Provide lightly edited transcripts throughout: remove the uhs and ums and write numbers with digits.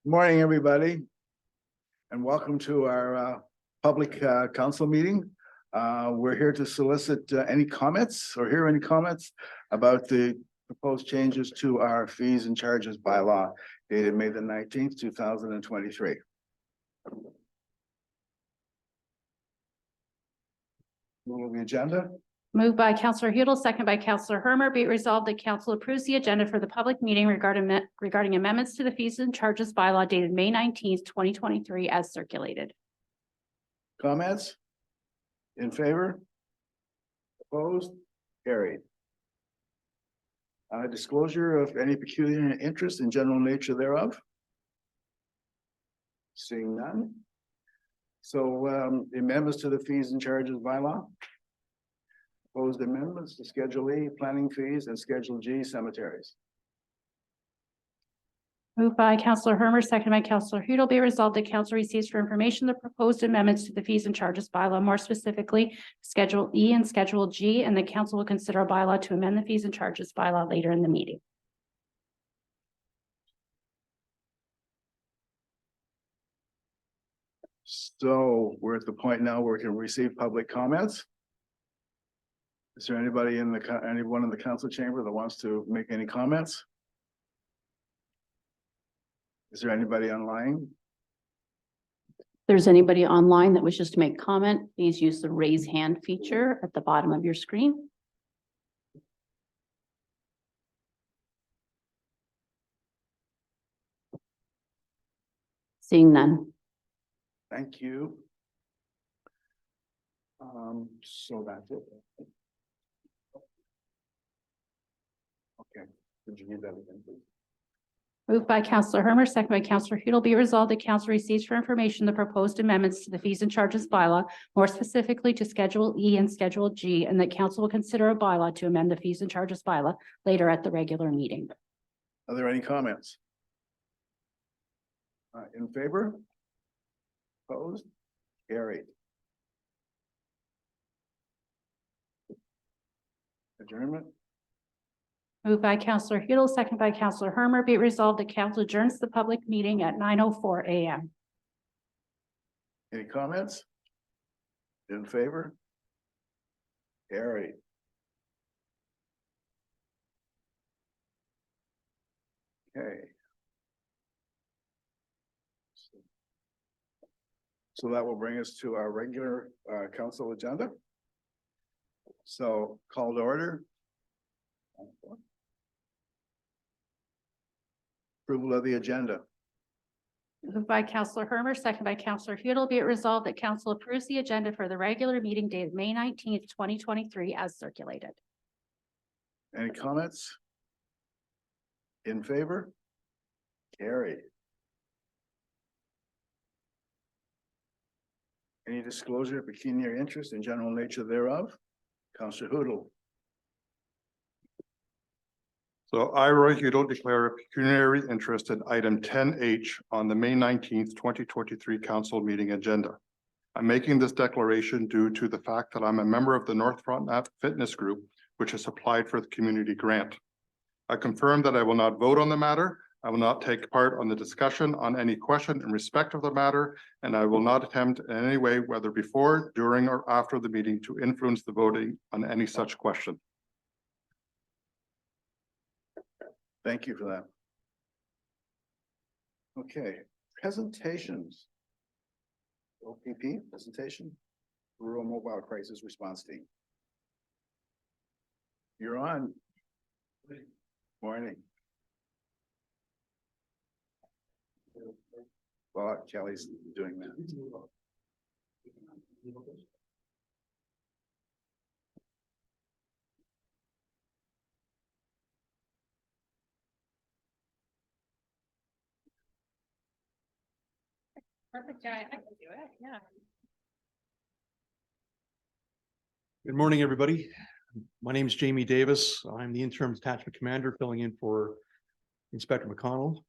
Morning, everybody, and welcome to our public council meeting. We're here to solicit any comments or hear any comments about the proposed changes to our fees and charges bylaw dated May the 19th, 2023. Move the agenda. Moved by Councillor Hudel, second by Councillor Hermer. Be it resolved that council approves the agenda for the public meeting regarding amendments to the fees and charges bylaw dated May 19th, 2023 as circulated. Comments? In favor? Opposed? Carried. Disclosure of any peculiar interest in general nature thereof. Seeing none. So amendments to the fees and charges bylaw. Proposed amendments to Schedule E, planning fees, and Schedule G, cemeteries. Moved by Councillor Hermer, second by Councillor Hudel. Be resolved that council receives for information the proposed amendments to the fees and charges bylaw, more specifically Schedule E and Schedule G, and the council will consider a bylaw to amend the fees and charges bylaw later in the meeting. So we're at the point now where we can receive public comments. Is there anybody in anyone in the council chamber that wants to make any comments? Is there anybody online? If there's anybody online that wishes to make comment, please use the raise hand feature at the bottom of your screen. Seeing none. Thank you. So that's it. Okay, could you read that again, please? Moved by Councillor Hermer, second by Councillor Hudel. Be resolved that council receives for information the proposed amendments to the fees and charges bylaw, more specifically to Schedule E and Schedule G, and that council will consider a bylaw to amend the fees and charges bylaw later at the regular meeting. Are there any comments? In favor? Opposed? Carried. Adjournment? Moved by Councillor Hudel, second by Councillor Hermer. Be it resolved that council adjourns the public meeting at 9:04 a.m. Any comments? In favor? Carried. Okay. So that will bring us to our regular council agenda. So call to order. Approval of the agenda. Moved by Councillor Hermer, second by Councillor Hudel. Be it resolved that council approves the agenda for the regular meeting dated May 19th, 2023 as circulated. Any comments? In favor? Carried. Any disclosure of pecuniary interest in general nature thereof? Councillor Hudel. So I, Roy Hudel, declare a pecuniary interest in item 10H on the May 19th, 2023 council meeting agenda. I'm making this declaration due to the fact that I'm a member of the North Frontenac Fitness Group, which has applied for the community grant. I confirm that I will not vote on the matter, I will not take part on the discussion on any question in respect of the matter, and I will not attempt in any way, whether before, during, or after the meeting, to influence the voting on any such question. Thank you for that. Okay, presentations. OPP presentation, Rural Mobile Crisis Response Team. You're on. Morning. Well, Kelly's doing that. Perfect, I can do it, yeah. Good morning, everybody. My name is Jamie Davis. I'm the interim detachment commander filling in for Inspector McConnell.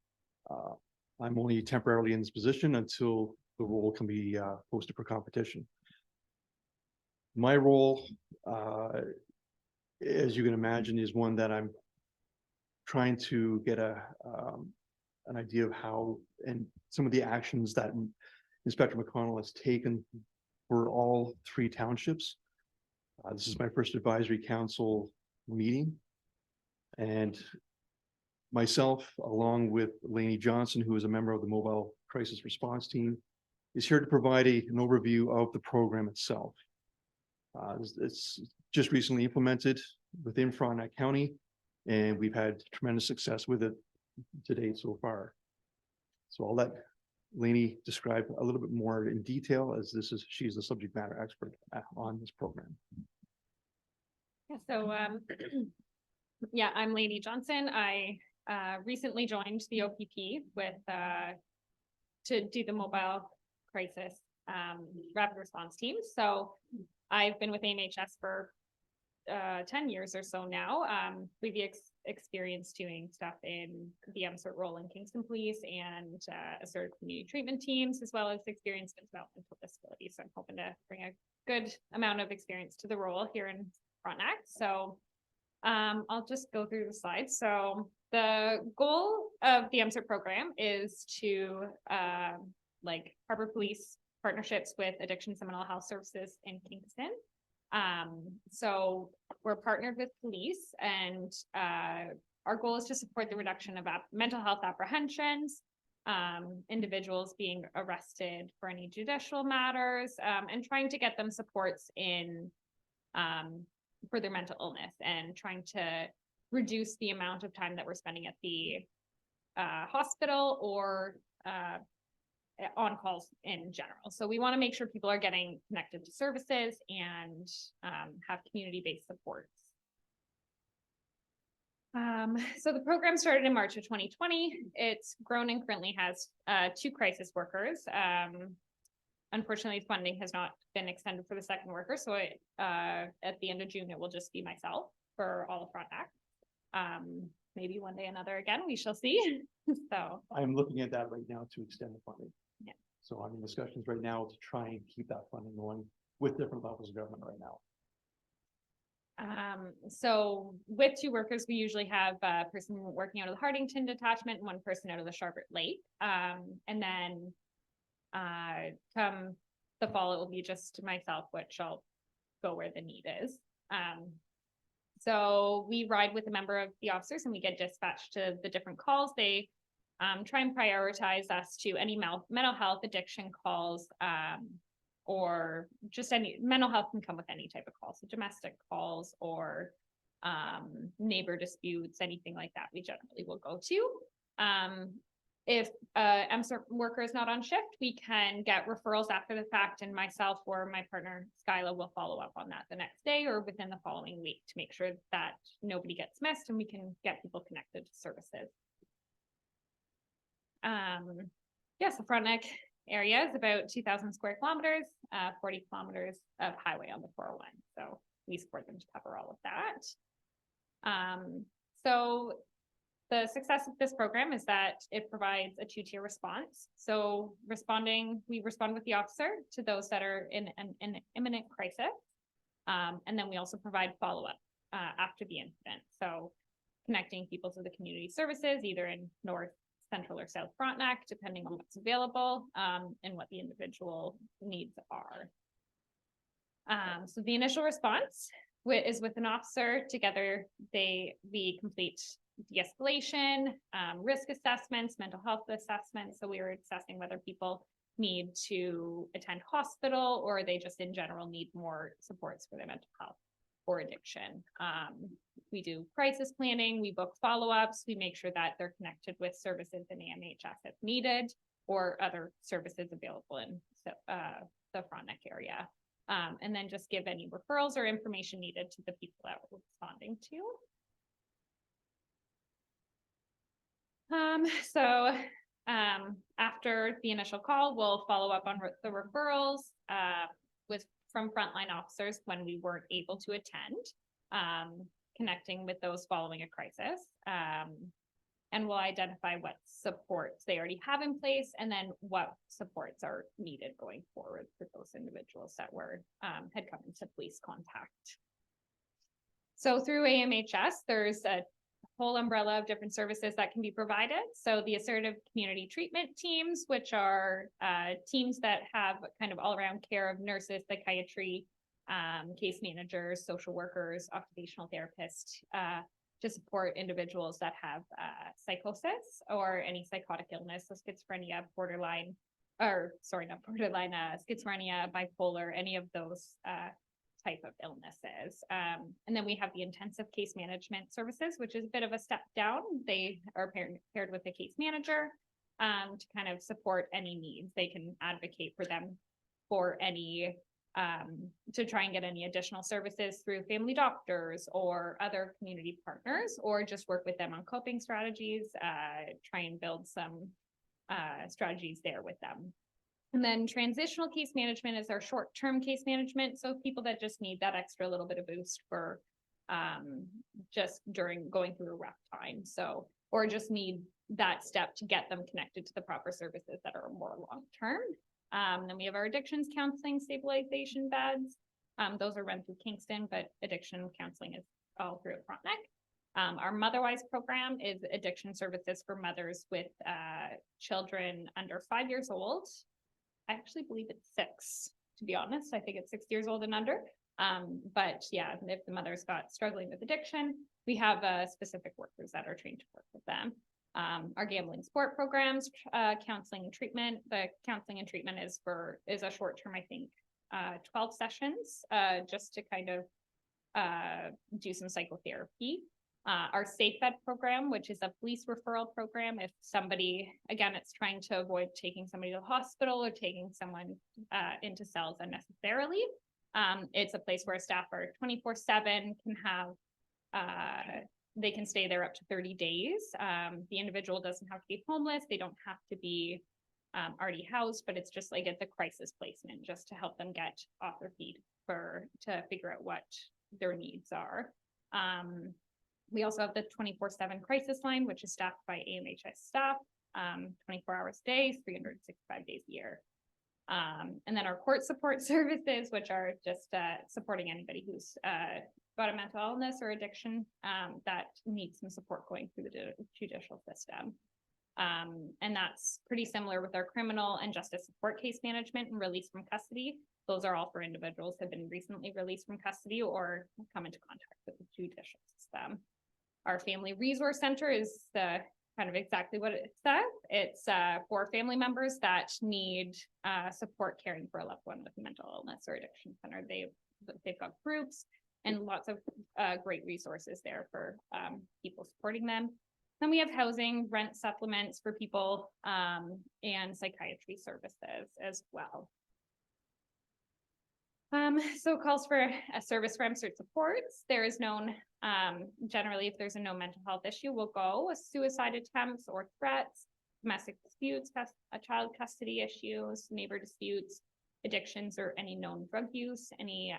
I'm only temporarily in this position until the role can be posted for competition. My role, as you can imagine, is one that I'm trying to get an idea of how and some of the actions that Inspector McConnell has taken for all 3 townships. This is my first advisory council meeting. And myself, along with Lainey Johnson, who is a member of the Mobile Crisis Response Team, is here to provide an overview of the program itself. It's just recently implemented within Frontenac County, and we've had tremendous success with it to date so far. So I'll let Lainey describe a little bit more in detail, as she's the subject matter expert on this program. Yeah, so yeah, I'm Lainey Johnson. I recently joined the OPP with to do the mobile crisis rapid response team. So I've been with AMHS for 10 years or so now. We've experienced doing stuff in the MCERT role in Kingston Police and assertive community treatment teams, as well as experience in developmental disabilities. So I'm hoping to bring a good amount of experience to the role here in Frontenac. So I'll just go through the slides. So the goal of the MCERT program is to like Harbor Police partnerships with addictions and mental health services in Kingston. So we're partnered with police, and our goal is to support the reduction of mental health apprehensions, individuals being arrested for any judicial matters, and trying to get them supports in for their mental illness, and trying to reduce the amount of time that we're spending at the hospital or on calls in general. So we want to make sure people are getting connected to services and have community-based supports. So the program started in March of 2020. It's grown and currently has 2 crisis workers. Unfortunately, funding has not been extended for the second worker. So at the end of June, it will just be myself for all of Frontenac. Maybe one day another again, we shall see. So I'm looking at that right now to extend the funding. Yeah. So I'm in discussions right now to try and keep that funding going with different levels of government right now. So with 2 workers, we usually have a person working out of the Hardington detachment and 1 person out of the Sharpert Lake. And then come the fall, it will be just myself, which I'll go where the need is. So we ride with a member of the officers and we get dispatched to the different calls. They try and prioritize us to any mental health addiction calls, or just any mental health can come with any type of call. So domestic calls or neighbor disputes, anything like that, we generally will go to. If MCERT worker is not on shift, we can get referrals after the fact, and myself or my partner Skyla will follow up on that the next day or within the following week to make sure that nobody gets missed and we can get people connected to services. Yeah, so Frontenac area is about 2,000 square kilometers, 40 kilometers of highway on the 401. So we support them to cover all of that. So the success of this program is that it provides a 2-tier response. So we respond with the officer to those that are in an imminent crisis. And then we also provide follow-up after the incident. So connecting people to the community services, either in North, Central, or South Frontenac, depending on what's available, and what the individual needs are. So the initial response is with an officer. Together, we complete de-escalation, risk assessments, mental health assessments. So we were assessing whether people need to attend hospital or they just in general need more supports for their mental health or addiction. We do crisis planning, we book follow-ups, we make sure that they're connected with services in AMHS if needed, or other services available in the Frontenac area. And then just give any referrals or information needed to the people that we're responding to. After the initial call, we'll follow up on the referrals from frontline officers when we weren't able to attend, connecting with those following a crisis. And we'll identify what supports they already have in place and then what supports are needed going forward for those individuals that had come into police contact. So through AMHS, there's a whole umbrella of different services that can be provided. So the assertive community treatment teams, which are teams that have kind of all around care of nurses, psychiatry, case managers, social workers, occupational therapists, to support individuals that have psychosis or any psychotic illness, so schizophrenia, schizophrenia, bipolar, any of those type of illnesses. And then we have the intensive case management services, which is a bit of a step down. They are paired with a case manager to kind of support any needs. They can advocate for them for any to try and get any additional services through family doctors or other community partners, or just work with them on coping strategies, try and build some strategies there with them. And then transitional case management is our short-term case management. So people that just need that extra little bit of boost for just during going through a rough time. So, or just need that step to get them connected to the proper services that are more long-term. Then we have our addictions counseling stabilization beds. Those are run through Kingston, but addiction counseling is all through Frontenac. Our Motherwise program is addiction services for mothers with children under 5 years old. I actually believe it's 6, to be honest. I think it's 6 years old and under. But yeah, if the mother's struggling with addiction, we have specific workers that are trained to work with them. Our gambling support programs, counseling and treatment. The counseling and treatment is a short term, I think, 12 sessions, just to kind of do some psychotherapy. Our SafeEd program, which is a police referral program. If somebody, again, it's trying to avoid taking somebody to the hospital or taking someone into cells unnecessarily. It's a place where staff are 24/7, can have they can stay there up to 30 days. The individual doesn't have to be homeless. They don't have to be already housed, but it's just like at the crisis placement, just to help them get off their feet to figure out what their needs are. We also have the 24/7 crisis line, which is staffed by AMHS staff, 24 hours a day, 365 days a year. And then our court support services, which are just supporting anybody who's got a mental illness or addiction that needs some support going through the judicial system. And that's pretty similar with our criminal and justice support case management and release from custody. Those are all for individuals who have been recently released from custody or come into contact with the judicial system. Our family resource center is kind of exactly what it says. It's for family members that need support caring for a loved one with a mental illness or addiction center. They've got groups and lots of great resources there for people supporting them. Then we have housing, rent supplements for people, and psychiatry services as well. So calls for a service for MCERT supports. There is known, generally, if there's a known mental health issue, we'll go. Suicide attempts or threats, domestic disputes, child custody issues, neighbor disputes, addictions, or any known drug use, any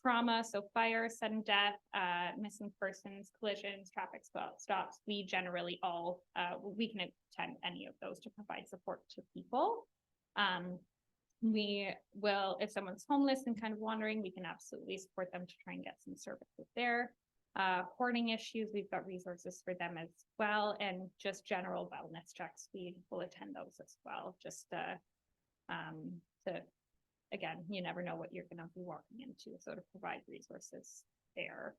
trauma, so fire, sudden death, missing persons, collisions, traffic stops. We generally we can attend any of those to provide support to people. We will, if someone's homeless and kind of wandering, we can absolutely support them to try and get some services there. hoarding issues, we've got resources for them as well, and just general wellness checks, we will attend those as well, just to, again, you never know what you're gonna be walking into, so to provide resources there.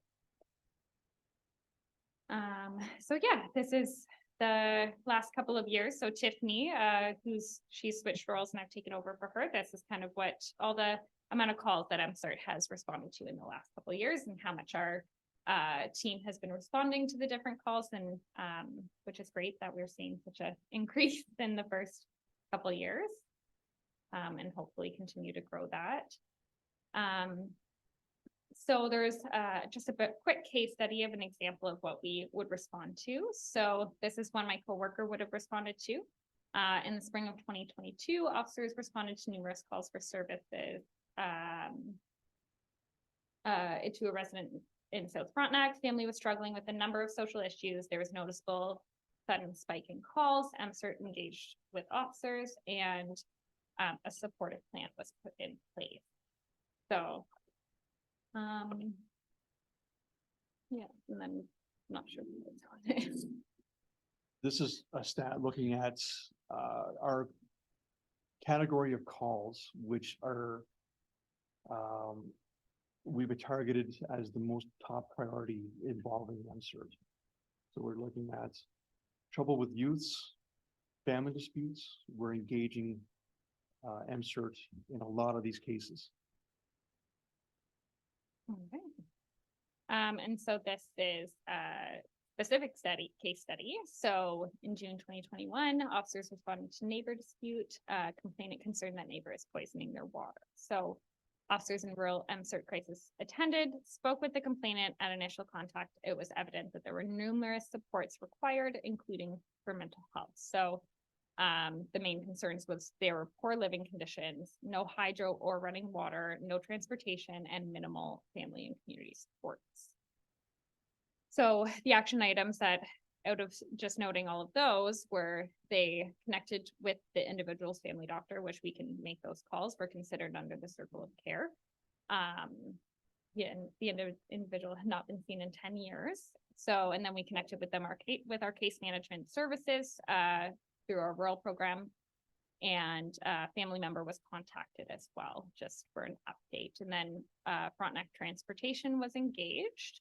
So yeah, this is the last couple of years. So Tiffany, she's switched roles and I've taken over for her. This is kind of what all the amount of calls that MCERT has responded to in the last couple of years and how much our team has been responding to the different calls, and which is great that we're seeing such an increase in the first couple of years, and hopefully continue to grow that. So there's just a quick case study of an example of what we would respond to. So this is one my coworker would have responded to. In the spring of 2022, officers responded to numerous calls for services to a resident in South Frontenac. Family was struggling with a number of social issues. There was noticeable sudden spike in calls. MCERT engaged with officers, and a supportive plan was put in place. So yeah, and then I'm not sure what's on it. This is a stat looking at our category of calls, which are we've targeted as the most top priority involving MCERT. So we're looking at trouble with youths, family disputes. We're engaging MCERT in a lot of these cases. Okay. And so this is a specific case study. So in June 2021, officers responded to neighbor dispute, complainant concerned that neighbor is poisoning their water. So officers in rural MCERT crisis attended, spoke with the complainant. At initial contact, it was evident that there were numerous supports required, including for mental health. So the main concerns was there were poor living conditions, no hydro or running water, no transportation, and minimal family and community supports. So the action items that, out of just noting all of those, were they connected with the individual's family doctor, which we can make those calls, were considered under the circle of care. Yeah, and the individual had not been seen in 10 years. So, and then we connected with them with our case management services through our rural program, and a family member was contacted as well, just for an update. And then Frontenac Transportation was engaged.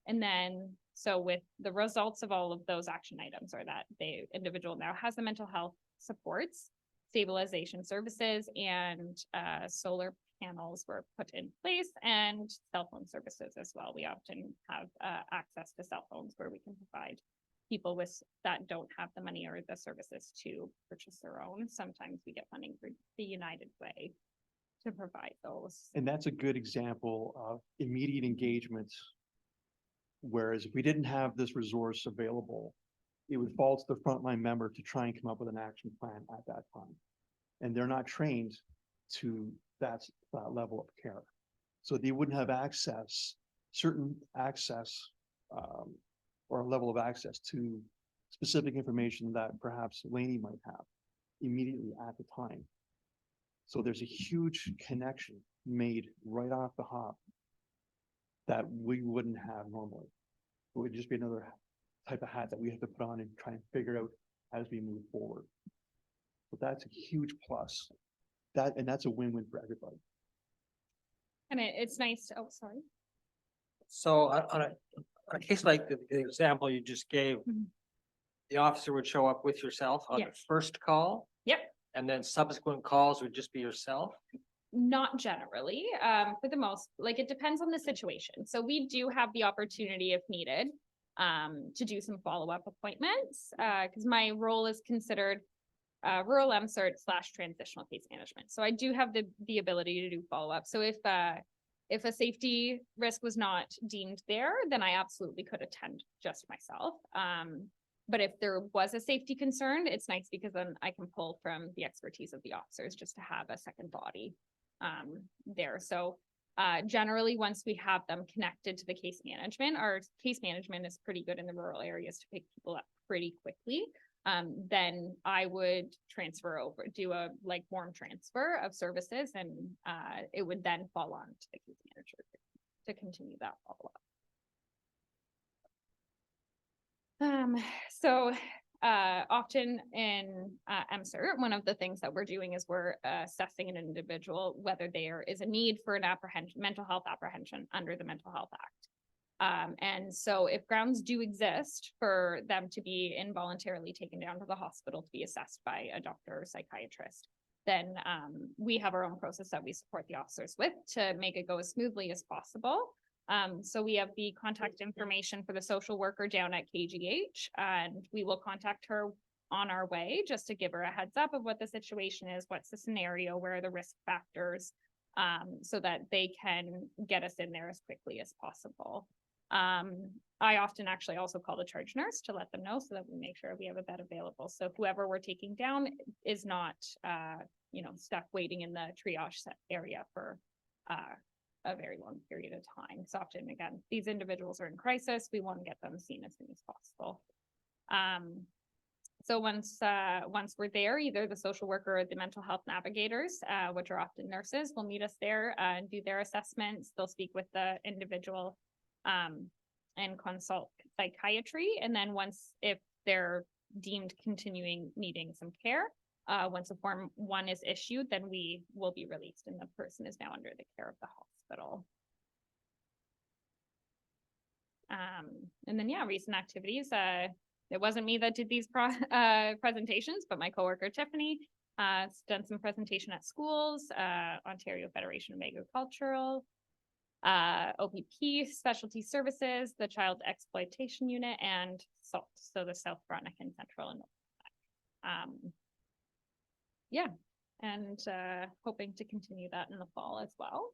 And then, so with the results of all of those action items are that the individual now has the mental health supports, stabilization services, and solar panels were put in place, and cell phone services as well. We often have access to cell phones where we can provide people that don't have the money or the services to purchase their own. Sometimes we get funding through the United Way to provide those. And that's a good example of immediate engagement. Whereas if we didn't have this resource available, it would fall to the frontline member to try and come up with an action plan at that time. And they're not trained to that level of care. So they wouldn't have certain access, or a level of access to specific information that perhaps Lainey might have immediately at the time. So there's a huge connection made right off the hop that we wouldn't have normally. It would just be another type of hat that we have to put on and try and figure out as we move forward. But that's a huge plus. And that's a win-win for everybody. And it's nice. Oh, sorry. So on a case like the example you just gave, Mhm. the officer would show up with yourself on the Yes. first call, Yep. and then subsequent calls would just be yourself? Not generally, for the most, like, it depends on the situation. So we do have the opportunity if needed, to do some follow-up appointments, because my role is considered rural MCERT / transitional case management. So I do have the ability to do follow-up. So if a safety risk was not deemed there, then I absolutely could attend just myself. But if there was a safety concern, it's nice because then I can pull from the expertise of the officers just to have a second body there. So generally, once we have them connected to the case management, our case management is pretty good in the rural areas to pick people up pretty quickly. Then I would transfer over, do a warm transfer of services, and it would then fall on to the case manager to continue that follow-up. So, often in, MCERT, one of the things that we're doing is we're assessing an individual, whether there is a need for an mental health apprehension under the Mental Health Act. And so if grounds do exist for them to be involuntarily taken down to the hospital to be assessed by a doctor or psychiatrist, then, we have our own process that we support the officers with to make it go as smoothly as possible. So we have the contact information for the social worker down at KGH, and we will contact her on our way just to give her a heads up of what the situation is, what's the scenario, where are the risk factors, so that they can get us in there as quickly as possible. I often actually also call the charge nurse to let them know so that we make sure we have a bed available. So whoever we're taking down is not, stuck waiting in the triage area for, a very long period of time. So often, again, these individuals are in crisis. We want to get them seen as soon as possible. So once we're there, either the social worker or the mental health navigators, which are often nurses, will meet us there and do their assessments. They'll speak with the individual and consult psychiatry. And then if they're deemed continuing needing some care, once a Form 1 is issued, then we will be released and the person is now under the care of the hospital. And then, recent activities. It wasn't me that did these presentations, but my coworker Tiffany has done some presentation at schools, Ontario Federation of Agricultural, OPP, Specialty Services, the Child Exploitation Unit, and SALT, so the South Frontenac and Central and and hoping to continue that in the fall as well.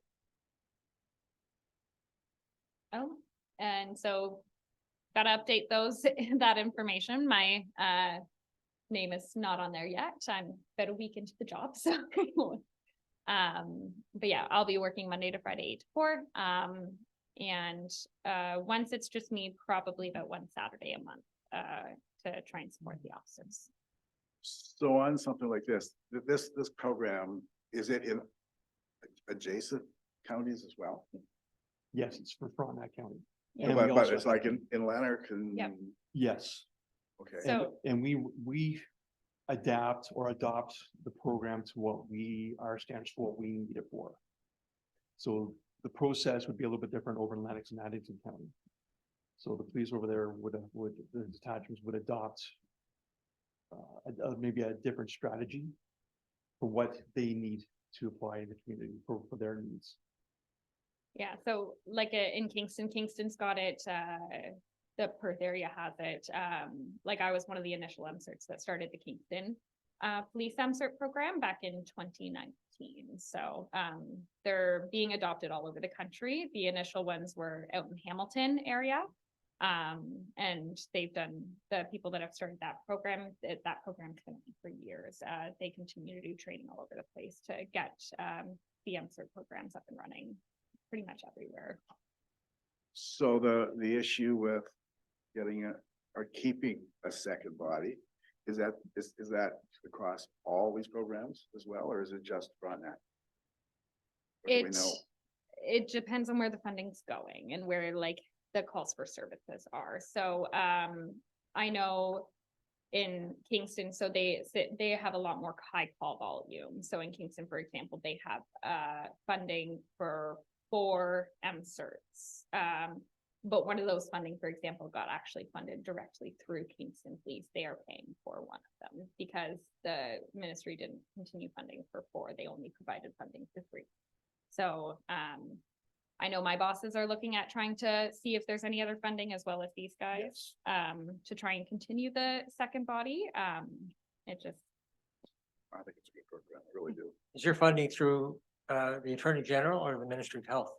Oh, and so gotta update that information. My name is not on there yet. I'm about a week into the job, so but yeah, I'll be working Monday to Friday 8 to 4. And once it's just me, probably about one Saturday a month to try and support the officers. So on something like this program, is it in adjacent counties as well? Yes, it's for Frontenac County. Yeah. And we But also it's have- like in Lanark and. Yep. Yes, Okay. So- and we adapt or adopt the program to what our standards for what we need it for. So the process would be a little bit different over in Lennox and Addington County. So the police over there the detachments would adopt maybe a different strategy for what they need to apply in the community for their needs. Yeah, so like in Kingston's got it, the Perth area has it. Like I was one of the initial MCERTs that started the Kingston police MCERT program back in 2019. So they're being adopted all over the country. The initial ones were out in Hamilton area. And the people that have started that program's been on for years. They continue to do training all over the place to get the MCERT programs up and running pretty much everywhere. So the issue with getting or keeping a second body, is that across all these programs as well, or is it just Frontenac? Or do we know? It depends on where the funding's going and where like the calls for services are. So I know in Kingston, so they have a lot more high call volume. So in Kingston, for example, they have funding for 4 MCERTs. But one of those funding, for example, got actually funded directly through Kingston Police. They are paying for one of them because the ministry didn't continue funding for 4. They only provided funding for 3. So I know my bosses are looking at trying to see if there's any other funding as well as these guys to try and continue the second body. I think it's a good program. I really do. Is your funding through the Attorney General or the Ministry of Health?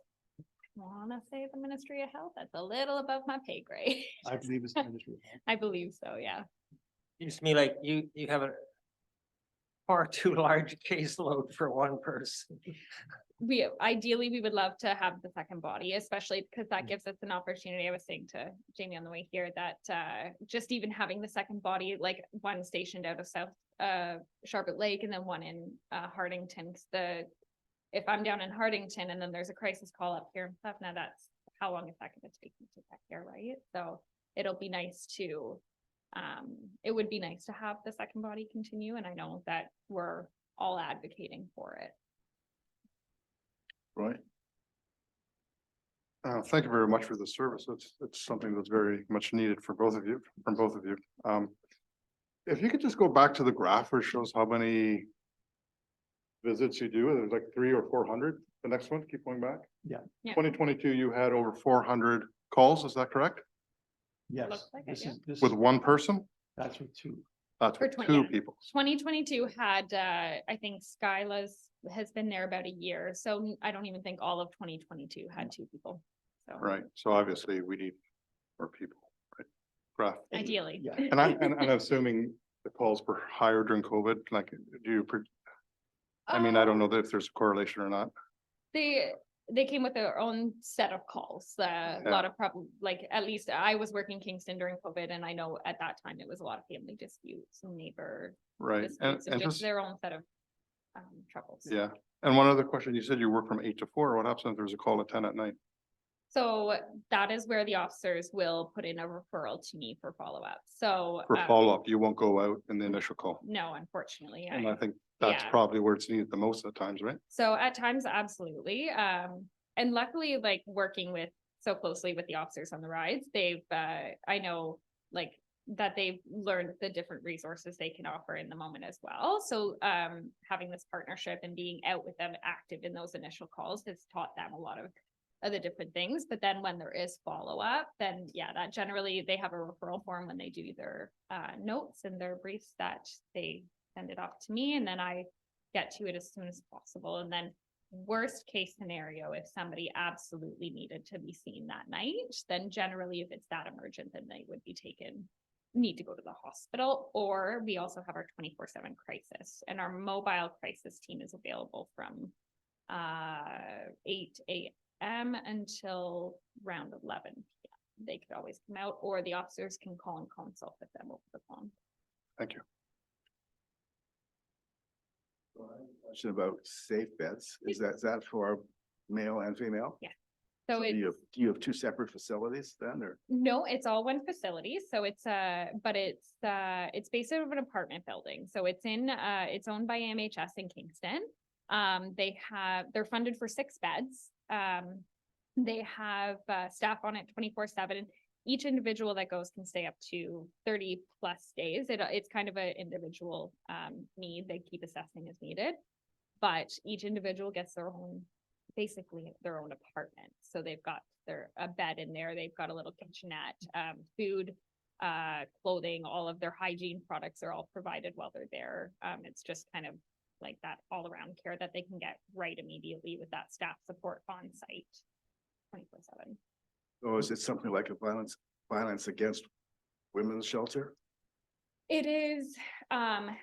Wanna say the Ministry of Health? That's a little above my pay grade. I believe it's the Ministry of Health. I believe so, yeah. Seems to me like you have a far too large caseload for one person. Ideally, we would love to have the second body, especially because that gives us an opportunity. I was saying to Jamie on the way here that just even having the second body, like one stationed out of South Charlotte Lake and then one in Hardington. If I'm down in Hardington and then there's a crisis call up here in Plevna, that's how long is that going to take me to get here, right? So it'll be nice to, it would be nice to have the second body continue, and I know that we're all advocating for it. Roy? Thank you very much for the service. It's something that's very much needed for both of you, from both of you. If you could just go back to the graph where it shows how many visits you do, there's like 300 or 400. The next one, keep going back. Yeah. Yeah. 2022, you had over 400 calls, is that correct? Yes, Looks like it, this With is, one person? that's with two. That's For with 20, two yeah. people. 2022 had, I think Skyla's has been there about a year, so I don't even think all of 2022 had two people. So Right, so obviously we need more people, right? Graph. ideally. Yeah. And I'm assuming the calls were higher during COVID, like, I mean, I don't know if there's a correlation or not. They came with their own set of calls, a lot of problem, like, at least I was working Kingston during COVID, and I know at that time it was a lot of family disputes and neighbor Right, disputes and and just just, their own set of troubles. yeah, and one other question, you said you work from 8 to 4, what happens if there's a call at 10 at night? So that is where the officers will put in a referral to me for follow-up. So For follow-up, you won't go out in the initial call, no, unfortunately, and I think that's yeah. probably where it's needed the most at times, right? So at times, absolutely. And luckily, like working with so closely with the officers on the rides, I know like that they've learned the different resources they can offer in the moment as well. So having this partnership and being out with them active in those initial calls has taught them a lot of the different things. But then when there is follow-up, then yeah, that generally they have a referral form when they do their notes and their briefs that they send it off to me, and then I get to it as soon as possible. And then worst case scenario, if somebody absolutely needed to be seen that night, then generally if it's that emergent, then they would be need to go to the hospital. Or we also have our 24/7 crisis, and our mobile crisis team is available from 8 a.m. until around 11 p.m. They could always come out, or the officers can call and consult with them over the phone. Thank you. Question about safe beds. Is that for male and female? So Do it's you have two separate facilities then, or? no, it's all one facility. So it's but it's based out of an apartment building. So it's it's owned by MHS in Kingston. They're funded for 6 beds. They have staff on it 24/7. Each individual that goes can stay up to 30 plus days. It's kind of an individual need. They keep assessing as needed, but each individual gets basically their own apartment. So they've got a bed in there. They've got a little kitchenette, food, clothing, all of their hygiene products are all provided while they're there. It's just kind of like that all around care that they can get right immediately with that staff support on site 24/7. Or is it something like a violence against women's shelter? It is,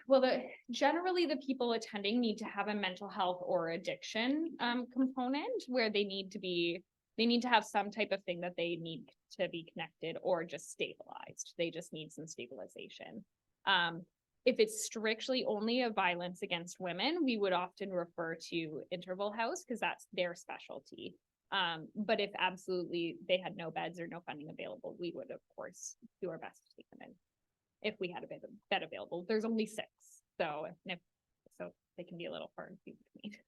well, generally the people attending need to have a mental health or addiction component where they need to have some type of thing that they need to be connected or just stabilized. They just need some stabilization. If it's strictly only a violence against women, we would often refer to Interval House because that's their specialty. But if absolutely they had no beds or no funding available, we would of course do our best to take them in. If we had a bed available, there's only 6, so they can be a little hard to between.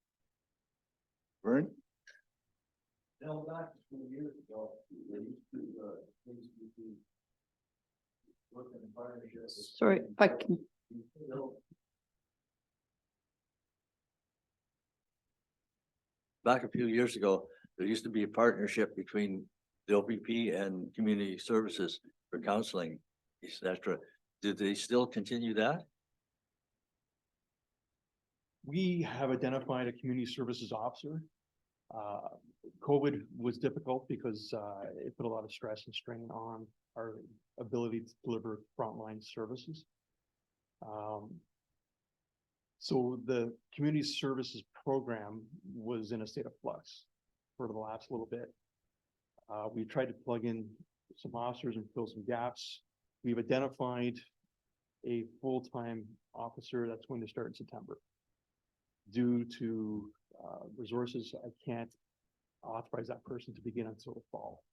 Vern? Back a few years ago, they used to, work in partnerships. Sorry, if I can, Back a few years ago, there used to be a partnership between the OPP and community services for counseling, et cetera. Did they still continue that? We have identified a community services officer. COVID was difficult because it put a lot of stress and strain on our ability to deliver frontline services. So the community services program was in a state of flux for the last little bit. We tried to plug in some officers and fill some gaps. We've identified a full-time officer that's going to start in September. Due to resources, I can't authorize that person to begin until the fall.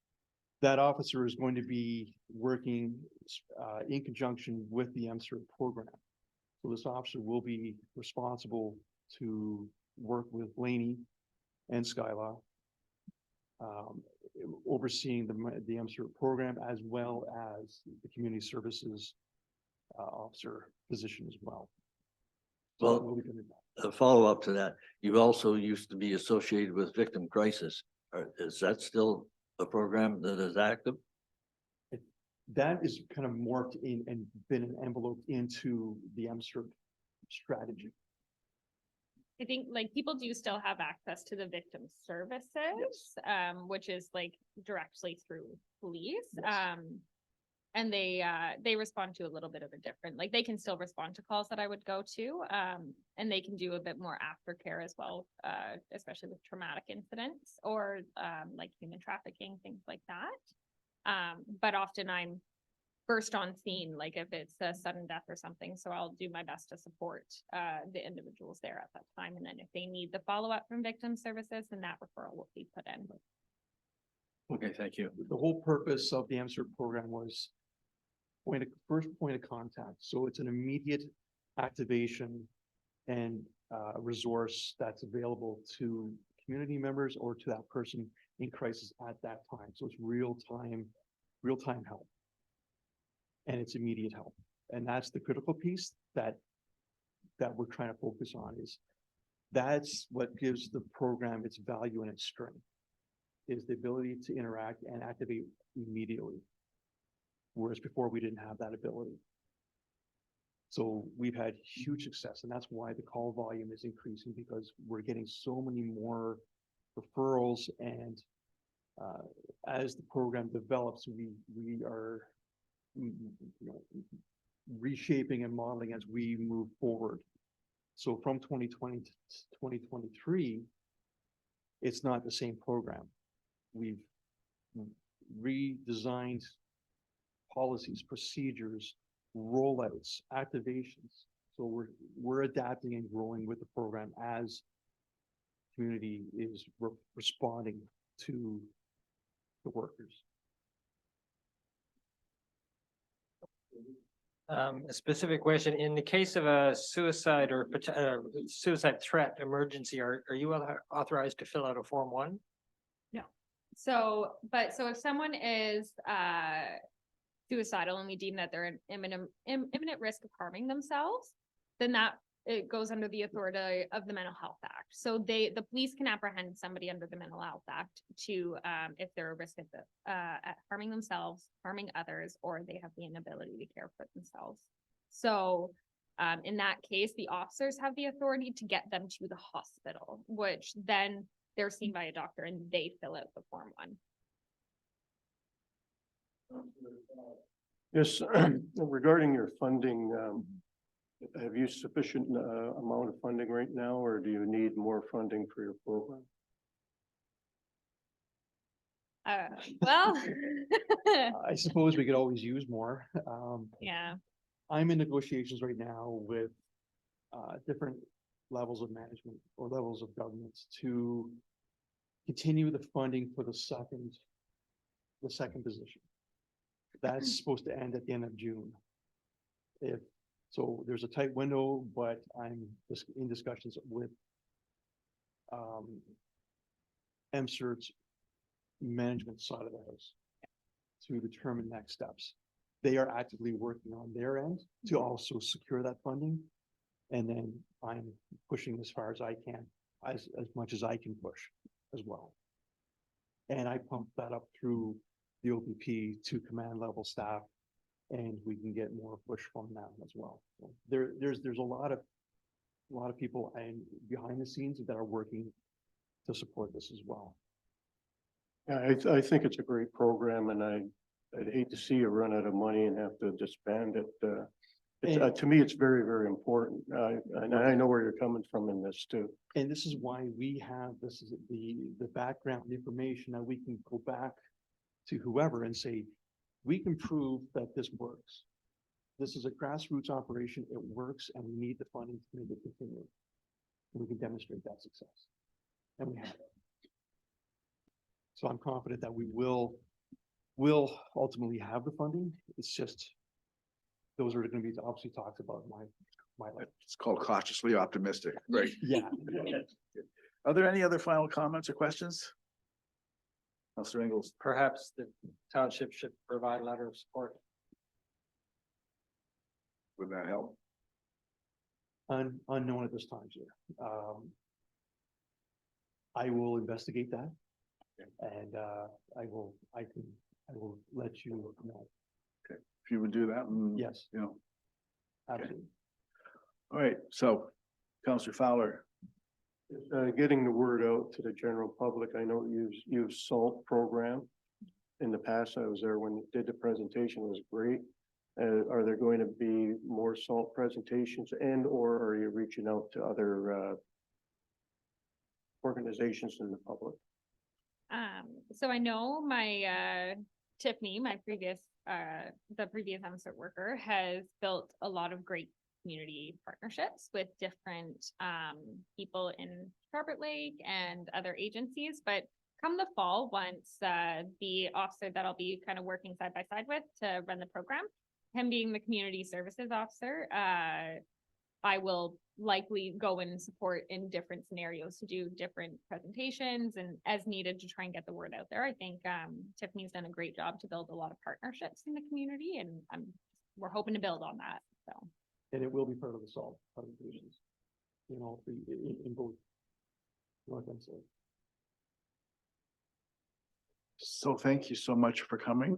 That officer is going to be working in conjunction with the MCERT program. So this officer will be responsible to work with Laney and Skyla, overseeing the MCERT program as well as the community services officer position as well. So Well, we'll be doing that. A follow-up to that, you also used to be associated with Victim Crisis. Is that still a program that is active? That is kind of morphed in and been enveloped into the MCERT strategy. I think like people do still have access to the victim services, which is like directly through police. Yes. And they respond to a little bit of a different, like they can still respond to calls that I would go to. And they can do a bit more aftercare as well, especially with traumatic incidents or like human trafficking, things like that. But often I'm first on scene, like if it's a sudden death or something, so I'll do my best to support the individuals there at that time. And then if they need the follow-up from victim services, then that referral will be put in. Okay, thank you. The whole purpose of the MCERT program was first point of contact. So it's an immediate activation and resource that's available to community members or to that person in crisis at that time. So it's real time help. And it's immediate help. And that's the critical piece that we're trying to focus on is that's what gives the program its value and its strength is the ability to interact and activate immediately. Whereas before we didn't have that ability. So we've had huge success and that's why the call volume is increasing because we're getting so many more referrals and as the program develops, we are reshaping and modeling as we move forward. So from 2020 to 2023, it's not the same program. We've redesigned policies, procedures, rollouts, activations. So we're adapting and growing with the program as community is responding to the workers. A specific question, in the case of a suicide or suicide threat emergency, are you authorized to fill out a Form 1? So if someone is suicidal and we deem that they're in imminent risk of harming themselves, then that it goes under the authority of the Mental Health Act. So the police can apprehend somebody under the Mental Health Act to if they're at risk at harming themselves, harming others, or they have the inability to care for themselves. So in that case, the officers have the authority to get them to the hospital, which then they're seen by a doctor and they fill out the Form 1. Yes, regarding your funding, have you sufficient amount of funding right now, or do you need more funding for your program? Well, I suppose we could always use more. yeah. I'm in negotiations right now with different levels of management or levels of governments to continue the funding for the second position. That's supposed to end at the end of June. So there's a tight window, but I'm in discussions with MCERT's management side of the house to determine next steps. They are actively working on their end to also secure that funding. And then I'm pushing as far as I can, as much as I can push as well. And I pump that up through the OPP to command level staff, and we can get more push from them as well. So there's a lot of people and behind the scenes that are working to support this as well. Yeah, I think it's a great program, and I'd hate to see you run out of money and have to disband it. To me, it's very, very important. And I know where you're coming from in this too. And this is why we have, this is the background information that we can go back to whoever and say, we can prove that this works. This is a grassroots operation, it works, and we need the funding to make it continue. And we can demonstrate that success. And we have it. So I'm confident that we will will ultimately have the funding. It's just, those are gonna be obviously talked about in my life. It's called cautiously optimistic. Right. Yeah. Are there any other final comments or questions? Counselor Ingles, Perhaps the township should provide a letter of support. would that help? Unknown at this time, sir. I will investigate that. And I will let you know. If you would do that, Yes, you know, absolutely. all right, so Counselor Fowler, Getting the word out to the general public. I know you use SALT program. In the past, I was there when you did the presentation, it was great. Are there going to be more SALT presentations and or are you reaching out to other organizations in the public? So I know my, Tiffany, my previous, the previous MSERT worker has built a lot of great community partnerships with different, people in Scarlet Lake and other agencies, but come the fall, once, the officer that I'll be kind of working side by side with to run the program, him being the community services officer, I will likely go and support in different scenarios to do different presentations and as needed to try and get the word out there. I think Tiffany's done a great job to build a lot of partnerships in the community and we're hoping to build on that, so. And it will be part of the SALT presentations. You know, in both. North and south. so thank you so much for coming.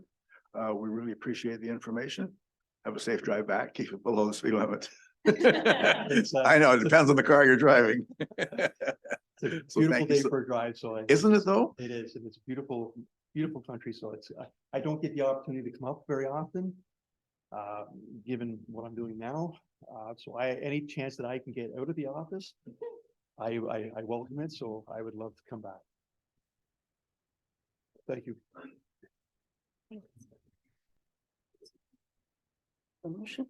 We really appreciate the information. Have a safe drive back, keep it below the speed limit. It's, I know, it depends on the car you're driving. It's a So beautiful thank you day so- for a drive, so. Isn't it though? It is, and it's beautiful, beautiful country, so it's, I don't get the opportunity to come up very often. Given what I'm doing now, so any chance that I can get out of the office, I welcome it, so I would love to come back. Thank you. Motion.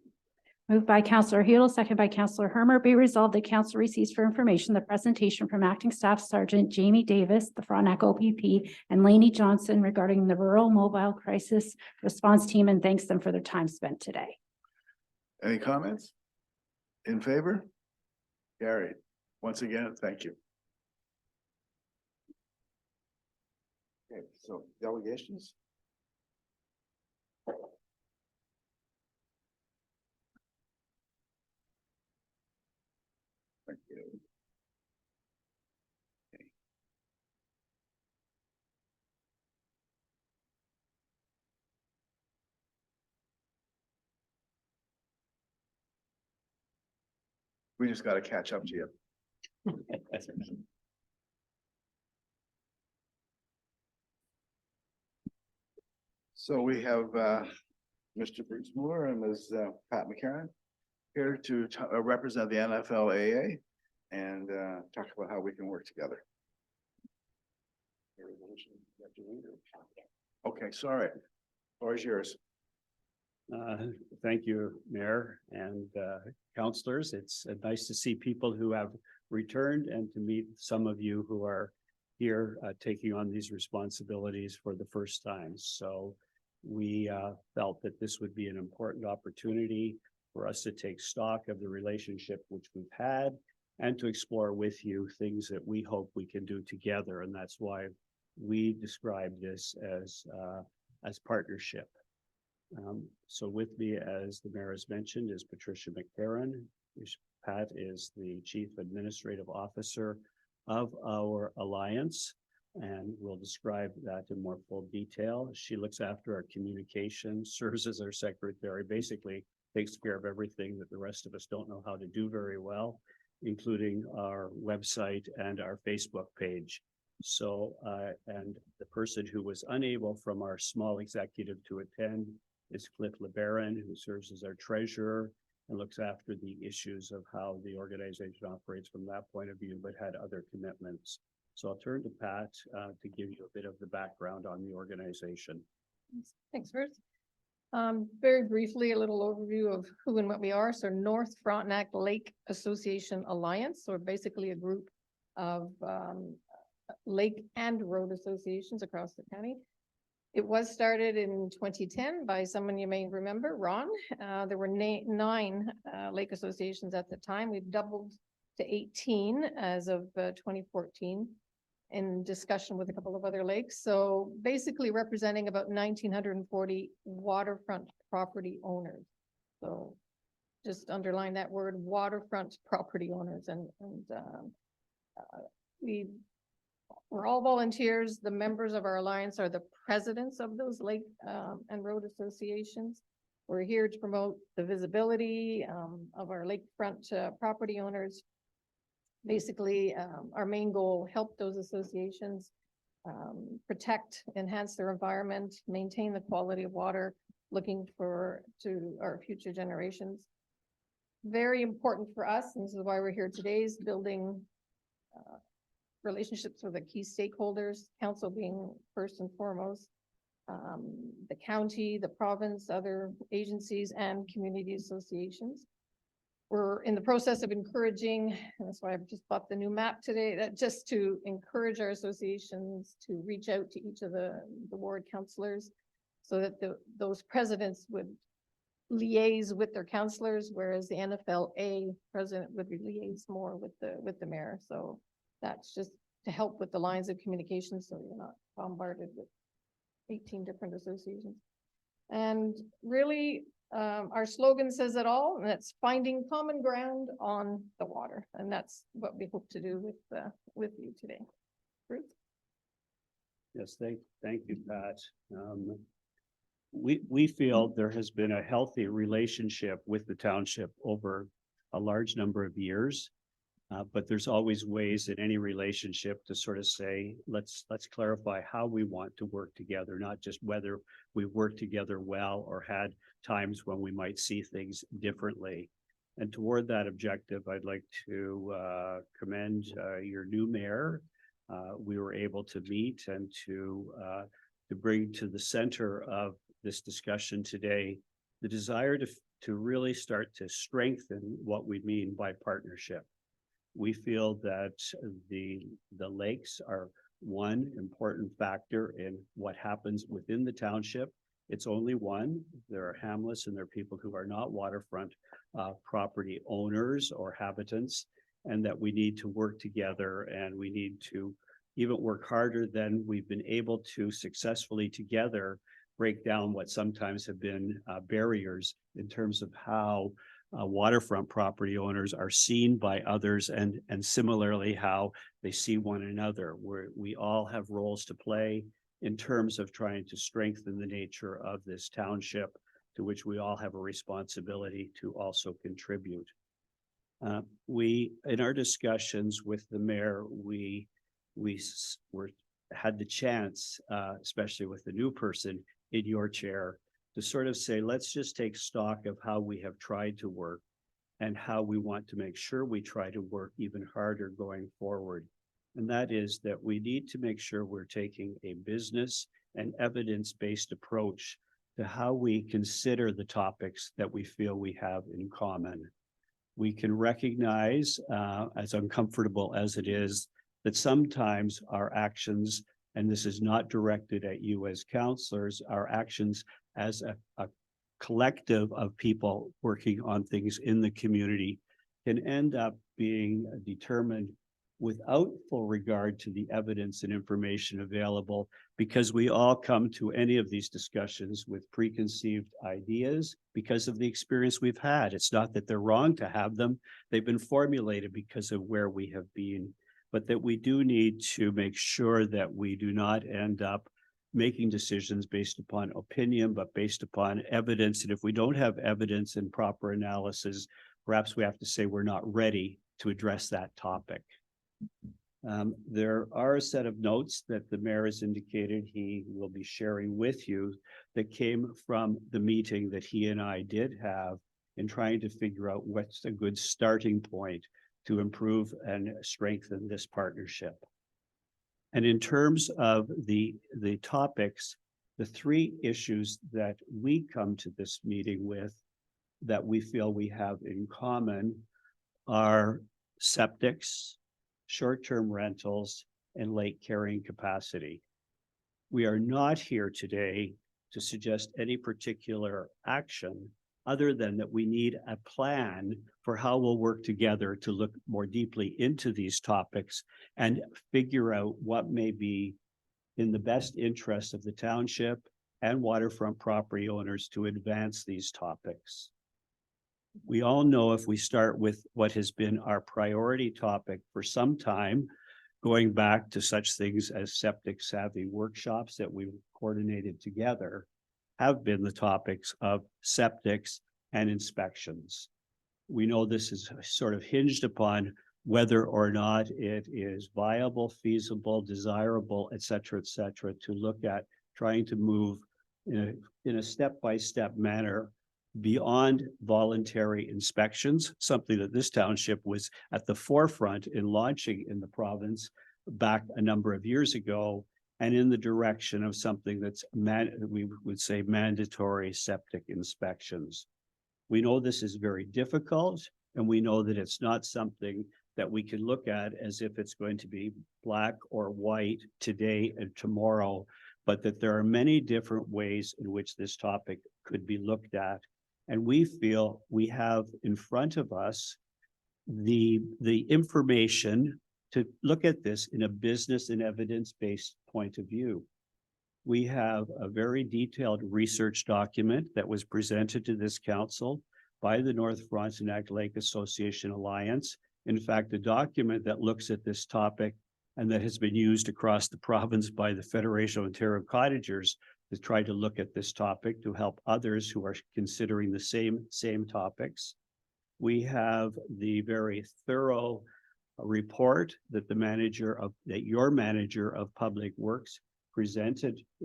Moved by Counselor Hudel, second by Counselor Hermer, be resolved that council receives for information the presentation from Acting Staff Sergeant Jamie Davis, the Frontenac OPP, and Lainey Johnson regarding the Rural Mobile Crisis Response Team and thanks them for their time spent today. Any comments? In favor? Carried. Once again, thank you. Okay, so delegations? Thank you. Okay. We just gotta catch up to you. So we have Mr. Bruce Moore and Ms. Pat McCarron here to represent the NFLAA and talk about how we can work together. Okay, sorry. Floor is yours. Thank you, Mayor and councilors. It's nice to see people who have returned and to meet some of you who are here taking on these responsibilities for the first time. So we felt that this would be an important opportunity for us to take stock of the relationship which we've had and to explore with you things that we hope we can do together. And that's why we describe this as partnership. So with me, as the mayor has mentioned, is Patricia McCarron. Pat is the Chief Administrative Officer of our alliance, and we'll describe that in more full detail. She looks after our communication, serves as our secretary, basically takes care of everything that the rest of us don't know how to do very well, including our website and our Facebook page. So, and the person who was unable from our small executive to attend is Cliff LeBaron, who serves as our treasurer and looks after the issues of how the organization operates from that point of view, but had other commitments. So I'll turn to Pat to give you a bit of the background on the organization. Thanks, Bruce. Very briefly, a little overview of who and what we are. So North Frontenac Lake Association Alliance, or basically a group of lake and road associations across the county. It was started in 2010 by someone you may remember, Ron. There were 9 lake associations at the time. We've doubled to 18 as of 2014 in discussion with a couple of other lakes. So basically representing about 1,940 waterfront property owners. So just underline that word, waterfront property owners. We're all volunteers. The members of our alliance are the presidents of those lake and road associations. We're here to promote the visibility of our lakefront property owners. Basically, our main goal, help those associations protect, enhance their environment, maintain the quality of water, looking to our future generations. Very important for us, and this is why we're here today, is building relationships with the key stakeholders, council being first and foremost, the county, the province, other agencies, and community associations. We're in the process of encouraging, and that's why I've just bought the new map today, that just to encourage our associations to reach out to each of the ward councillors so that those presidents would liaise with their councillors, whereas the NFLA president would liaise more with the mayor. So that's just to help with the lines of communication, so you're not bombarded with 18 different associations. And really, our slogan says it all, and that's finding common ground on the water. And that's what we hope to do with you today. Bruce? Yes, thank you, Pat. We feel there has been a healthy relationship with the township over a large number of years. But there's always ways in any relationship to sort of say, let's clarify how we want to work together, not just whether we work together well or had times when we might see things differently. And toward that objective, I'd like to commend your new mayor. We were able to meet and to bring to the center of this discussion today the desire to really start to strengthen what we mean by partnership. We feel that the lakes are one important factor in what happens within the township. It's only one. There are hamlets and there are people who are not waterfront property owners or habitants, and that we need to work together, and we need to even work harder than we've been able to successfully together break down what sometimes have been barriers in terms of how waterfront property owners are seen by others, and similarly how they see one another, where we all have roles to play in terms of trying to strengthen the nature of this township, to which we all have a responsibility to also contribute. In our discussions with the mayor, we had the chance, especially with the new person in your chair, to sort of say, let's just take stock of how we have tried to work and how we want to make sure we try to work even harder going forward. And that is that we need to make sure we're taking a business and evidence-based approach to how we consider the topics that we feel we have in common. We can recognize, as uncomfortable as it is, that sometimes our actions, and this is not directed at you as counselors, our actions as a collective of people working on things in the community can end up being determined without full regard to the evidence and information available, because we all come to any of these discussions with preconceived ideas because of the experience we've had. It's not that they're wrong to have them. They've been formulated because of where we have been, but that we do need to make sure that we do not end up making decisions based upon opinion, but based upon evidence. And if we don't have evidence and proper analysis, perhaps we have to say we're not ready to address that topic. There are a set of notes that the mayor has indicated he will be sharing with you that came from the meeting that he and I did have in trying to figure out what's a good starting point to improve and strengthen this partnership. And in terms of the topics, the three issues that we come to this meeting with that we feel we have in common are septics, short-term rentals, and lake carrying capacity. We are not here today to suggest any particular action other than that we need a plan for how we'll work together to look more deeply into these topics and figure out what may be in the best interest of the township and waterfront property owners to advance these topics. We all know if we start with what has been our priority topic for some time, going back to such things as septic savvy workshops that we've coordinated together, have been the topics of septics and inspections. We know this is sort of hinged upon whether or not it is viable, feasible, desirable, et cetera, to look at trying to move in a step-by-step manner beyond voluntary inspections, something that this township was at the forefront in launching in the province back a number of years ago, and in the direction of something that's we would say mandatory septic inspections. We know this is very difficult, and we know that it's not something that we can look at as if it's going to be black or white today and tomorrow, but that there are many different ways in which this topic could be looked at. And we feel we have in front of us the information to look at this in a business and evidence-based point of view. We have a very detailed research document that was presented to this council by the North Frontenac Lake Association Alliance. In fact, a document that looks at this topic and that has been used across the province by the Federation of Ontario Cottagers to try to look at this topic to help others who are considering the same topics. We have the very thorough report that your manager of public works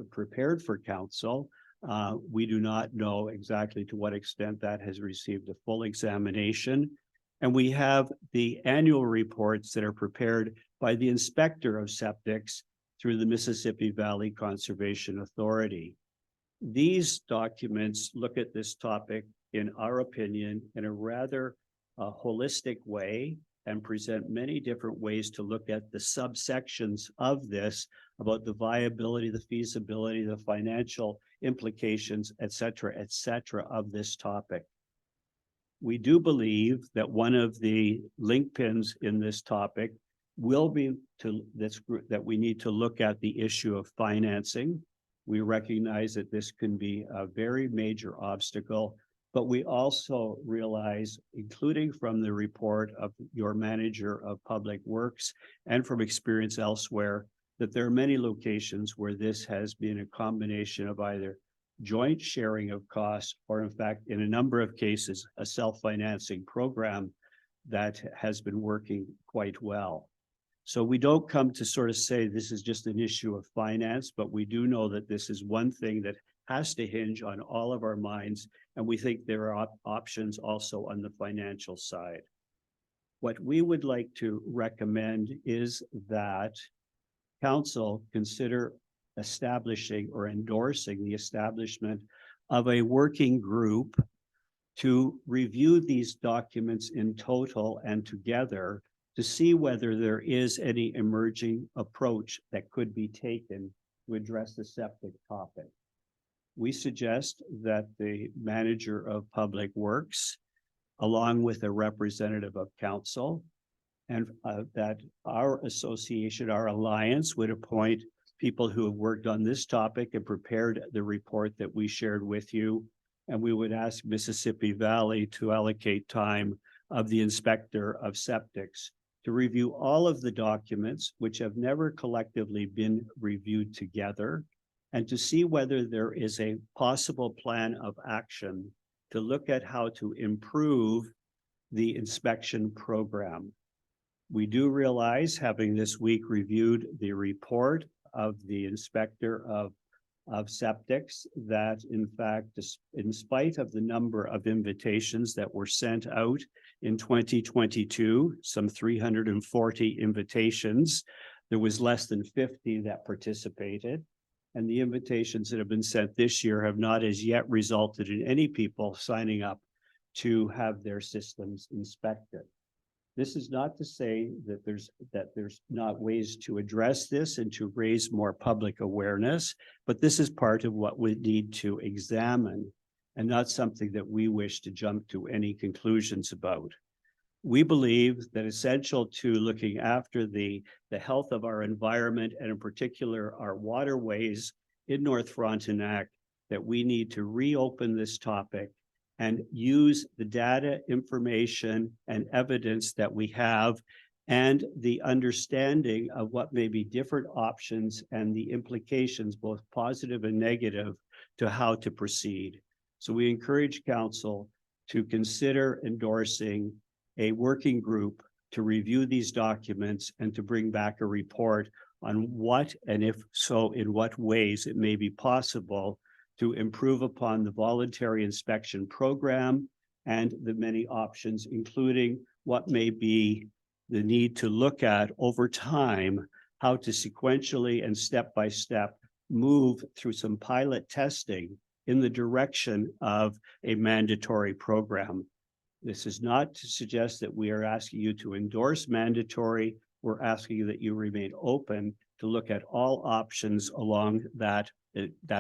prepared for council. We do not know exactly to what extent that has received a full examination. And we have the annual reports that are prepared by the inspector of septics through the Mississippi Valley Conservation Authority. These documents look at this topic, in our opinion, in a rather holistic way and present many different ways to look at the subsections of this about the viability, the feasibility, the financial implications, et cetera, of this topic. We do believe that one of the linchpins in this topic will be that we need to look at the issue of financing. We recognize that this can be a very major obstacle, but we also realize, including from the report of your manager of public works and from experience elsewhere, that there are many locations where this has been a combination of either joint sharing of costs, or in fact, in a number of cases, a self-financing program that has been working quite well. So we don't come to sort of say this is just an issue of finance, but we do know that this is one thing that has to hinge on all of our minds. And we think there are options also on the financial side. What we would like to recommend is that council consider establishing or endorsing the establishment of a working group to review these documents in total and together to see whether there is any emerging approach that could be taken to address the septic topic. We suggest that the manager of public works, along with a representative of council, and that our association, our alliance, would appoint people who have worked on this topic and prepared the report that we shared with you. And we would ask Mississippi Valley to allocate time of the inspector of septics to review all of the documents which have never collectively been reviewed together, and to see whether there is a possible plan of action to look at how to improve the inspection program. We do realize, having this week reviewed the report of the inspector of septics, that in fact, in spite of the number of invitations that were sent out in 2022, some 340 invitations, there was less than 50 that participated. And the invitations that have been sent this year have not as yet resulted in any people signing up to have their systems inspected. This is not to say that there's not ways to address this and to raise more public awareness, but this is part of what we need to examine and not something that we wish to jump to any conclusions about. We believe that essential to looking after the health of our environment and in particular our waterways in North Frontenac, that we need to reopen this topic and use the data, information, and evidence that we have and the understanding of what may be different options and the implications, both positive and negative, to how to proceed. So we encourage council to consider endorsing a working group to review these documents and to bring back a report on what, and if so, in what ways it may be possible to improve upon the voluntary inspection program and the many options, including what may be the need to look at over time, how to sequentially and step by step move through some pilot testing in the direction of a mandatory program. This is not to suggest that we are asking you to endorse mandatory. We're asking you that you remain open to look at all options along that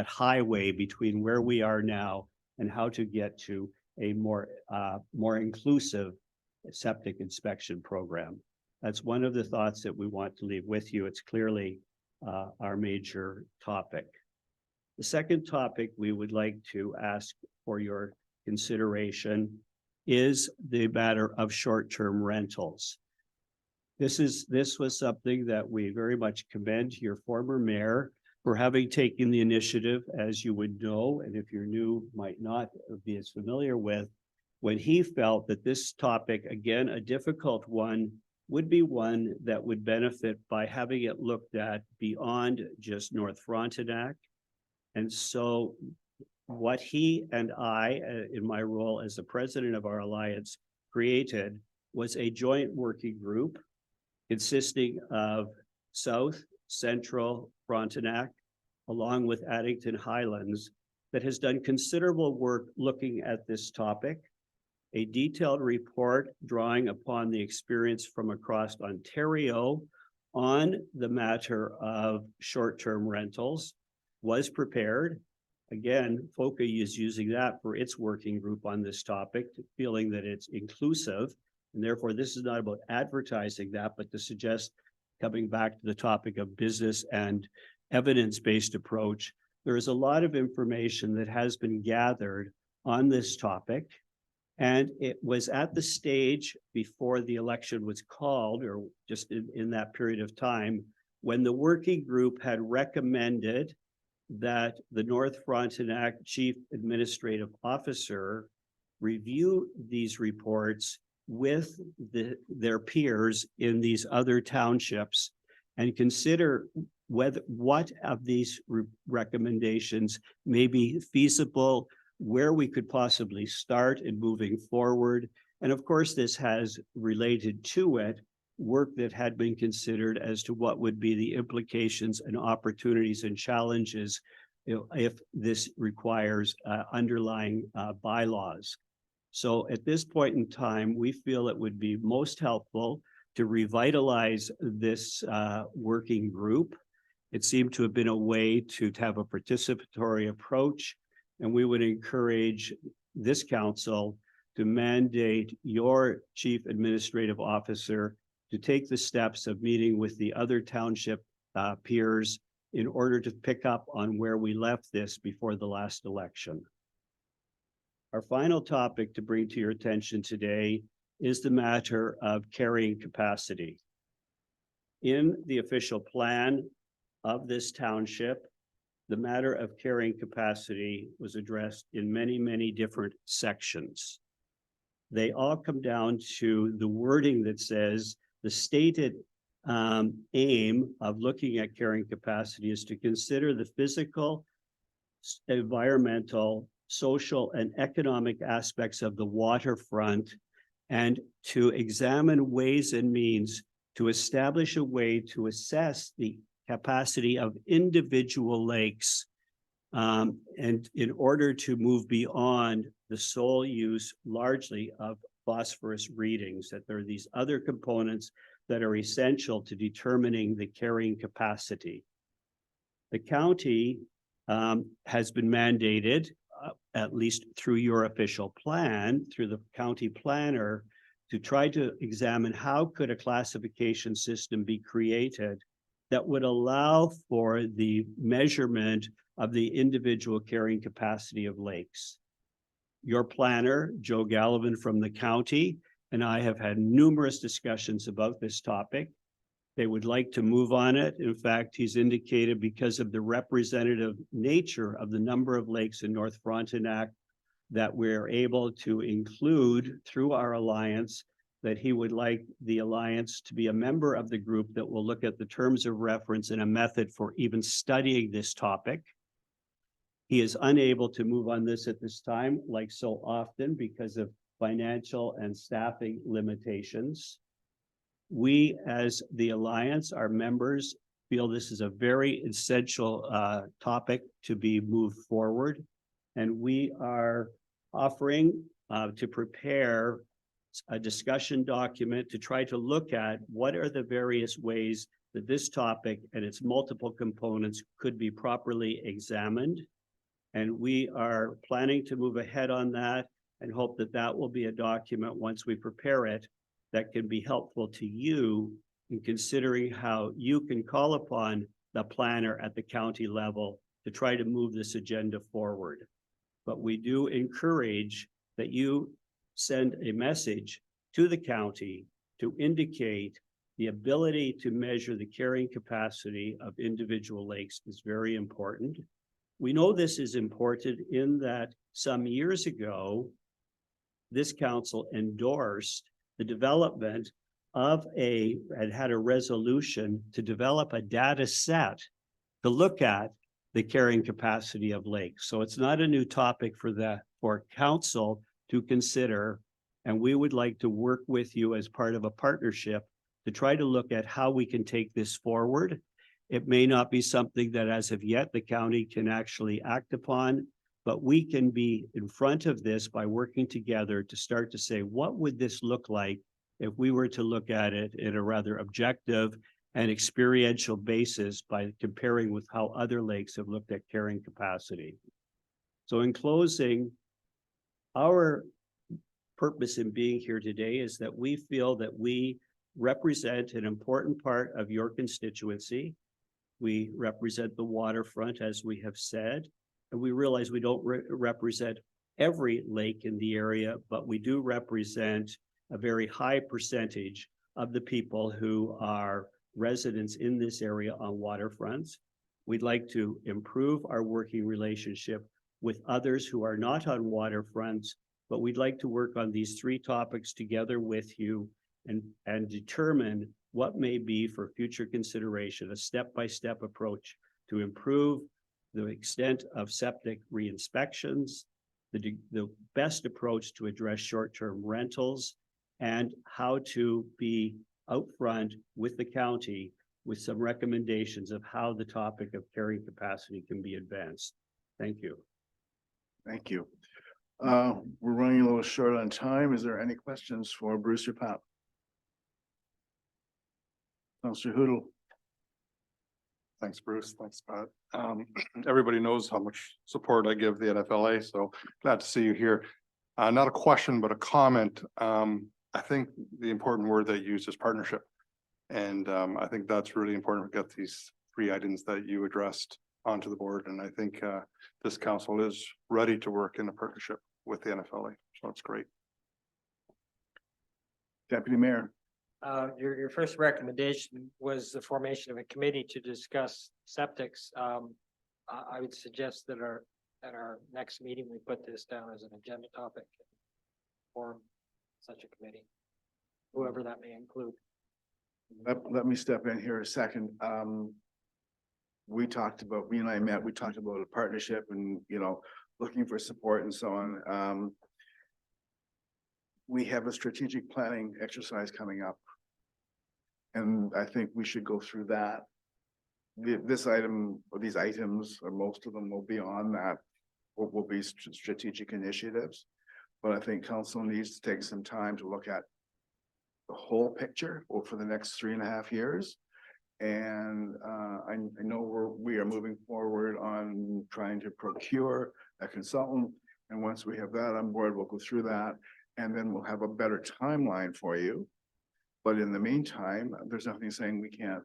highway between where we are now and how to get to a more inclusive septic inspection program. That's one of the thoughts that we want to leave with you. It's clearly our major topic. The second topic we would like to ask for your consideration is the matter of short-term rentals. This was something that we very much commend your former mayor for having taken the initiative, as you would know, and if you're new, might not be as familiar with, when he felt that this topic, again, a difficult one, would be one that would benefit by having it looked at beyond just North Frontenac. And so what he and I, in my role as the president of our alliance, created was a joint working group consisting of South, Central Frontenac, along with Addington Highlands, that has done considerable work looking at this topic. A detailed report drawing upon the experience from across Ontario on the matter of short-term rentals was prepared. Again, FOCA is using that for its working group on this topic, feeling that it's inclusive. And therefore, this is not about advertising that, but to suggest, coming back to the topic of business and evidence-based approach, there is a lot of information that has been gathered on this topic. And it was at the stage before the election was called, or just in that period of time, when the working group had recommended that the North Frontenac Chief Administrative Officer review these reports with their peers in these other townships and consider what of these recommendations may be feasible, where we could possibly start in moving forward. And of course, this has related to it work that had been considered as to what would be the implications and opportunities and challenges, if this requires underlying bylaws. So at this point in time, we feel it would be most helpful to revitalize this working group. It seemed to have been a way to have a participatory approach, and we would encourage this council to mandate your chief administrative officer to take the steps of meeting with the other township peers in order to pick up on where we left this before the last election. Our final topic to bring to your attention today is the matter of carrying capacity. In the official plan of this township, the matter of carrying capacity was addressed in many, many different sections. They all come down to the wording that says the stated aim of looking at carrying capacity is to consider the physical, environmental, social, and economic aspects of the waterfront and to examine ways and means to establish a way to assess the capacity of individual lakes and in order to move beyond the sole use largely of phosphorus readings, that there are these other components that are essential to determining the carrying capacity. The county has been mandated, at least through your official plan, through the county planner, to try to examine how could a classification system be created that would allow for the measurement of the individual carrying capacity of lakes. Your planner, Joe Gallivan from the county, and I have had numerous discussions about this topic. They would like to move on it. In fact, he's indicated because of the representative nature of the number of lakes in North Frontenac that we're able to include through our alliance, that he would like the alliance to be a member of the group that will look at the terms of reference and a method for even studying this topic. He is unable to move on this at this time, like so often, because of financial and staffing limitations. We, as the alliance, our members, feel this is a very essential topic to be moved forward. And we are offering to prepare a discussion document to try to look at what are the various ways that this topic and its multiple components could be properly examined. And we are planning to move ahead on that and hope that that will be a document, once we prepare it, that can be helpful to you in considering how you can call upon the planner at the county level to try to move this agenda forward. But we do encourage that you send a message to the county to indicate the ability to measure the carrying capacity of individual lakes is very important. We know this is important in that some years ago, this council endorsed the development of had a resolution to develop a data set to look at the carrying capacity of lakes. So it's not a new topic for council to consider. And we would like to work with you as part of a partnership to try to look at how we can take this forward. It may not be something that as of yet the county can actually act upon, but we can be in front of this by working together to start to say, what would this look like if we were to look at it in a rather objective and experiential basis by comparing with how other lakes have looked at carrying capacity. So in closing, our purpose in being here today is that we feel that we represent an important part of your constituency. We represent the waterfront, as we have said, and we realize we don't represent every lake in the area, but we do represent a very high percentage of the people who are residents in this area on waterfronts. We'd like to improve our working relationship with others who are not on waterfronts, but we'd like to work on these three topics together with you and determine what may be for future consideration, a step-by-step approach to improve the extent of septic re-inspections, the best approach to address short-term rentals, and how to be out front with the county with some recommendations of how the topic of carrying capacity can be advanced. Thank you. Thank you. We're running a little short on time. Is there any questions for Bruce or Pat? Councillor Hoodle. Thanks, Bruce. Thanks, Pat. Everybody knows how much support I give the NFLA, so glad to see you here. Not a question, but a comment. I think the important word they use is partnership. And I think that's really important. We've got these three items that you addressed onto the board. And I think this council is ready to work in a partnership with the NFLA. So it's great. Deputy Mayor. Your first recommendation was the formation of a committee to discuss septics. I would suggest that at our next meeting, we put this down as an agenda topic. Form such a committee, whoever that may include. Let me step in here a second. We and I met, we talked about a partnership and, looking for support and so on. We have a strategic planning exercise coming up. And I think we should go through that. This item, or these items, or most of them will be on that, will be strategic initiatives. But I think council needs to take some time to look at the whole picture for the next 3.5 years. And I know we are moving forward on trying to procure a consultant. And once we have that on board, we'll go through that and then we'll have a better timeline for you. But in the meantime, there's nothing saying we can't,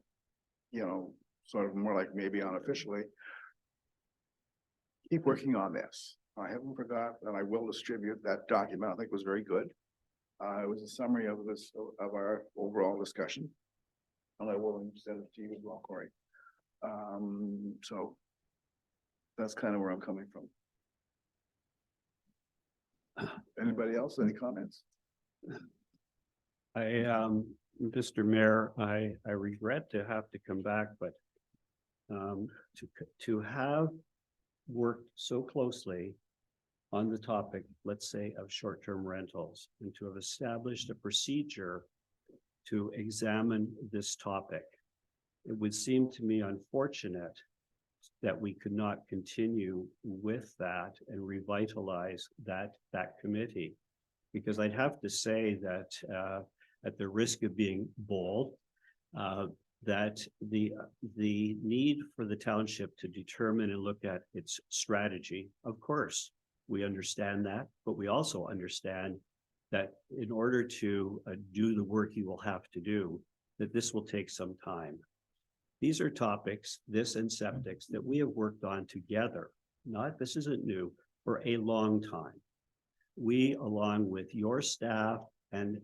sort of more like maybe unofficially, keep working on this. I haven't forgot, and I will distribute that document. I think it was very good. It was a summary of of our overall discussion. And I will send it to you as well, Corey. So that's kind of where I'm coming from. Anybody else, any comments? Mr. Mayor, I regret to have to come back, but to have worked so closely on the topic, let's say, of short-term rentals, and to have established a procedure to examine this topic, it would seem to me unfortunate that we could not continue with that and revitalize that committee. Because I'd have to say that at the risk of being bold, that the need for the township to determine and look at its strategy, of course, we understand that, but we also understand that in order to do the work you will have to do, that this will take some time. These are topics, this and septics, that we have worked on together. This isn't new, for a long time. We, along with your staff and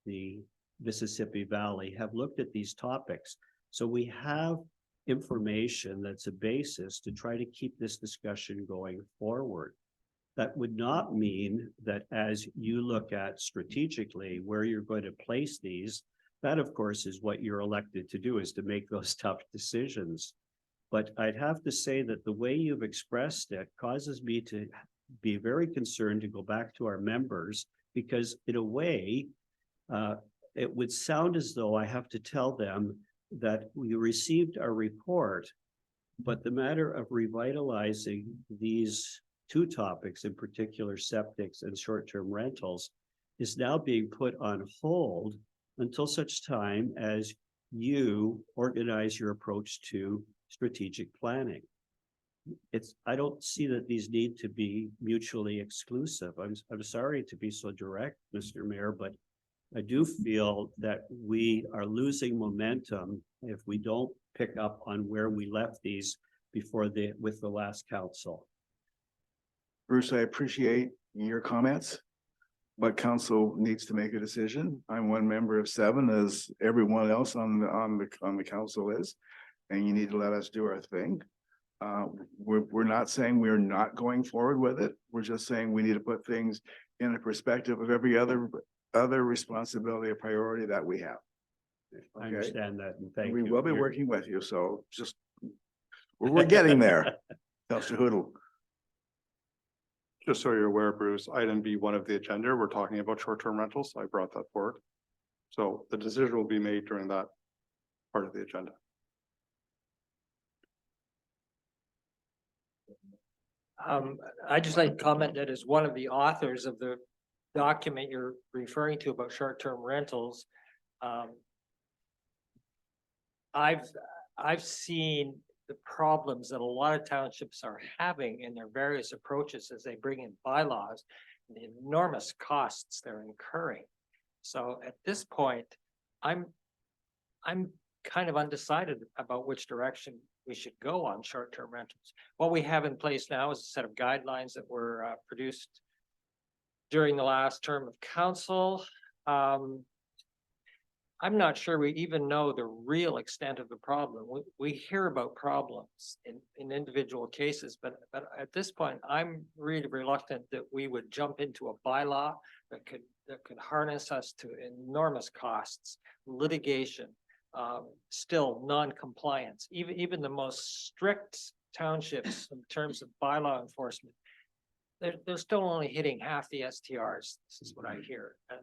the Mississippi Valley, have looked at these topics. So we have information that's a basis to try to keep this discussion going forward. That would not mean that as you look at strategically where you're going to place these, that of course is what you're elected to do, is to make those tough decisions. But I'd have to say that the way you've expressed it causes me to be very concerned to go back to our members, because in a way, it would sound as though I have to tell them that we received a report, but the matter of revitalizing these two topics, in particular septics and short-term rentals, is now being put on hold until such time as you organize your approach to strategic planning. I don't see that these need to be mutually exclusive. I'm sorry to be so direct, Mr. Mayor, but I do feel that we are losing momentum if we don't pick up on where we left these with the last council. Bruce, I appreciate your comments, but council needs to make a decision. I'm one member of 7, as everyone else on the council is, and you need to let us do our thing. We're not saying we're not going forward with it. We're just saying we need to put things in a perspective of every other responsibility or priority that we have. I understand that, and thank you. We will be working with you, so just, we're getting there. Councilor Hoodle. Just so you're aware, Bruce, item B1 of the agenda, we're talking about short-term rentals. I brought that forward. So the decision will be made during that part of the agenda. I just like to comment that as one of the authors of the document you're referring to about short-term rentals, I've seen the problems that a lot of townships are having in their various approaches as they bring in bylaws, and the enormous costs they're incurring. So at this point, I'm kind of undecided about which direction we should go on short-term rentals. What we have in place now is a set of guidelines that were produced during the last term of council. I'm not sure we even know the real extent of the problem. We hear about problems in individual cases, but at this point, I'm really reluctant that we would jump into a bylaw that could harness us to enormous costs, litigation, still non-compliance. Even the most strict townships in terms of bylaw enforcement, they're still only hitting half the STRs. This is what I hear. And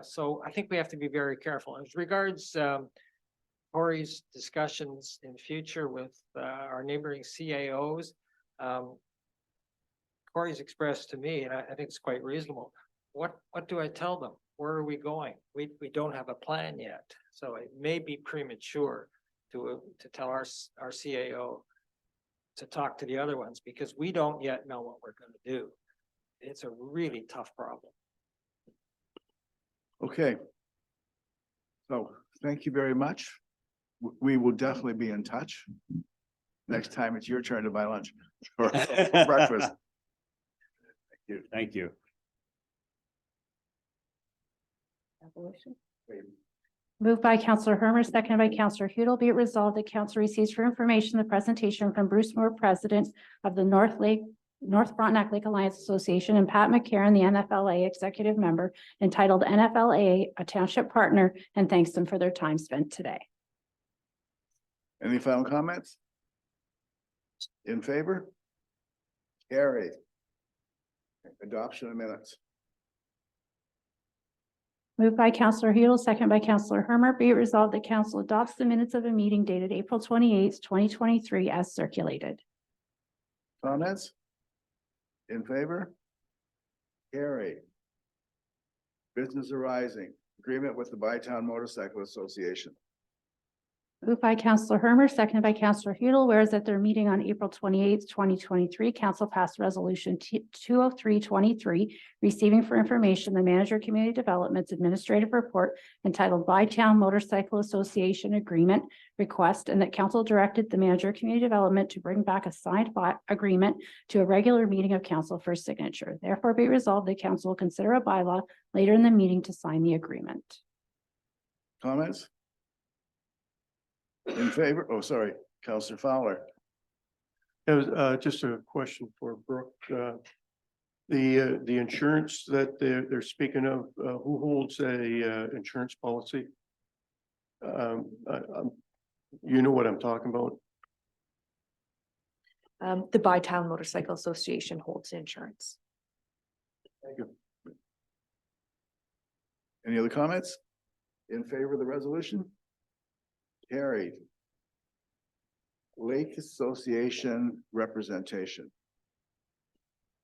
so I think we have to be very careful. As regards Corey's discussions in future with our neighboring CAOs, Corey's expressed to me, and I think it's quite reasonable. What do I tell them? Where are we going? We don't have a plan yet, so it may be premature to tell our CAO to talk to the other ones, because we don't yet know what we're gonna do. It's a really tough problem. Okay. So thank you very much. We will definitely be in touch. Next time it's your turn to buy lunch or breakfast. Thank you. Moved by Counselor Hermer, seconded by Counselor Hudel. Be it resolved that council receives for information the presentation from Bruce Moore, President of the North Frontenac Lake Alliance Association, and Pat McCarron, the NFLA Executive Member, entitled NFLA, a Township Partner, and thanks them for their time spent today. Any final comments? In favor? Carried. Adoption of minutes. Moved by Counselor Hudel, second by Counselor Hermer. Be it resolved that council adopts the minutes of a meeting dated April 28th, 2023 as circulated. Comments? In favor? Carried. Business arising, agreement with the Bytown Motorcycle Association. Moved by Counselor Hermer, seconded by Counselor Hudel, whereas at their meeting on April 28th, 2023, council passed resolution 20323, receiving for information the Manager Community Development's administrative report entitled Bytown Motorcycle Association Agreement Request, and that council directed the Manager Community Development to bring back a signed agreement to a regular meeting of council for signature. Therefore, be resolved that council will consider a bylaw later in the meeting to sign the agreement. Comments? In favor? Oh, sorry, Counselor Fowler. It was just a question for Brooke. The insurance that they're speaking of, who holds a insurance policy? You know what I'm talking about? The Bytown Motorcycle Association holds insurance. Thank you. Any other comments? In favor of the resolution? Carried. Lake Association representation.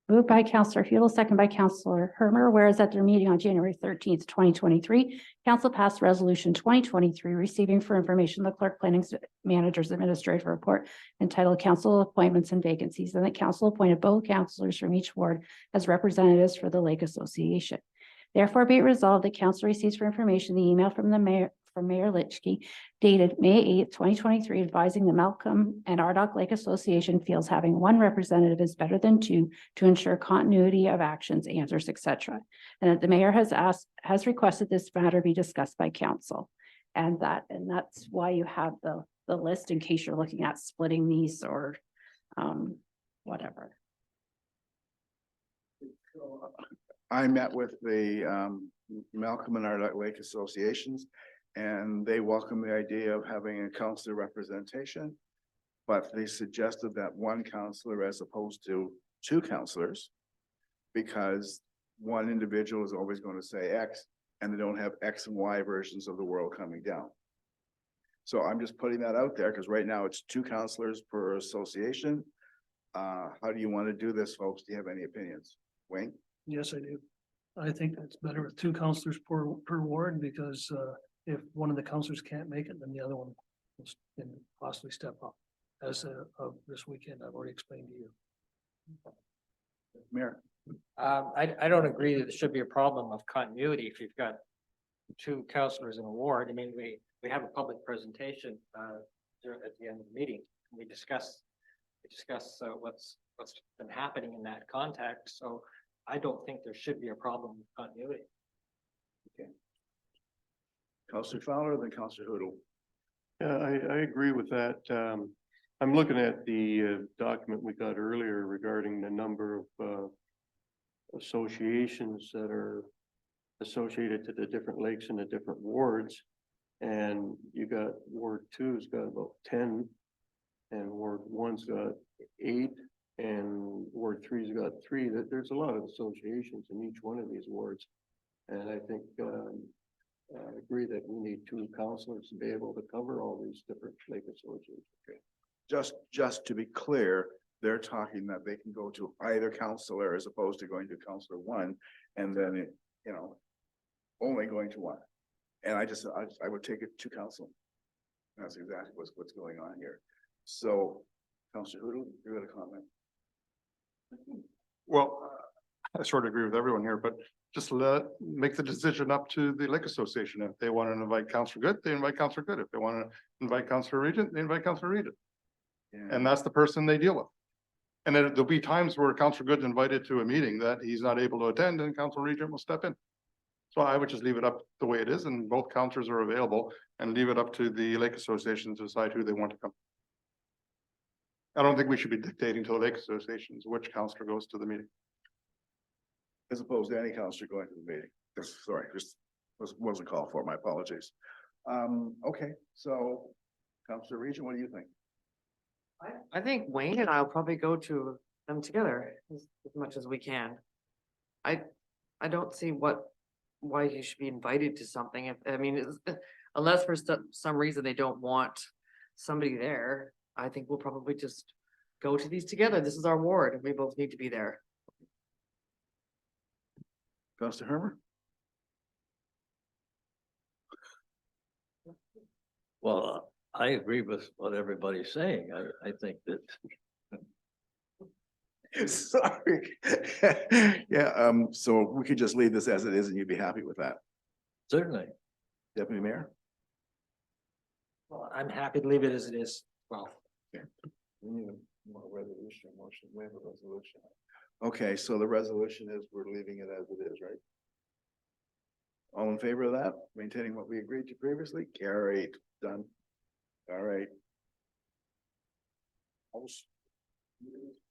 Moved by Counselor Hudel, second by Counselor Hermer, whereas at their meeting on January 13th, 2023, council passed resolution 2023, receiving for information the clerk planning manager's administrative report entitled Council Appointments and Vacancies, and that council appointed both councilors from each ward as representatives for the Lake Association. Therefore, be it resolved that council receives for information the email from the mayor, from Mayor Litchke dated May 8th, 2023, advising the Malcolm and Ardoch Lake Association feels having one representative is better than two to ensure continuity of actions, answers, etc. And that the mayor has requested this matter be discussed by council. And that's why you have the list in case you're looking at splitting these or whatever. I met with the Malcolm and Ardoch Lake Associations, and they welcome the idea of having a councillor representation. But they suggested that one councillor as opposed to two councillors, because one individual is always going to say X, and they don't have X and Y versions of the world coming down. So I'm just putting that out there because right now it's two councillors per association. How do you want to do this, folks? Do you have any opinions? Wayne? Yes, I do. I think it's better with two counselors per ward, because if one of the counselors can't make it, then the other one can possibly step up. As of this weekend, I've already explained to you. Mayor? I don't agree that there should be a problem of continuity if you've got two counselors in a ward. I mean, we have a public presentation at the end of the meeting. We discuss what's been happening in that context. So I don't think there should be a problem with continuity. Okay. Counselor Fowler, then Counselor Hudel. Yeah, I agree with that. I'm looking at the document we got earlier regarding the number of associations that are associated to the different lakes in the different wards. And you got Ward 2's got about 10, and Ward 1's got 8, and Ward 3's got 3. There's a lot of associations in each one of these wards. And I think I agree that we need two councillors to be able to cover all these different lake associations. Okay. Just to be clear, they're talking that they can go to either counselor as opposed to going to counselor one, and then it, you know, only going to one. And I would take it to council. That's exactly what's going on here. So, Counselor Hoodle, you got a comment? Well, I sort of agree with everyone here, but just make the decision up to the Lake Association. If they want to invite Councillor Good, they invite Councillor Good. If they want to invite Councillor Regent, they invite Councillor Regent. And that's the person they deal with. And then there'll be times where Councillor Good's invited to a meeting that he's not able to attend and Councillor Regent will step in. So I would just leave it up the way it is and both councillors are available and leave it up to the Lake Association to decide who they want to come. I don't think we should be dictating to the Lake Associations which councillor goes to the meeting. As opposed to any counselor going to the meeting. Sorry, just wasn't called for, my apologies. Okay, so Counselor Regent, what do you think? I think Wayne and I'll probably go to them together as much as we can. I don't see why you should be invited to something if, I mean, unless for some reason they don't want somebody there, I think we'll probably just go to these together. This is our ward and we both need to be there. Counselor Hermer? Well, I agree with what everybody's saying. I think that Sorry. Yeah, so we could just leave this as it is and you'd be happy with that. certainly, Deputy Mayor? Well, I'm happy to leave it as it is. Well, Okay, so the resolution is we're leaving it as it is, right? All in favor of that? Maintaining what we agreed to previously? Carried, done. All right.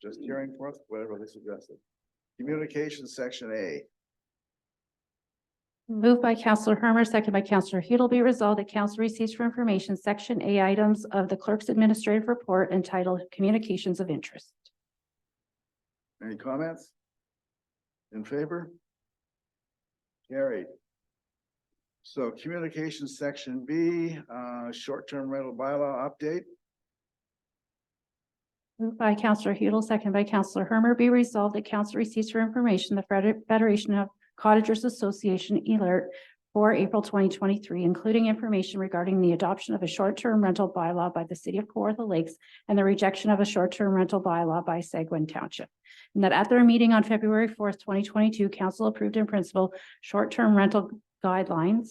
Just hearing forth whatever they suggested. Communications section A. Moved by Counselor Hermer, second by Counselor Hudel, be resolved that council receives for information section A items of the clerk's administrative report entitled Communications of Interest. Any comments? In favor? Carried. So communications section B, short-term rental bylaw update. Moved by Counselor Hudel, second by Counselor Hermer, be resolved that council receives for information the Federation of Cottagers Association alert for April 2023, including information regarding the adoption of a short-term rental bylaw by the city of Kawartha Lakes and the rejection of a short-term rental bylaw by Seguin Township. And that at their meeting on February 4th, 2022, council approved in principle short-term rental guidelines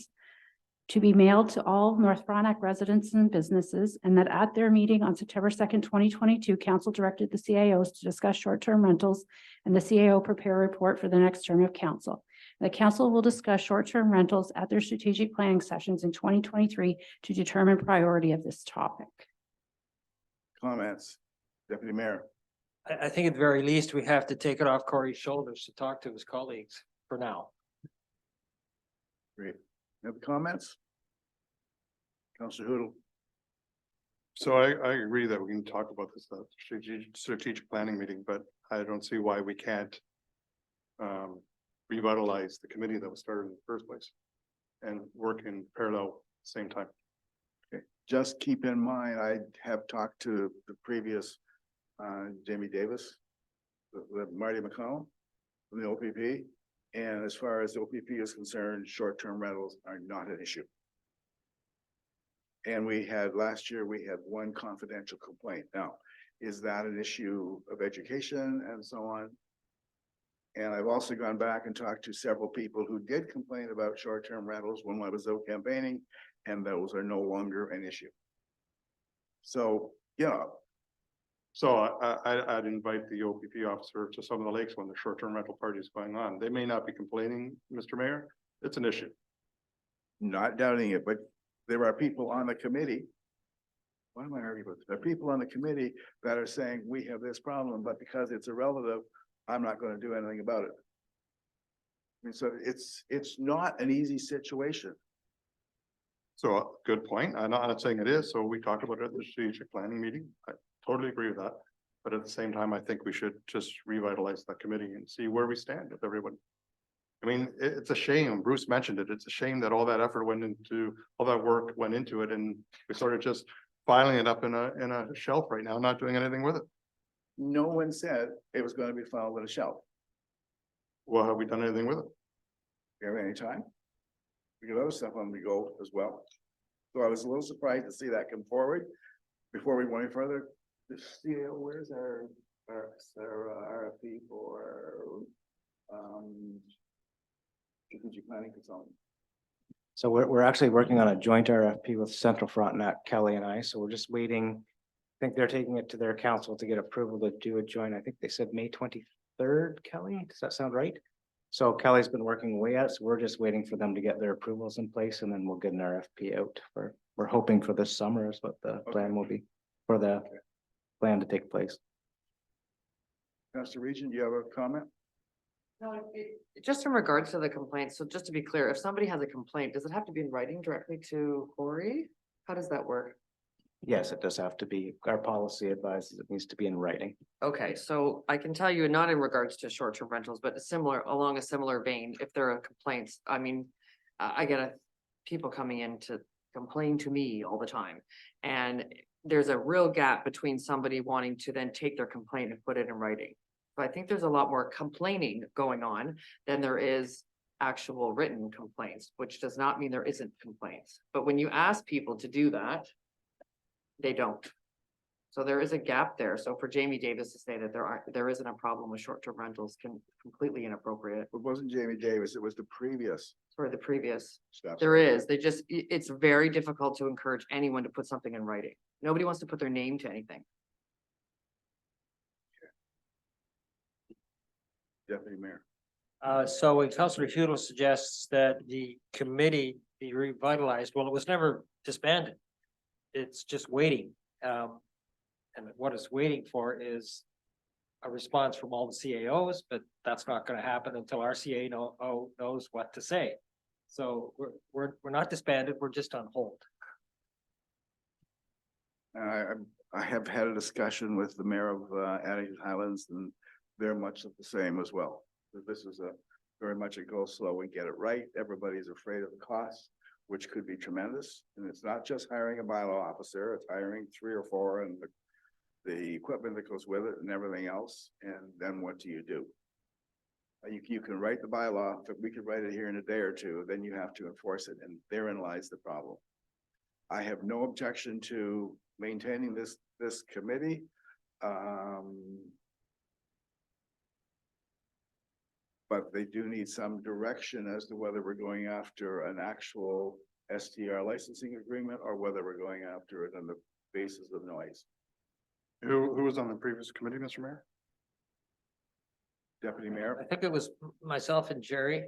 to be mailed to all North Frontenac residents and businesses, and that at their meeting on September 2nd, 2022, council directed the CAOs to discuss short-term rentals and the CAO prepare a report for the next term of council. The council will discuss short-term rentals at their strategic planning sessions in 2023 to determine priority of this topic. Comments? Deputy Mayor? I think at the very least, we have to take it off Corey's shoulders to talk to his colleagues for now. Great. Any other comments? Counselor Hoodle? So I agree that we can talk about this strategic planning meeting, but I don't see why we can't revitalize the committee that was started in the first place and work in parallel at the same time. Okay, just keep in mind, I have talked to the previous Jamie Davis, with Marty McConnell from the OPP. And as far as the OPP is concerned, short-term rentals are not an issue. And last year, we had one confidential complaint. Now, is that an issue of education and so on? And I've also gone back and talked to several people who did complain about short-term rentals when I was out campaigning, and those are no longer an issue. So, yeah. So I'd invite the OPP officer to some of the lakes when the short-term rental party is going on. They may not be complaining, Mr. Mayor. It's an issue. Not doubting it, but there are people on the committee. Why am I arguing with? There are people on the committee that are saying, we have this problem, but because it's a relative, I'm not going to do anything about it. I mean, so it's not an easy situation. So good point. I'm not saying it is. So we talked about it at the strategic planning meeting. I totally agree with that. But at the same time, I think we should just revitalize that committee and see where we stand with everyone. I mean, it's a shame. Bruce mentioned it. It's a shame that all that effort went into, all that work went into it, and we sort of just filing it up in a shelf right now, not doing anything with it. no one said it was gonna be filed at a shelf. Well, have we done anything with it? Do you have any time? We got other stuff on the go as well. So I was a little surprised to see that come forward. Before we went any further, the CAO, where's our RFP for, strategic planning consultant? So we're actually working on a joint RFP with Central Frontenac, Kelly and I, so we're just waiting. I think they're taking it to their council to get approval to do a joint, I think they said May 23rd, Kelly, does that sound right? So Kelly's been working away at it, so we're just waiting for them to get their approvals in place and then we'll get an RFP out we're hoping for this summer is what the plan will be for the plan to take place. Councilor Region, do you have a comment? No, just in regards to the complaint, so just to be clear, if somebody has a complaint, does it have to be in writing directly to Corey? How does that work? Yes, it does have to be, our policy advises it needs to be in writing. Okay, so I can tell you, not in regards to short-term rentals, but along a similar vein, if there are complaints, I mean, I get people coming in to complain to me all the time. And there's a real gap between somebody wanting to then take their complaint and put it in writing. So I think there's a lot more complaining going on than there is actual written complaints, which does not mean there isn't complaints. But when you ask people to do that, they don't. So there is a gap there. So for Jamie Davis to say that there isn't a problem with short-term rentals can completely inappropriate It wasn't Jamie Davis, it was the previous for the previous. stuff. There is, it's very difficult to encourage anyone to put something in writing. Nobody wants to put their name to anything. Deputy Mayor. So when Councillor Hudel suggests that the committee be revitalized, well, it was never disbanded. It's just waiting. And what it's waiting for is a response from all the CAOs, but that's not gonna happen until our CAO knows what to say. So we're not disbanded, we're just on hold. I have had a discussion with the mayor of Addington Highlands and they're much of the same as well. That this is very much a go slow and get it right. Everybody's afraid of the cost, which could be tremendous. And it's not just hiring a bylaw officer, it's hiring 3 or 4 and the equipment that goes with it and everything else. And then what do? You can write the bylaw, but we could write it here in a day or two, then you have to enforce it, and therein lies the problem. I have no objection to maintaining this committee. But they do need some direction as to whether we're going after an actual STR licensing agreement or whether we're going after it on the basis of noise. Who was on the previous committee, Mr. Mayor? Deputy Mayor? I think it was myself and Jerry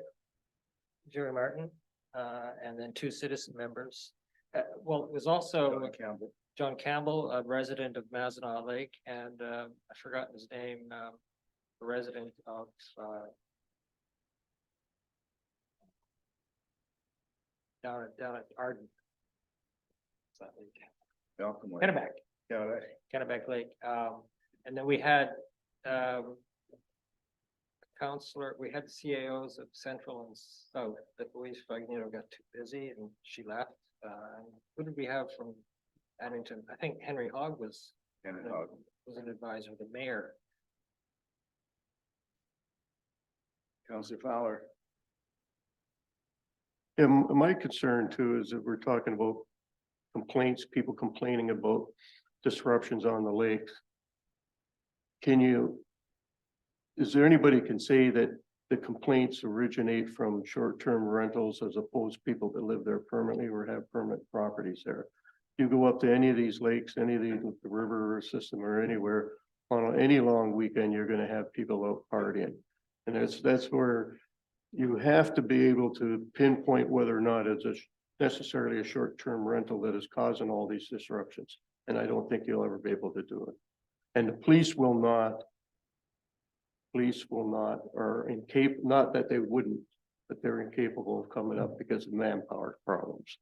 Martin, and then 2 citizen members. Well, it was also Campbell. John Campbell, a resident of Mazenod Lake, and I forgot his name, a resident of down at Arden. What's that lake? Malcolm Lake. Kennebec. Yeah, Kennebec Lake. And then we had counselor, we had CAOs of Central and South, but Louise Fagnino got too busy and she left. Who did we have from Addington? I think Henry Hogg was an advisor, the mayor. Councillor Fowler. Yeah, my concern too is that we're talking about complaints, people complaining about disruptions on the lakes. Is there anybody can say that the complaints originate from short-term rentals as opposed to people that live there permanently or have permanent properties there? You go up to any of these lakes, any of the river system or anywhere, on any long weekend, you're gonna have people out partying. And that's where you have to be able to pinpoint whether or not it's necessarily a short-term rental that is causing all these disruptions. And I don't think you'll ever be able to do it. And the police will not, or not that they wouldn't, but they're incapable of coming up because of manpower problems.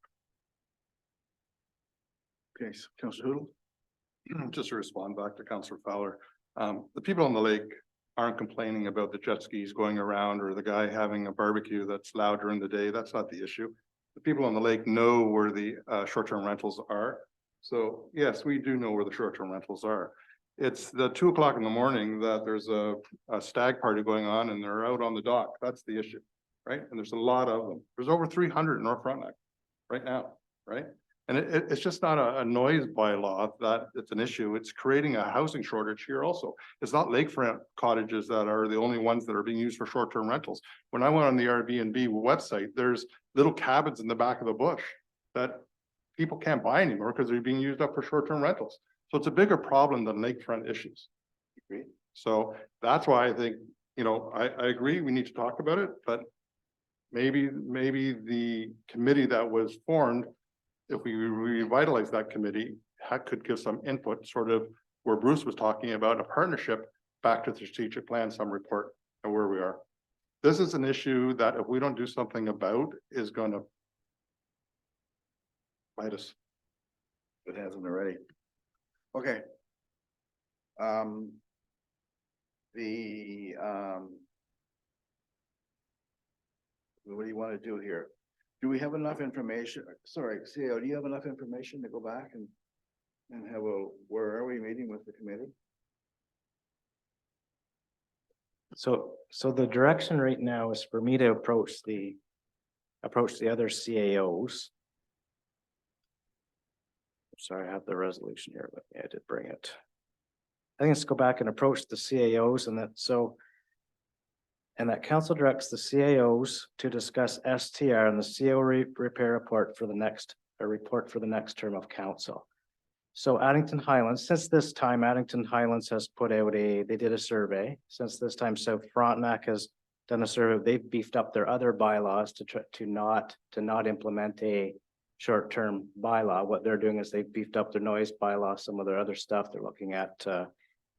Okay, so Councillor Hudel. Just to respond back to Councillor Fowler, the people on the lake aren't complaining about the jet skis going around or the guy having a barbecue that's loud during the day. That's not the issue. The people on the lake know where the short-term rentals are. So yes, we do know where the short-term rentals are. It's the 2 o'clock in the morning that there's a stag party going on and they're out on the dock. That's the issue, right? And there's a lot of them. There's over 300 in North Frontenac right now, right? And it's just not a noise bylaw that it's an issue. It's creating a housing shortage here also. It's not lakefront cottages that are the only ones that are being used for short-term rentals. When I went on the Airbnb website, there's little cabins in the back of the bush that people can't buy anymore because they're being used up for short-term rentals. So it's a bigger problem than lakefront issues. Agree? So that's why I think, you know, I agree, we need to talk about it, but maybe the committee that was formed, if we revitalize that committee, could give some input, sort of where Bruce was talking about a partnership back to the strategic plan, some report of where we are. This is an issue that if we don't do something about is going to bite us. It hasn't already. Okay. What do you want to do here? Do we have enough information? Sorry, CEO, do you have enough information to go back and have where are we meeting with the committee? So the direction right now is for me to approach the other CAOs. Sorry, I have the resolution here, but I did bring it. I think it's go back and approach the CAOs and that council directs the CAOs to discuss STR and the CO repair report for the next term of council. So Addington Highlands, since this time, Addington Highlands has put out they did a survey. Since this time, South Frontenac has done a survey. They've beefed up their other bylaws to not implement a short-term bylaw. What they're doing is they've beefed up their noise bylaw, some of their other stuff. They're looking at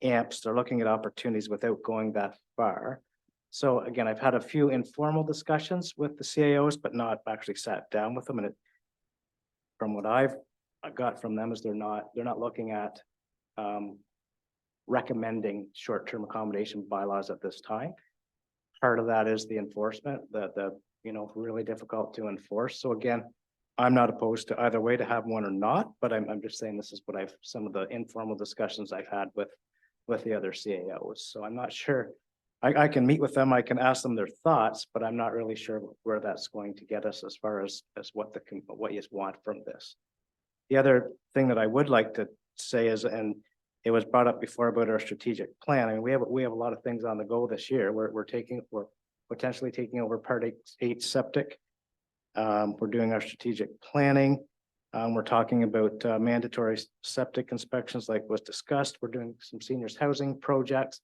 amps. They're looking at opportunities without going that far. So again, I've had a few informal discussions with the CAOs, but not actually sat down with them. And from what I've got from them is they're not looking at recommending short-term accommodation bylaws at this time. Part of that is the enforcement, the really difficult to enforce. So again, I'm not opposed to either way to have one or not, but I'm just saying this is what some of the informal discussions I've had with the other CAOs. So I'm not sure. I can meet with them. I can ask them their thoughts, but I'm not really sure where that's going to get us as far as what you want from this. The other thing that I would like to say is, and it was brought up before about our strategic plan. I mean, we have a lot of things on the go this year. We're potentially taking over Part 8 septic. We're doing our strategic planning. We're talking about mandatory septic inspections like was discussed. We're doing some seniors housing projects.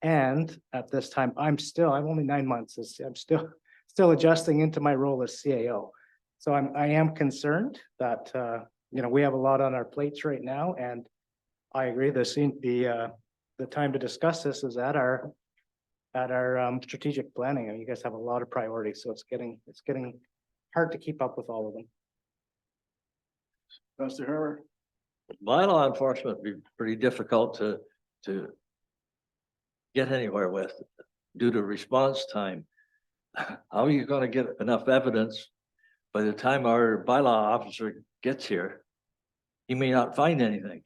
And at this time, I'm only 9 months. I'm still adjusting into my role as CAO. So I am concerned that, we have a lot on our plates right now. And I agree the time to discuss this is at our strategic planning. And you guys have a lot of priorities. So it's getting hard to keep up with all of them. Mr. Herber? Bylaw enforcement would be pretty difficult to get anywhere with due to response time. How are you going to get enough evidence by the time our bylaw officer gets here? He may not find anything.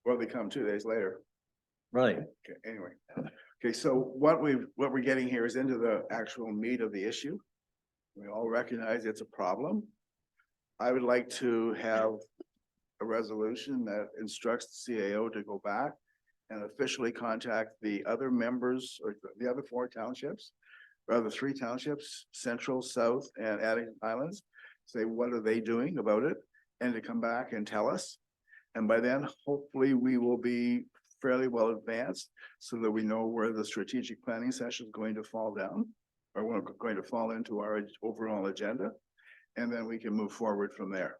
Well, they come 2 days later. Right. Okay, anyway. Okay, so what we're getting here is into the actual meat of the issue. We all recognize it's a problem. I would like to have a resolution that instructs the CAO to go back and officially contact the other members or the other 4 townships, rather 3 townships, Central, South, and Addington Highlands. Say, what are they doing about it? And to come back and tell us. And by then, hopefully we will be fairly well advanced so that we know where the strategic planning session is going to fall down or we're going to fall into our overall agenda. And then we can move forward from there.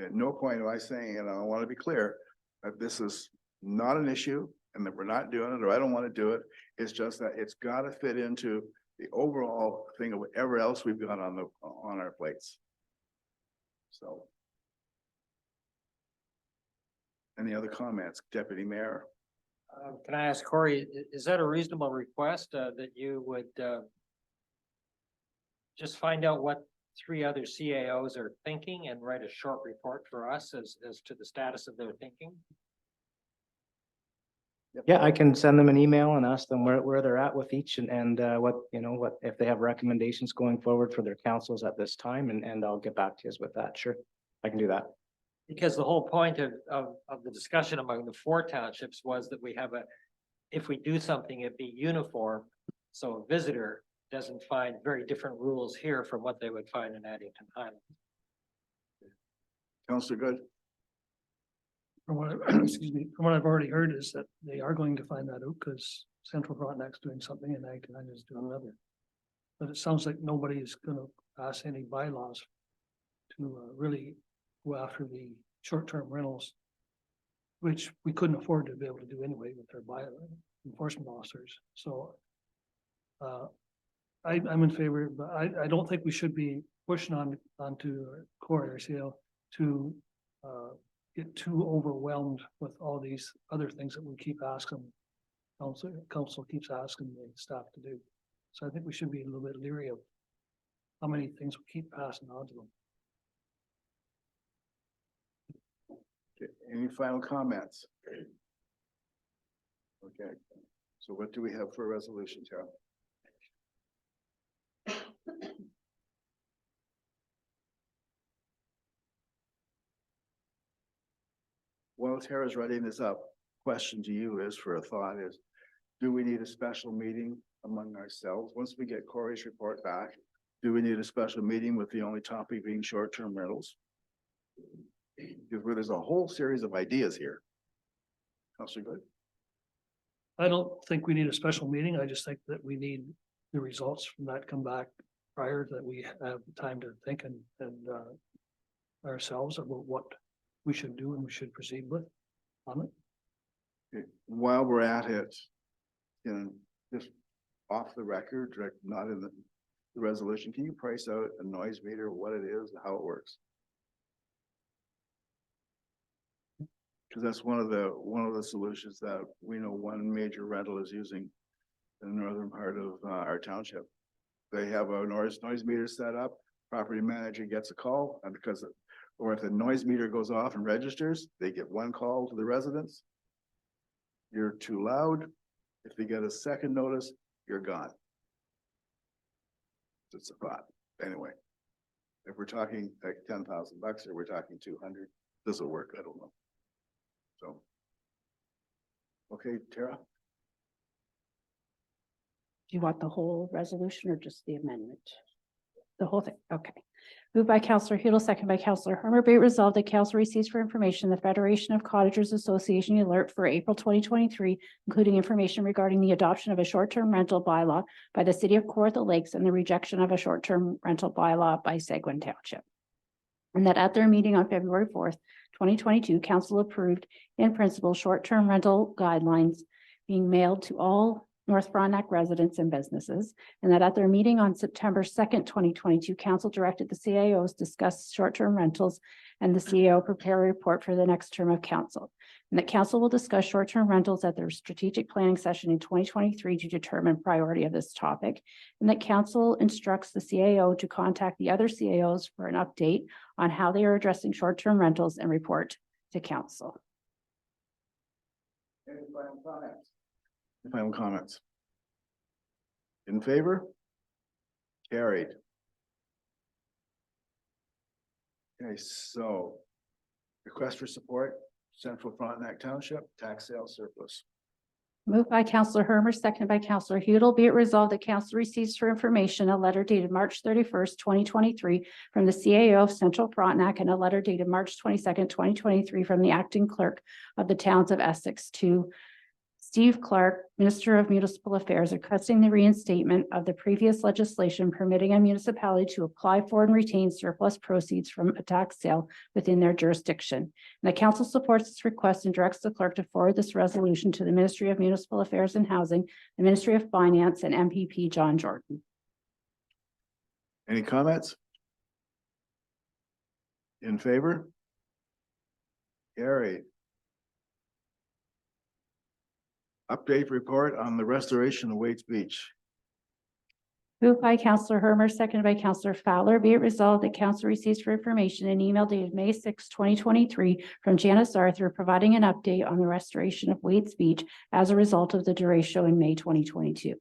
At no point am I saying, and I want to be clear, that this is not an issue and that we're not doing it or I don't want to do it. It's just that it's got to fit into the overall thing of whatever else we've got on our plates. So. Any other comments, Deputy Mayor? Can I ask Corey, is that a reasonable request that you would just find out what 3 other CAOs are thinking and write a short report for us as to the status of their thinking? Yeah, I can send them an email and ask them where they're at with each and what, you know, what, if they have recommendations going forward for their councils at this time, and I'll get back to you with that. Sure, I can do that. Because the whole point of the discussion among the four townships was that we have if we do something, it be uniform. So a visitor doesn't find very different rules here from what they would find in Addington Highlands. Counselor Good. From what, excuse me, from what I've already heard is that they are going to find that out because Central Frontenac's doing something and Addington is doing another. But it sounds like nobody is gonna pass any bylaws to really go after the short-term rentals, which we couldn't afford to be able to do anyway with our enforcement officers. So I'm in favor, but I don't think we should be pushing onto Corey or CL to get too overwhelmed with all these other things that we keep asking. Council keeps asking the staff to do. So I think we should be a little bit leery of how many things we keep passing on to them. Okay, any final comments? Okay, so what do we have for a resolution, Tara? While Tara's writing this up, question to you is for a thought is, do we need a special meeting among ourselves? Once we get Corey's report back, do we need a special meeting with the only topic being short-term rentals? Because there's a whole series of ideas here. Counselor Good. I don't think we need a special meeting. I just think that we need the results from that come back prior, that we have time to think and ourselves about what we should do and we should proceed with on it. Okay, while we're at it, you know, just off the record, not in the resolution, can you price out a noise meter, what it is, and how it works? Because that's one of the solutions that we know one major rental is using in the northern part of our township. They have a noise meter set up, property manager gets a call, and or if the noise meter goes off and registers, they get one call to the residents. You're too loud. If they get a second notice, you're gone. It's a thought. Anyway, if we're talking like $10,000 or we're talking 200, this will work. I don't know. So. Okay, Tara. Do you want the whole resolution or just the amendment? The whole thing, okay. Moved by Councillor Hudel, second by Councillor Hermer. Be it resolved that council receives for information the Federation of Cottagers Association alert for April 2023, including information regarding the adoption of a short-term rental bylaw by the city of Kawartha Lakes and the rejection of a short-term rental bylaw by Seguin Township. And that at their meeting on February 4th, 2022, council approved in principle short-term rental guidelines being mailed to all North Frontenac residents and businesses, and that at their meeting on September 2nd, 2022, council directed the CAOs discuss short-term rentals and the CAO prepare a report for the next term of council. And that council will discuss short-term rentals at their strategic planning session in 2023 to determine priority of this topic. And that council instructs the CAO to contact the other CAOs for an update on how they are addressing short-term rentals and report to council. Any final comments? Final comments? In favor? Carried. Okay, so request for support, Central Frontenac Township, tax sale surplus. Moved by Councillor Hermer, seconded by Councillor Hudel. Be it resolved that council receives for information a letter dated March 31st, 2023 from the CAO of Central Frontenac and a letter dated March 22nd, 2023 from the acting clerk of the towns of Essex to Steve Clark, Minister of Municipal Affairs, requesting the reinstatement of the previous legislation permitting a municipality to apply for and retain surplus proceeds from a tax sale within their jurisdiction. And the council supports this request and directs the clerk to forward this resolution to the Ministry of Municipal Affairs and Housing, the Ministry of Finance, and MPP John Jordan. Any comments? In favor? Carried. Update report on the restoration of Waits Beach. Moved by Counselor Hermer, seconded by Counselor Fowler. Be it resolved that council receives for information an email dated May 6, 2023 from Janice Arthur providing an update on the restoration of Wade's Beach as a result of the derecho in May 2022.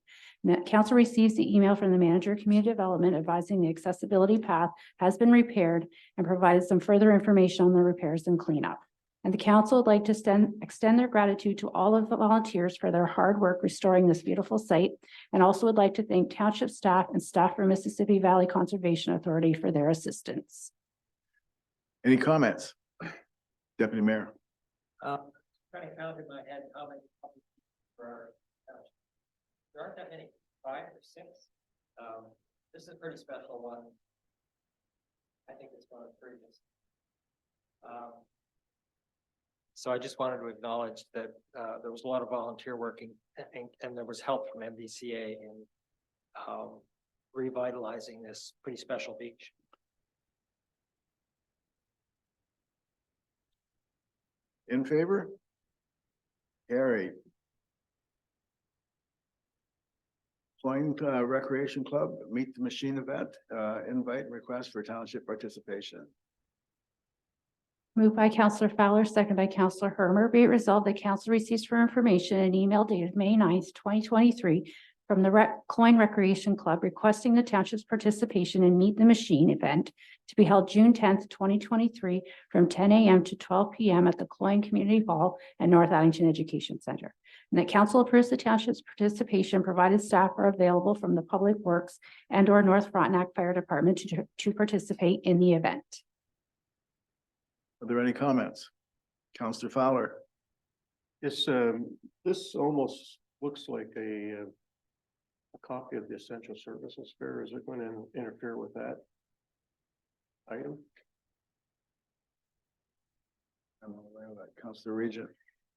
That council receives the email from the manager of community development advising the accessibility path has been repaired and provided some further information on the repairs and cleanup. And the council would like to extend their gratitude to all of the volunteers for their hard work restoring this beautiful site, and also would like to thank township staff and staff from Mississippi Valley Conservation Authority for their assistance. Any comments? Deputy Mayor. Trying to count in my head how many for our township. There aren't that many, 5 or 6. This is a pretty special one. I think it's one of the previous. So I just wanted to acknowledge that there was a lot of volunteer working and there was help from MVCA in revitalizing this pretty special beach. In favor? Carried. Plain Recreation Club, Meet the Machine event, invite request for township participation. Moved by Counselor Fowler, second by Counselor Hermer. Be it resolved that council receives for information an email dated May 9th, 2023 from the Cloyne Recreation Club requesting the township's participation in Meet the Machine event to be held June 10th, 2023 from 10 a.m. to 12 p.m. at the Cloyne Community Hall and North Addington Education Center. And that council approves the township's participation provided staff are available from the Public Works and or North Frontenac Fire Department to participate in the event. Are there any comments? Counselor Fowler. This almost looks like a copy of the essential services fair. Is it going to interfere with that item? I'm aware of that. Counselor Regent.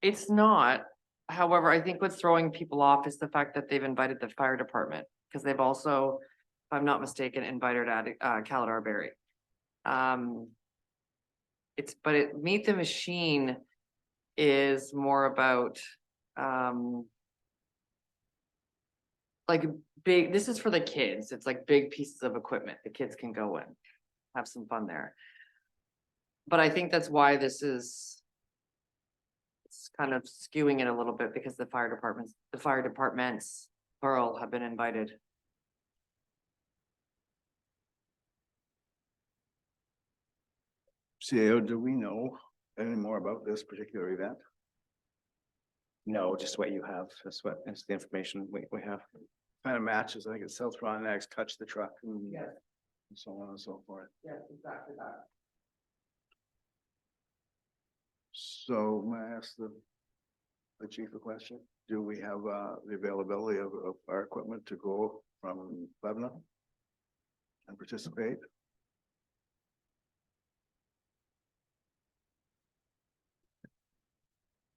It's not. However, I think what's throwing people off is the fact that they've invited the fire department, because they've also, if I'm not mistaken, invited Caladar Berry. Meet the Machine is more about like big, this is for the kids. It's like big pieces of equipment the kids can go in, have some fun there. But I think that's why this is, it's kind of skewing it a little bit because the fire departments plural have been invited. CAO, do we know any more about this particular event? No, just what you have. That's the information we have. Kind of matches, I think it's South Frontenac's Touch the Truck and Yes. so on and so forth. Yes, exactly that. So may I ask the chief a question? Do we have the availability of our equipment to go from Lebanon and participate?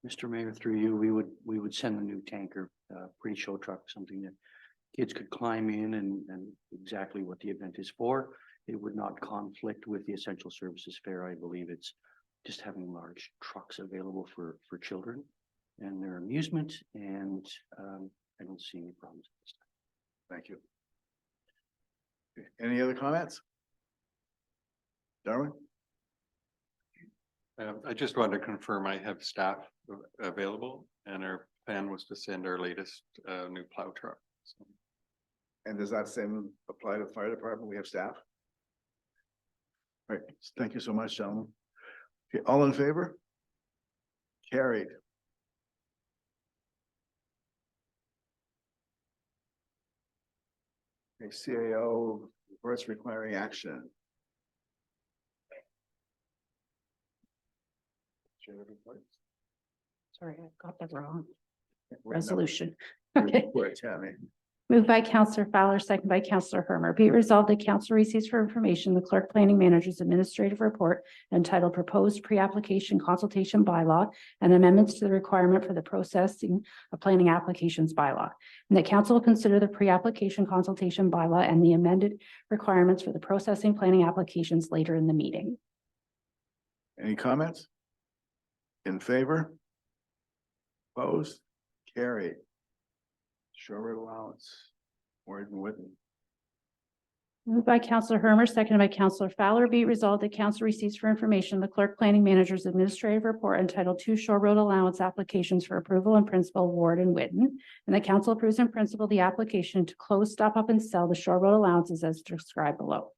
Mr. Mayor, through you, we would send a new tanker, pre-show truck, something that kids could climb in and exactly what the event is for. It would not conflict with the Essential Services Fair. I believe it's just having large trucks available for children and their amusement, and I don't see any problems with this. Thank you. Any other comments? Darwin? I just wanted to confirm I have staff available and our plan was to send our latest new plow truck. So, And does that same apply to the fire department? We have staff? All right, thank you so much, gentlemen. Okay, all in favor? Carried. Okay, CAO reports requiring action. Chair reports. Sorry, I got that wrong. Right, Resolution. number- Okay. report, Tammy. Moved by Counselor Fowler, second by Counselor Hermer. Be it resolved that council receives for information the clerk planning manager's administrative report entitled Proposed Pre-Application Consultation Bylaw and Amendments to the Requirement for the Processing of Planning Applications Bylaw. And that council will consider the pre-application consultation bylaw and the amended requirements for the processing planning applications later in the meeting. Any comments? In favor? Opposed? Carried. Shorewood allowance, Warden Witten. Moved by Counselor Hermer, seconded by Counselor Fowler. Be it resolved that council receives for information the clerk planning manager's administrative report entitled Two Shore Road Allowance Applications for Approval in Principle, Ward and Witten. And the council approves in principle the application to close, stop up and sell the shore road allowances as described below.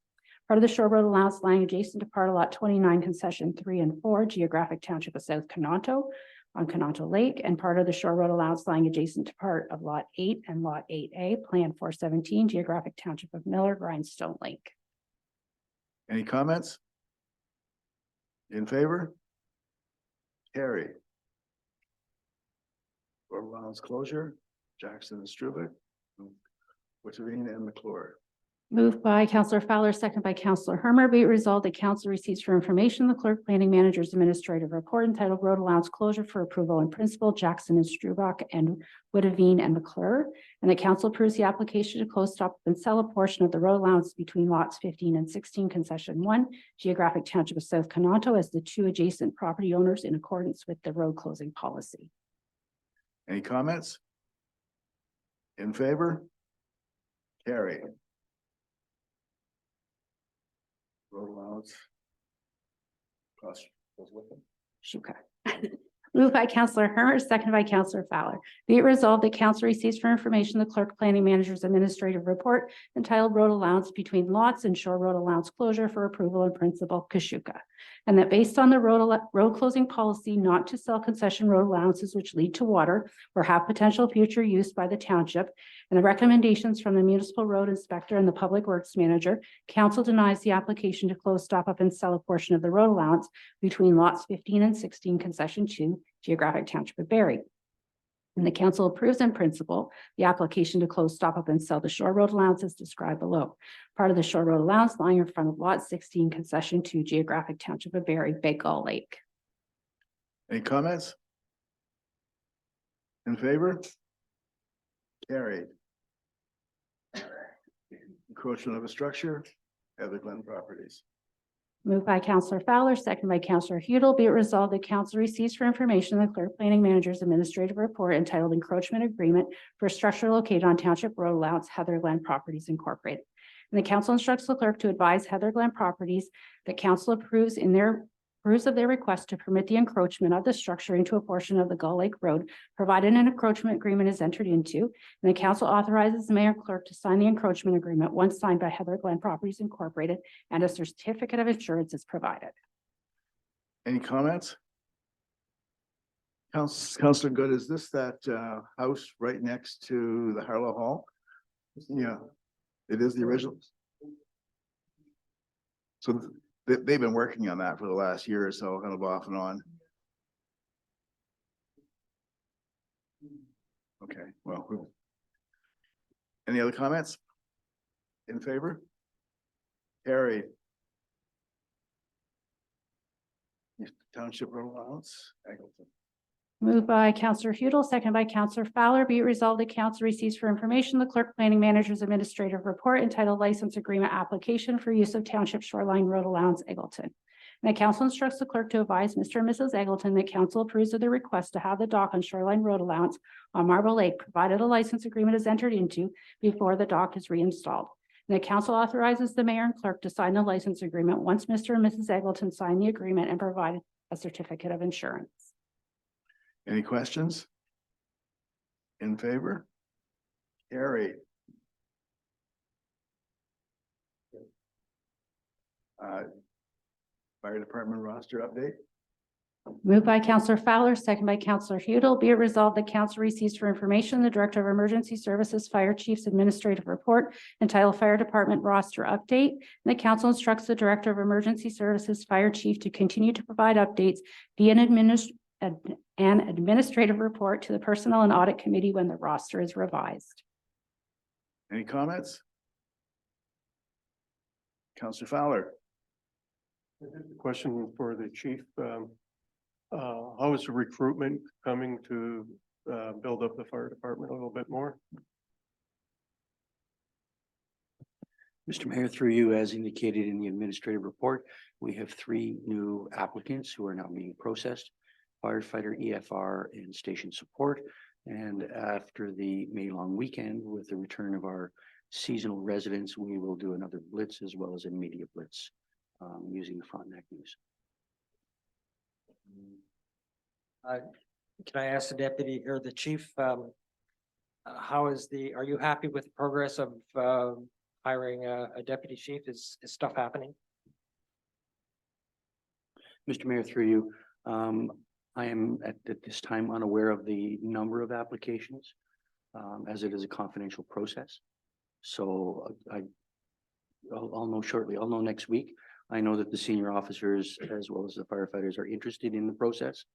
Part of the shore road allowance lying adjacent to part of lot 29, concession 3 and 4, geographic township of South Cananto on Cananto Lake, and part of the shore road allowance lying adjacent to part of lot 8 and lot 8A, plan 417, geographic township of Miller, Grindstone Lake. Any comments? In favor? Carried. Road allowance closure, Jackson and Struvick, Witteveen and McClure. Moved by Counselor Fowler, second by Counselor Hermer. Be it resolved that council receives for information the clerk planning manager's administrative report entitled Road Allowance Closure for Approval in Principle, Jackson and Strubach and Witteveen and McClure. And the council approves the application to close, stop and sell a portion of the road allowance between lots 15 and 16, concession 1, geographic township of South Cananto as the two adjacent property owners in accordance with the road closing policy. Any comments? In favor? Carried. Road allowance. Cost goes with them. Shuka. Moved by Counselor Hermer, seconded by Counselor Fowler. Be it resolved that council receives for information the clerk planning manager's administrative report entitled Road Allowance Between Lots and Shore Road Allowance Closure for Approval in Principle, Kashuka. And that based on the road closing policy not to sell concession road allowances which lead to water or have potential future use by the township, and the recommendations from the municipal road inspector and the public works manager, council denies the application to close, stop up and sell a portion of the road allowance between lots 15 and 16, concession 2, geographic township of Barrie. And the council approves in principle the application to close, stop up and sell the shore road allowance as described below. Part of the shore road allowance lying in front of lot 16, concession 2, geographic township of Barrie, Bay Gull Lake. Any comments? In favor? Carried. Encroachment of a structure, Heather Glen Properties. Moved by Counselor Fowler, second by Counselor Hudel. Be it resolved that council receives for information the clerk planning manager's administrative report entitled Encroachment Agreement for a Structure Located on Township Road Allowance, Heather Glen Properties Incorporated. And the council instructs the clerk to advise Heather Glen Properties that council approves of their request to permit the encroachment of the structure into a portion of the Gull Lake Road, provided an encroachment agreement is entered into, and the council authorizes the mayor and clerk to sign the encroachment agreement once signed by Heather Glen Properties Incorporated, and a certificate of insurance is provided. Any comments? Councilor Good, is this that house right next to the Harlow Hall? Yeah, it is the original. So they've been working on that for the last year or so, kind of off and on. Okay, well. Any other comments? In favor? Carried. Township road allowance, Eggleton. Moved by Counselor Hudel, second by Counselor Fowler. Be it resolved that council receives for information the clerk planning manager's administrative report entitled License Agreement Application for Use of Township Shoreline Road Allowance, Eggleton. And the council instructs the clerk to advise Mr. and Mrs. Eggleton that council approves of the request to have the dock on Shoreline Road Allowance on Marble Lake, provided a license agreement is entered into before the dock is reinstalled. And the council authorizes the mayor and clerk to sign the license agreement once Mr. and Mrs. Eggleton sign the agreement and provide a certificate of insurance. Any questions? In favor? Carried. Fire department roster update. Moved by Counselor Fowler, second by Counselor Hudel. Be it resolved that council receives for information the Director of Emergency Services Fire Chief's administrative report entitled Fire Department Roster Update. And the council instructs the Director of Emergency Services Fire Chief to continue to provide updates via an administrative report to the Personnel and Audit Committee when the roster is revised. Any comments? Counselor Fowler. Question for the chief. How is the recruitment coming to build up the fire department a little bit more? Mr. Mayor, through you, as indicated in the administrative report, we have 3 new applicants who are now being processed: firefighter, EFR, and station support. And after the May long weekend, with the return of our seasonal residents, we will do another blitz as well as a media blitz using the Frontenac News. Can I ask the deputy or the chief, how is are you happy with the progress of, hiring a deputy chief? Is stuff happening? Mr. Mayor, through you, I am at this time unaware of the number of applications, as it is a confidential process. So I'll know shortly. I'll know next week. I know that the senior officers as well as the firefighters are interested in the process.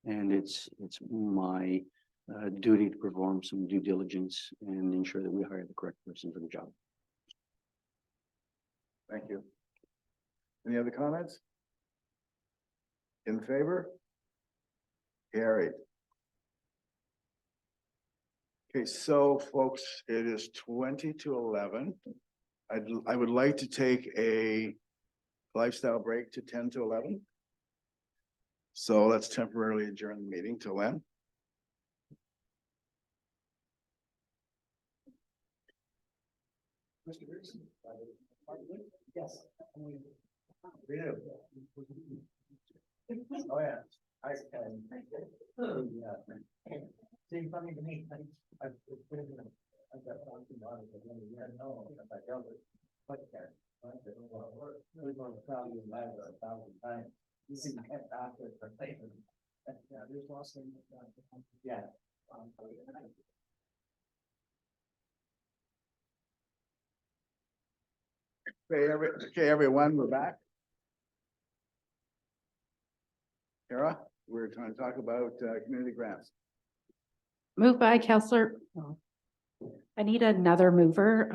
And it's my duty to perform some due diligence and ensure that we hire the correct person for the job. Thank you. Any other comments? In favor? Carried. Okay, so folks, it is 20 to 11. I would like to take a lifestyle break to 10 to 11. So let's temporarily adjourn the meeting till then. Mr. Pearson? Yes. Oh, yeah. I can. Seems funny to me. I've got something on it, but then you know, if I dealt with podcast, I said, well, we're going to tell you live 1,000 times. You see, after the paper. Yeah, there's lots of. Yeah. Okay, everyone, we're back. Kara, we're going to talk about community grants. Moved by Counselor. oh, I need another mover.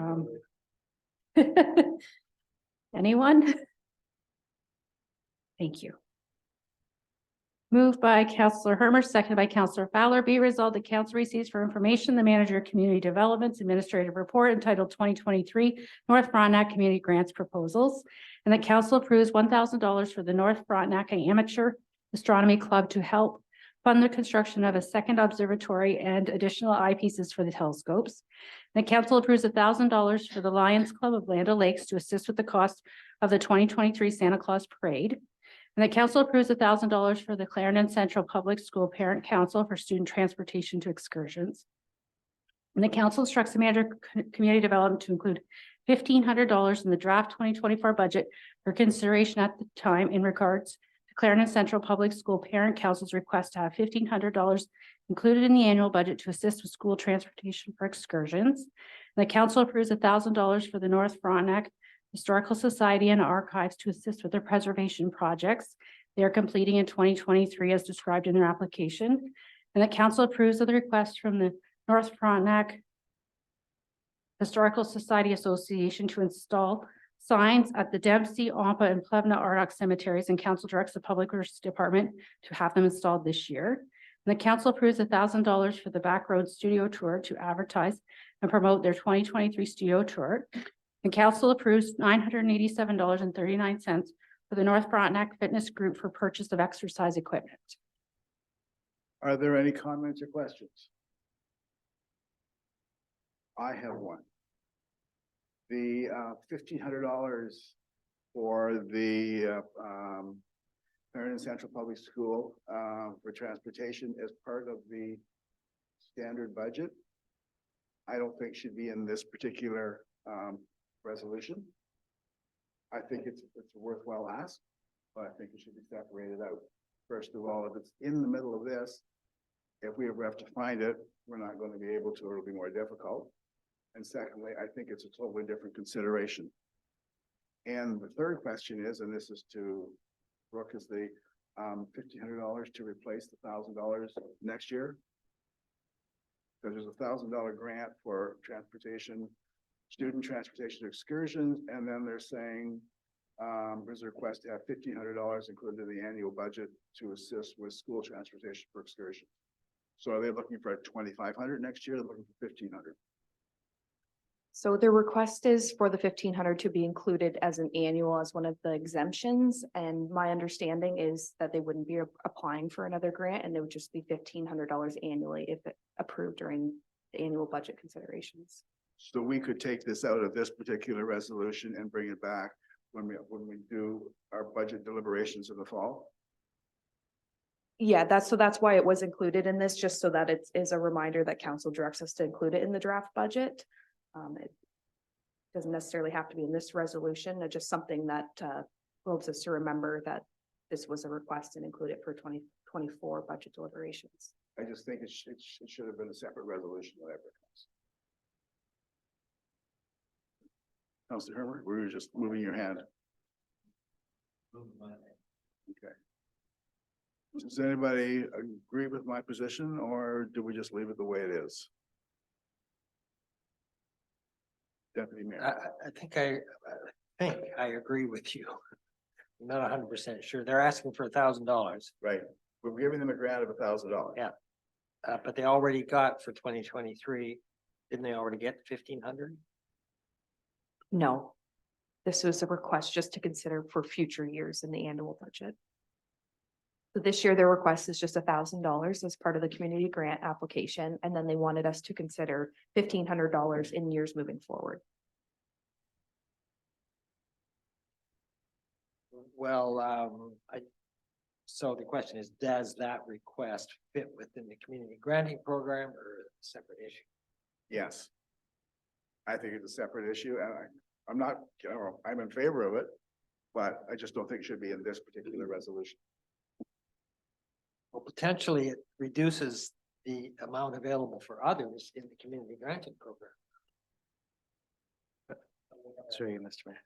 Anyone? Thank you. Moved by Counselor Hermer, seconded by Counselor Fowler. Be resolved, the council receives for information the Manager of Community Development's administrative report entitled 2023 North Frontenac Community Grants Proposals. And the council approves $1,000 for the North Frontenac Amateur Astronomy Club to help fund the construction of a second observatory and additional eyepieces for the telescopes. The council approves $1,000 for the Lions Club of Land O'Lakes to assist with the cost of the 2023 Santa Claus Parade. And the council approves $1,000 for the Clarendon Central Public School Parent Council for student transportation to excursions. And the council instructs the manager of community development to include $1,500 in the draft 2024 budget for consideration at the time in regards to Clarendon Central Public School Parent Council's request to have $1,500 included in the annual budget to assist with school transportation for excursions. And the council approves $1,000 for the North Frontenac Historical Society and Archives to assist with their preservation projects they are completing in 2023 as described in their application. And the council approves of the request from the North Frontenac Historical Society Association to install signs at the Dempsey, Ampa, and Plevna Ardagh cemeteries, and council directs the Public Works Department to have them installed this year. And the council approves $1,000 for the Backroad Studio Tour to advertise and promote their 2023 studio tour. The council approves $987.39 for the North Frontenac Fitness Group for purchase of exercise equipment. Are there any comments or questions? I have one. The $1,500 for the Clarendon Central Public School for transportation as part of the standard budget, I don't think should be in this particular resolution. I think it's a worthwhile ask, but I think it should be separated out. First of all, if it's in the middle of this, if we ever have to find it, we're not going to be able to, or it'll be more difficult. And secondly, I think it's a totally different consideration. And the third question is, and this is to Brooke, is the $1,500 to replace the $1,000 next year? Because there's a $1,000 grant for transportation, student transportation excursions, and then they're saying there's a request to have $1,500 included in the annual budget to assist with school transportation for excursions. So are they looking for $2,500 next year? They're looking for $1,500. So the request is for the $1,500 to be included as an annual as one of the exemptions. And my understanding is that they wouldn't be applying for another grant, and it would just be $1,500 annually if approved during the annual budget considerations. So we could take this out of this particular resolution and bring it back when we do our budget deliberations in the fall? Yeah, that's why it was included in this, just so that it is a reminder that council directs us to include it in the draft budget. It doesn't necessarily have to be in this resolution, it's just something that helps us to remember that this was a request and include it for 2024 budget deliberations. I just think it should have been a separate resolution, whatever it comes. Councilor Hermer, we were just moving your hand. Okay. Does anybody agree with my position, or do we just leave it the way it is? Deputy Mayor. I think I agree with you. I'm not 100% sure. They're asking for $1,000. Right, we're giving them a grant of $1,000. Yeah. But they already got for 2023. Didn't they already get 1,500? No, this was a request just to consider for future years in the annual budget. So this year, their request is just $1,000 as part of the community grant application, and then they wanted us to consider $1,500 in years moving forward. Well, so the question is, does that request fit within the community granting program or a separate issue? Yes. I think it's a separate issue, and I'm not, I'm in favor of it, but I just don't think it should be in this particular resolution. Well, potentially it reduces the amount available for others in the community granting program. Sorry, Mr. Mayor.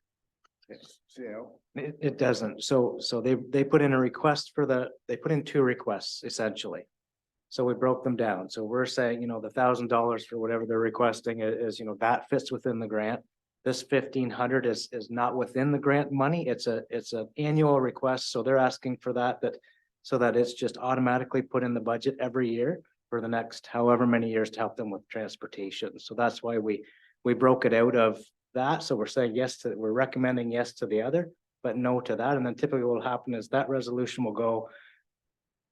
So, It doesn't. So they put in a request they put in two requests essentially. So we broke them down. So we're saying, the $1,000 for whatever they're requesting is, that fits within the grant. This 1,500 is not within the grant money. It's an annual request. So they're asking for so that it's just automatically put in the budget every year for the next however many years to help them with transportation. So that's why we broke it out of that. So we're saying we're recommending yes to the other, but no to that. And then typically what will happen is that resolution will go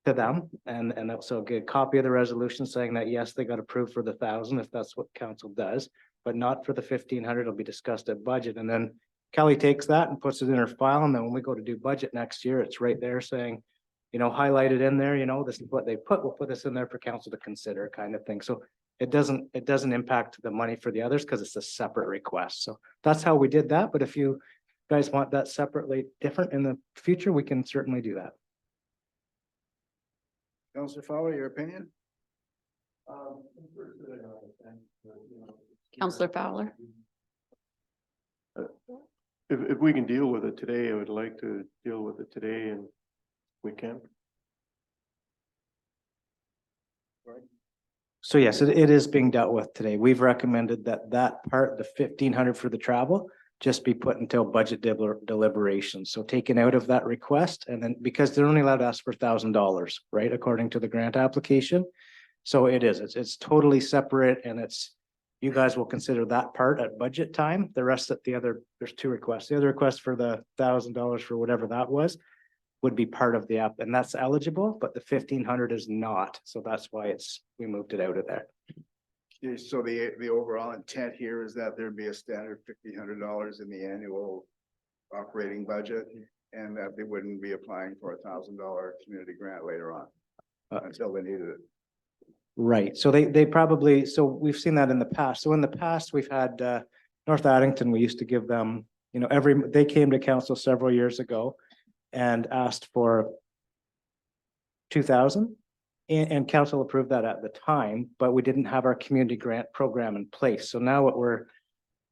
to them and also get a copy of the resolution saying that, yes, they got approved for the 1,000 if that's what council does, but not for the 1,500. It'll be discussed at budget. And then Kelly takes that and puts it in her file. And then when we go to do budget next year, it's right there saying, highlighted in there, this is what they put, we'll put this in there for council to consider kind of thing. So it doesn't impact the money for the others because it's a separate request. So that's how we did that. But if you guys want that separately different in the future, we can certainly do that. Councilor Fowler, your opinion? Counselor Fowler. If we can deal with it today, I would like to deal with it today and we can. So yes, it is being dealt with today. We've recommended that part, the 1,500 for the travel, just be put until budget deliberations. So taken out of that request, and then because they're only allowed to ask for $1,000, right, according to the grant application. So it's totally separate, and you guys will consider that part at budget time. The rest of there's two requests. The other request for the $1,000 for whatever that was would be part of the app, and that's eligible, but the 1,500 is not. So that's why we moved it out of there. Okay, so the overall intent here is that there'd be a standard $1,500 in the annual operating budget, and that they wouldn't be applying for $1,000 community grant later on until they needed it. Right, so they probably, so we've seen that in the past. So in the past, we've had North Addington, we used to give them, they came to council several years ago and asked for 2,000 and council approved that at the time, but we didn't have our community grant program in place. So now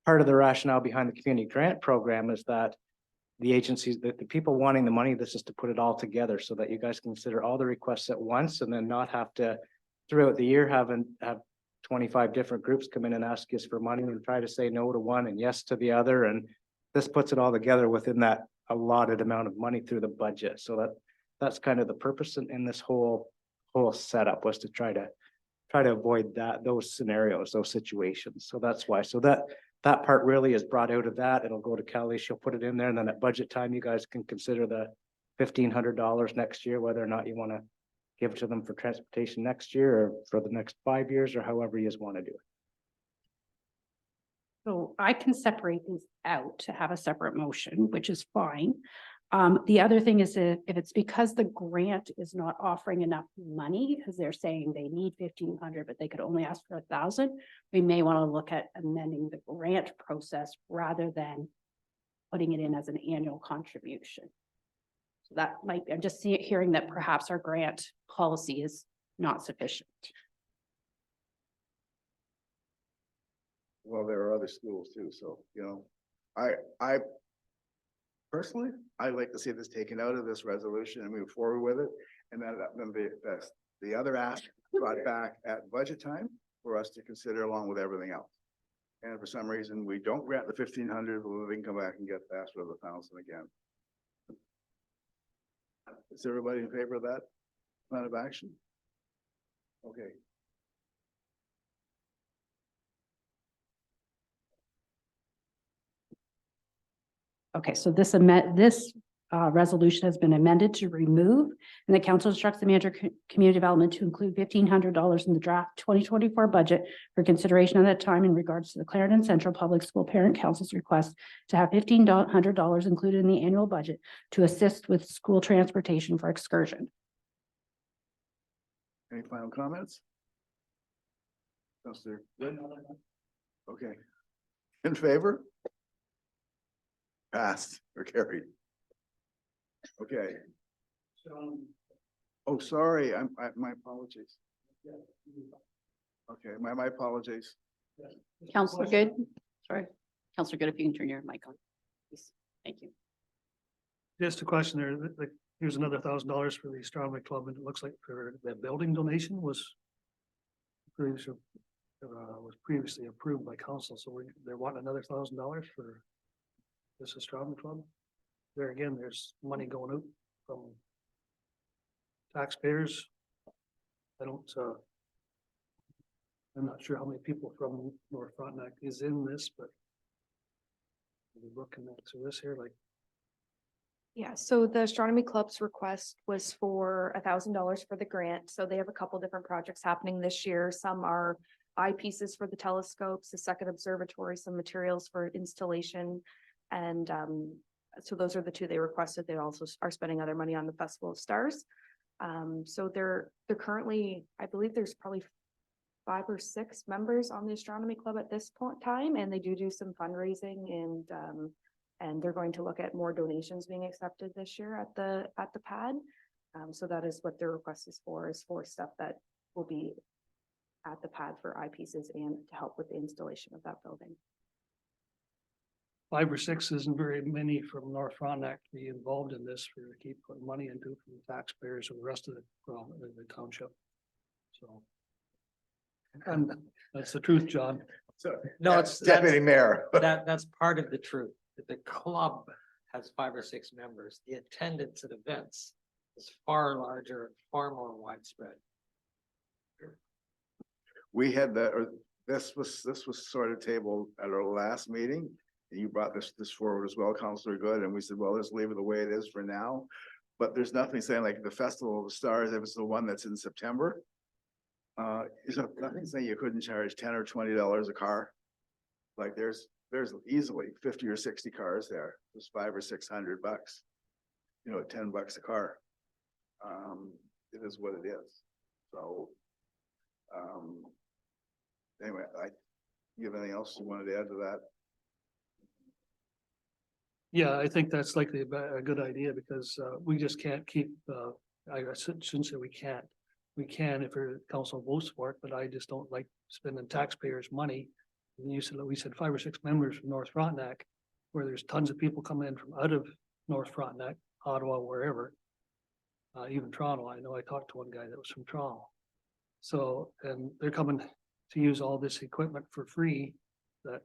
part of the rationale behind the community grant program is that the agencies, the people wanting the money, this is to put it all together so that you guys consider all the requests at once and then not have to throughout the year have 25 different groups come in and ask us for money and try to say no to one and yes to the other. And this puts it all together within that allotted amount of money through the budget. So that's kind of the purpose in this whole setup was to try to avoid those scenarios, those situations. So that's why. So that part really is brought out of that. It'll go to Kelly. She'll put it in there. And then at budget time, you guys can consider the $1,500 next year, whether or not you want to give it to them for transportation next year or for the next 5 years or however you just want to do it. So I can separate these out to have a separate motion, which is fine. The other thing is if it's because the grant is not offering enough money, because they're saying they need 1,500, but they could only ask for 1,000, we may want to look at amending the grant process rather than putting it in as an annual contribution. So that might be, I'm just hearing that perhaps our grant policy is not sufficient. Well, there are other schools too, so, you know, I personally, I'd like to see this taken out of this resolution and move forward with it. And then the other ask brought back at budget time for us to consider along with everything else. And for some reason, we don't grant the 1,500, but we can come back and get asked for the 1,000 again. Is everybody in favor of that plan of action? Okay. Okay, so this resolution has been amended to remove, and the council instructs the manager community development to include $1,500 in the draft 2024 budget for consideration at that time in regards to the Clarendon Central Public School Parent Council's request to have $1,500 included in the annual budget to assist with school transportation for excursion. Any final comments? Counselor Good? Okay. In favor? Passed or carried. Okay. Oh, sorry, my apologies. Okay, my apologies. Counselor Good, sorry. Counselor Good, if you can turn your mic on, please. Thank you. Just a question there, like, here's another $1,000 for the astronomy club, and it looks like for the building donation was previously approved by council, so they're wanting another $1,000 for this astronomy club. There again, there's money going out from taxpayers. I'm not sure how many people from North Frontenac is in this, but we're looking at this here, like, Yeah, so the astronomy club's request was for $1,000 for the grant. So they have a couple different projects happening this year. Some are eyepieces for the telescopes, the second observatory, some materials for installation. And so those are the two they requested. They also are spending other money on the Festival of Stars. So they're currently, I believe there's probably 5 or 6 members on the astronomy club at this point in time, and they do some fundraising and they're going to look at more donations being accepted this year at the pad. So that is what their request is for stuff that will be at the pad for eyepieces and to help with the installation of that building. 5 or 6 isn't very many from North Frontenac to be involved in this for to keep putting money into from the taxpayers or the rest of the township. So. And that's the truth, John. So, No, it's Deputy Mayor. that's part of the truth. That the club has 5 or 6 members. The attendance at events is far larger, far more widespread. We had this was sort of tabled at our last meeting. And you brought this forward as well, Counselor Good, and we said, well, let's leave it the way it is for now. But there's nothing saying like the Festival of the Stars, if it's the one that's in September. There's nothing saying you couldn't charge $10 or $20 a car. Like there's easily 50 or 60 cars there. There's $500 or $600, you know, at $10 a car. It is what it is. So, anyway, you have anything else you wanted to add to that? Yeah, I think that's likely a good idea because we just can't keep, I shouldn't say we can't. We can if our council votes for it, but I just don't like spending taxpayers' money. And we said 5 or 6 members from North Frontenac, where there's tons of people coming in from out of North Frontenac, Ottawa, wherever. Even Toronto. I know I talked to one guy that was from Toronto. So, and they're coming to use all this equipment for free that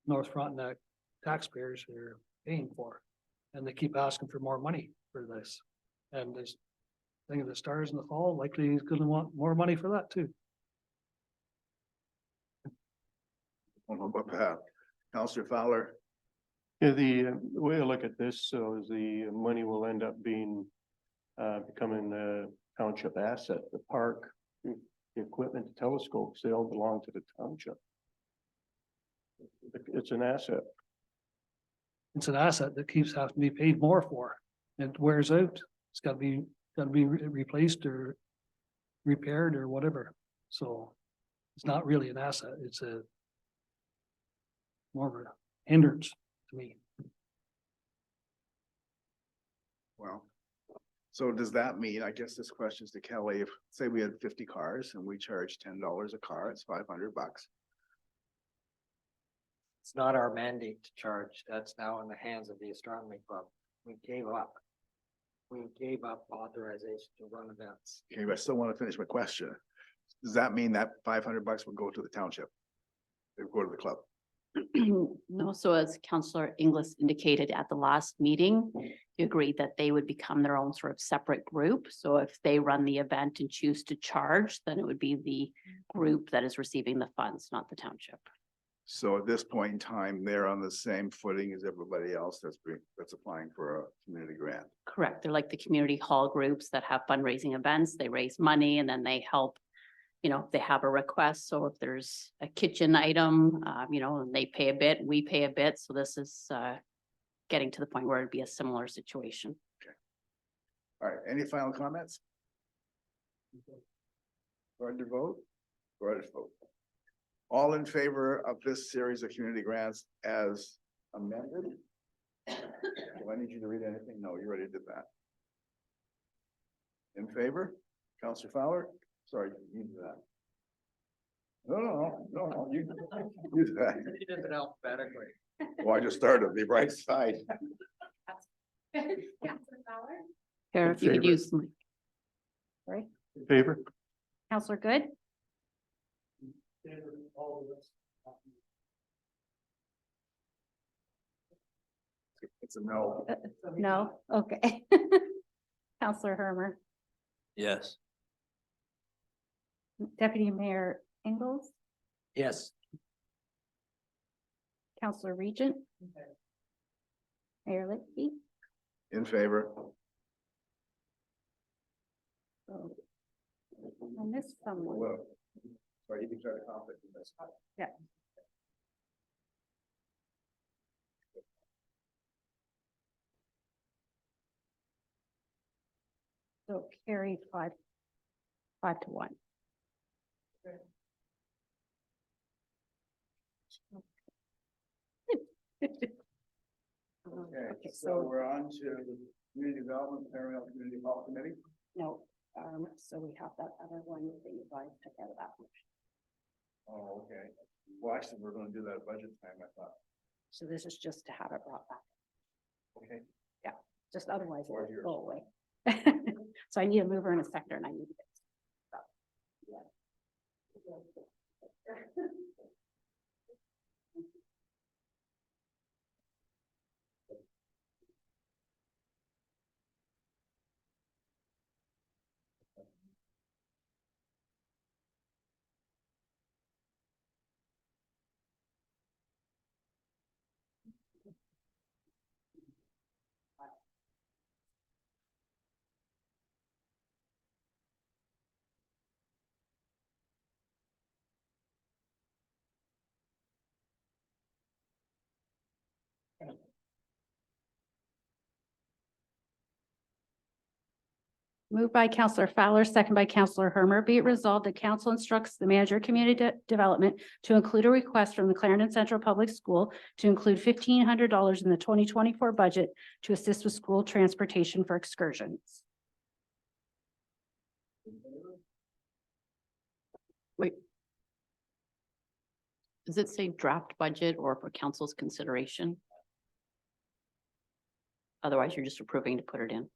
North Frontenac taxpayers are paying for. And they keep asking for more money for this. And this thing of the Stars in the fall, likely he's gonna want more money for that too. Counselor Fowler. Yeah, the way I look at this, so is the money will end up being becoming a township asset, the park, the equipment, the telescopes, they all belong to the township. It's an asset. It's an asset that keeps having to be paid more for. It wears out. It's gotta be replaced or repaired or whatever. So it's not really an asset. It's a more of a hindrance to me. Well, so does that mean, I guess this question is to Kelly, if, say we had 50 cars and we charge $10 a car, it's $500. It's not our mandate to charge. That's now in the hands of the astronomy club. We gave up. We gave up authorization to run events. Okay, but I still want to finish my question. Does that mean that $500 will go to the township? They go to the club? No, so as Councillor Inglis indicated at the last meeting, you agreed that they would become their own sort of separate group. So if they run the event and choose to charge, then it would be the group that is receiving the funds, not the township. So at this point in time, they're on the same footing as everybody else that's applying for a community grant. Correct. They're like the community hall groups that have fundraising events. They raise money and then they help. You know, if they have a request. So if there's a kitchen item, you know, and they pay a bit, we pay a bit. So this is getting to the point where it'd be a similar situation. All right, any final comments? Going to vote? Go ahead and vote. All in favor of this series of community grants as amended? Do I need you to read anything? No, you already did that. In favor? Counselor Fowler? Sorry, you do that. No, you do that. He did it alphabetically. Well, I just started on the right side. Here, if you could favor. use. the mic. Right, In favor? Counselor Good, It's a no. no, okay. Counselor Hermer, Yes. Deputy Mayor Ingles, Yes. Counselor Regent. Mayor Lickby. In favor? So, I missed someone. Well, sorry, you declared a conflict in this. Yeah. So carried 5-1. Okay, so we're on to community development, Paramount Community Hall Committee. No, so we have that other one that you guys took out of that motion. Oh, okay. Well, actually, we're gonna do that at budget time, I thought. So this is just to have it brought back. Okay. Just otherwise it Or would yours. go away. So I need a mover and a seconder and I need to get. Moved by Counselor Fowler, second by Counselor Hermer. Be it resolved that council instructs the manager of community development to include a request from the Clarendon Central Public School to include $1,500 in the 2024 budget to assist with school transportation for excursions. Wait. Does it say draft budget or for council's consideration? Otherwise, you're just approving to put it in.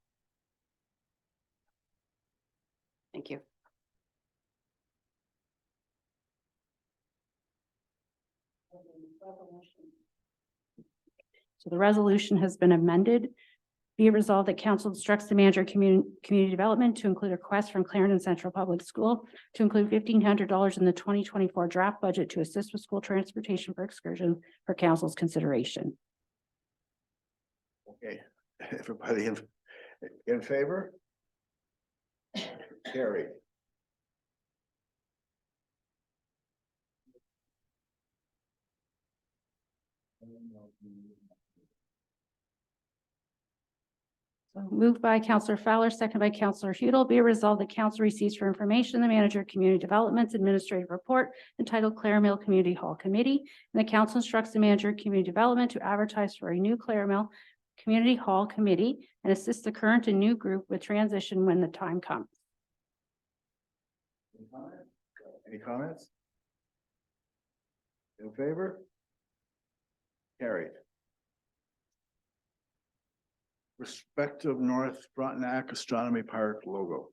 Thank you. So the resolution has been amended. Be it resolved that council instructs the manager of community development to include a request from Clarendon Central Public School to include $1,500 in the 2024 draft budget to assist with school transportation for excursion for council's consideration. Okay, everybody in favor? Carried. So moved by Counselor Fowler, second by Counselor Hudel, be it resolved that council receives for information the manager of community development's administrative report entitled Clare Mill Community Hall Committee. And the council instructs the manager of community development to advertise for a new Clare Mill Community Hall Committee and assist the current and new group with transition when the time comes. Any comments? In favor? Carried. Respective North Frontenac Astronomy Park logo.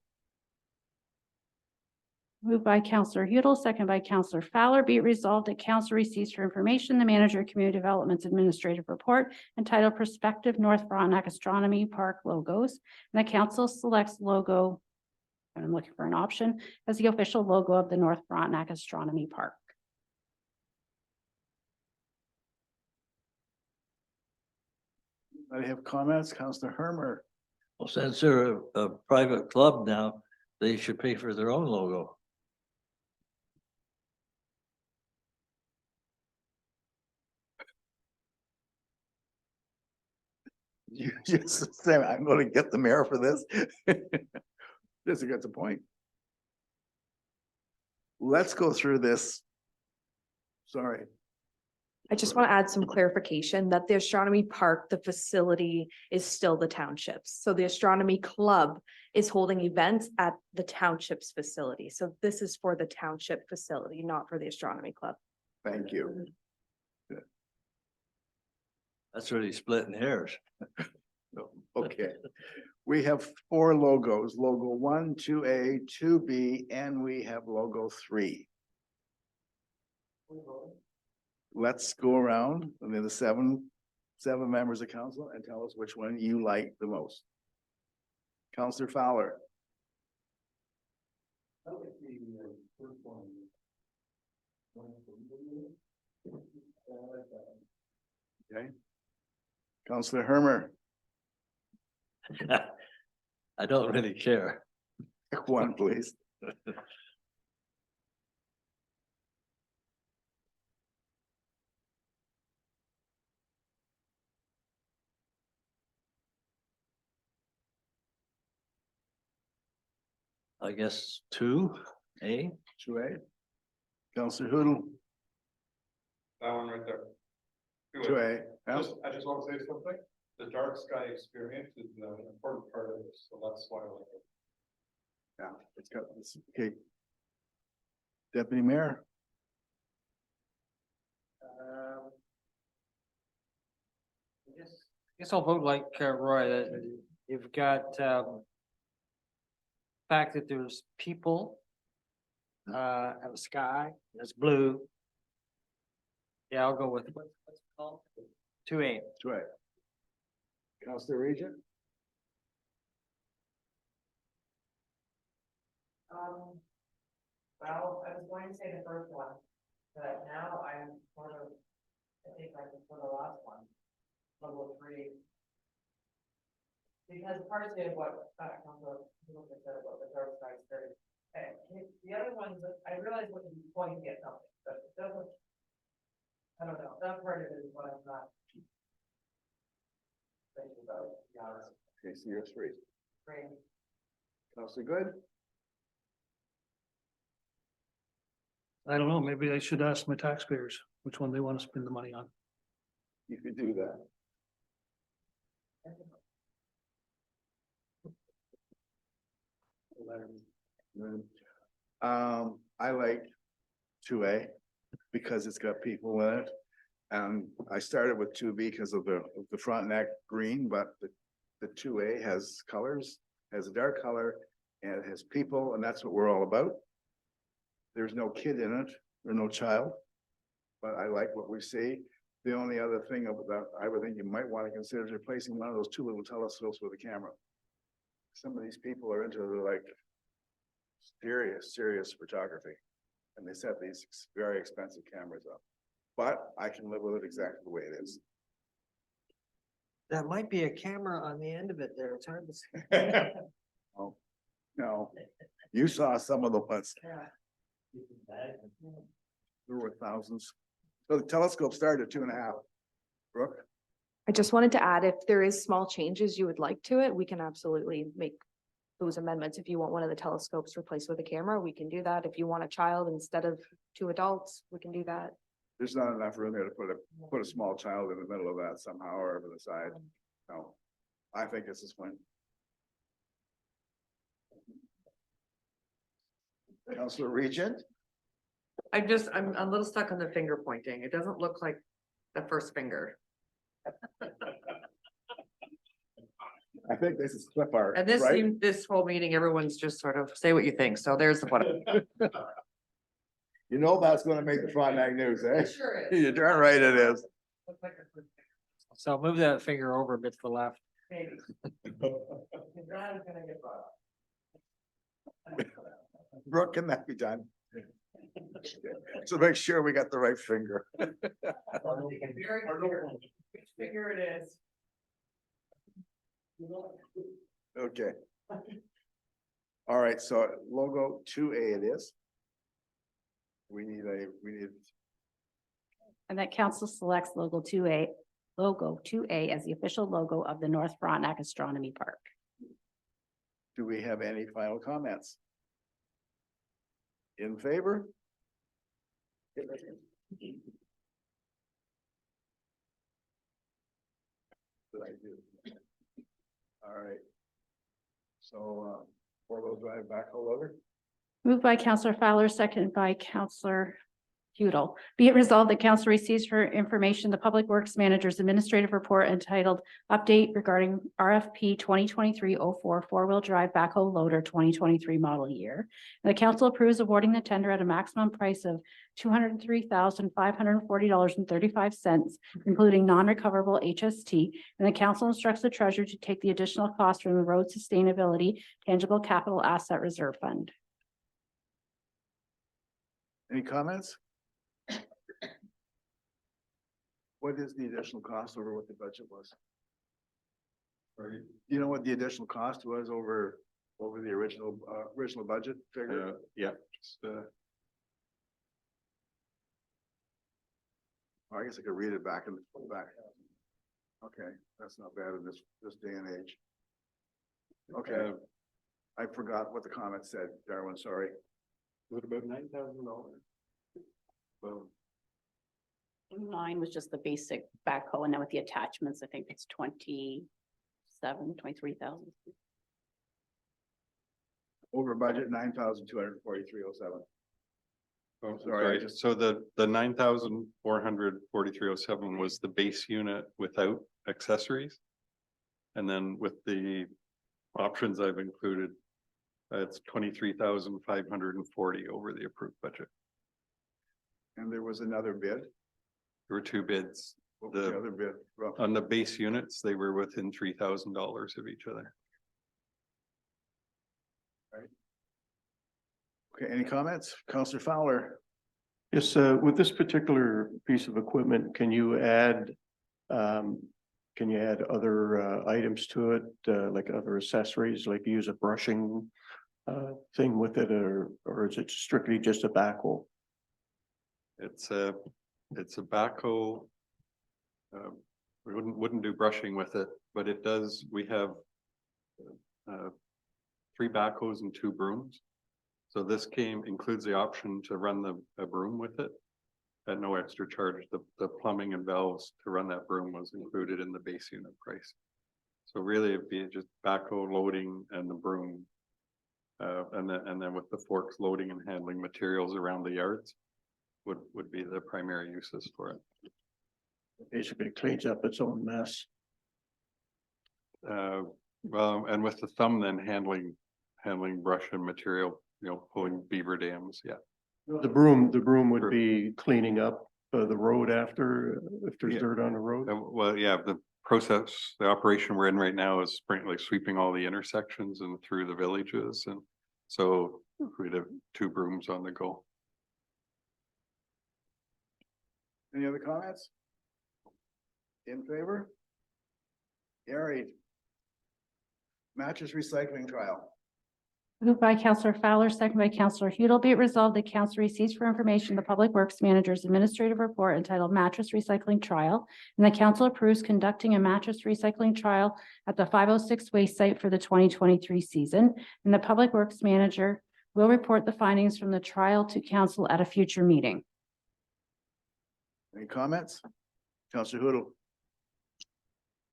Moved by Counselor Hudel, second by Counselor Fowler, be it resolved that council receives for information the manager of community development's administrative report entitled Prospective North Frontenac Astronomy Park logos. And the council selects logo, and I'm looking for an option, as the official logo of the North Frontenac Astronomy Park. I have comments, Counselor Hermer. Well, since they're a private club now, they should pay for their own logo. You just said, I'm gonna get the mayor for this. This is a good point. Let's go through this. Sorry. I just want to add some clarification that the astronomy park, the facility is still the township's. So the astronomy club is holding events at the township's facility. So this is for the township facility, not for the astronomy club. Thank you. That's really splitting hairs. Okay. We have 4 logos, logo 1, 2A, 2B, and we have logo 3. Let's go around, and then the seven members of council, and tell us which one you like the most. Counselor Fowler. Okay. Counselor Hermer. I don't really care. Pick one, please. I guess 2A. 2A. Counselor Hoodle. That one right there. 2A. Yeah. I just want to say something. The dark sky experience is an important part of this, so that's why I like it. Yeah, it's got this, okay. Deputy Mayor. Guess I'll vote like Roy, that you've got fact that there's people and the sky, there's blue. Yeah, I'll go with what's it called? 2A. 2A. Counselor Regent. Well, I was going to say the first one, but now I'm sort of, I think I prefer the last one, level 3. Because partially of what Councilor Hudson said about the dark sky experience. And the other ones, I realize what you're going to get something, but it doesn't. I don't know, that part of it is what I'm not thinking about, to be honest. Okay, so you're 3. Great. Counselor Good. I don't know, maybe I should ask my taxpayers which one they want to spend the money on. You could do that. I like 2A because it's got people in it. And I started with 2B because of the Frontenac green, but the 2A has colors, has a dark color, and it has people, and that's what we're all about. There's no kid in it, or no child, but I like what we see. The only other thing that I would think you might want to consider is replacing one of those 2 little telescopes with a camera. Some of these people are into like serious photography, and they set these very expensive cameras up. But I can live with it exactly the way it is. That might be a camera on the end of it there, it's hard to see. Oh, no, you saw some of the ones. There were thousands. So the telescope started at 2.5. Brooke? I just wanted to add, if there is small changes you would like to it, we can absolutely make those amendments. If you want one of the telescopes replaced with a camera, we can do that. If you want a child instead of 2 adults, we can do that. There's not enough room there to put a small child in the middle of that somehow or over the side. No, I think this is fine. Councillor Regent? I'm a little stuck on the finger pointing. It doesn't look like the first finger. I think this is clip art, And this right? seemed, this whole meeting, everyone's just sort of say what you think. So there's the one. You know that's gonna make the Frontenac news, eh? It sure is. You're darn right it is. So move that finger over a bit to the left. Brooke, can that be done? So make sure we got the right finger. Which finger it is. Okay. All right, so logo 2A it is. We need. And that council selects logo 2A as the official logo of the North Frontenac Astronomy Park. Do we have any final comments? In favor? Did I do? All right. So, four-wheel drive backhoe loader? Moved by Counselor Fowler, seconded by Counselor Hudel. Be it resolved that council receives for information the Public Works Manager's administrative report entitled Update regarding RFP 2023-04 four-wheel drive backhoe loader 2023 model year. And the council approves awarding the tender at a maximum price of $203,540.35, including non-recoverable HST. And the council instructs the treasurer to take the additional cost from the Road Sustainability Tangible Capital Asset Reserve Fund. Any comments? What is the additional cost over what the budget was? Or do you know what the additional cost was over the original budget figure? Yeah, just, I guess I could read it back in the back. Okay, that's not bad in this day and age. Okay, I forgot what the comment said, Darwin, sorry. what about $9,000? Well, Mine was just the basic backhoe, and then with the attachments, I think it's 23,000. over budget, 9,243.07. Oh, Sorry, sorry, so the 9,443.07 was the base unit without accessories. And then with the options I've included, it's 23,540 over the approved budget. And there was another bid. There were 2 bids. What was the other bid? Roughly? On the base units, they were within $3,000 of each other. Okay, any comments? Counselor Fowler? Yes, with this particular piece of equipment, can you add other items to it, like other accessories, like use a brushing thing with it, or is it strictly just a backhoe? It's a backhoe. We wouldn't do brushing with it, but it does, we have 3 backhoes and 2 brooms. So this includes the option to run a broom with it at no extra charge. The plumbing and valves to run that broom was included in the base unit price. So really it'd be just backhoe loading and the broom. And then with the forks loading and handling materials around the yards would be the primary uses for it. Basically cleans up its own mess. Well, and with the thumb then handling brush and material, pulling beaver dams, yeah. The broom would be cleaning up the road after, if there's Yeah. dirt on the road. Well, yeah, the operation we're in right now is sweeping all the intersections and through the villages, and so we'd have 2 brooms on the go. Any other comments? In favor? Carried. Mattress recycling trial. Moved by Counselor Fowler, second by Counselor Hudel, be it resolved that council receives for information the Public Works Manager's administrative report entitled Mattress Recycling Trial, and the council approves conducting a mattress recycling trial at the 506 waste site for the 2023 season, and the Public Works Manager will report the findings from the trial to council at a future meeting. Any comments? Counselor Hudel.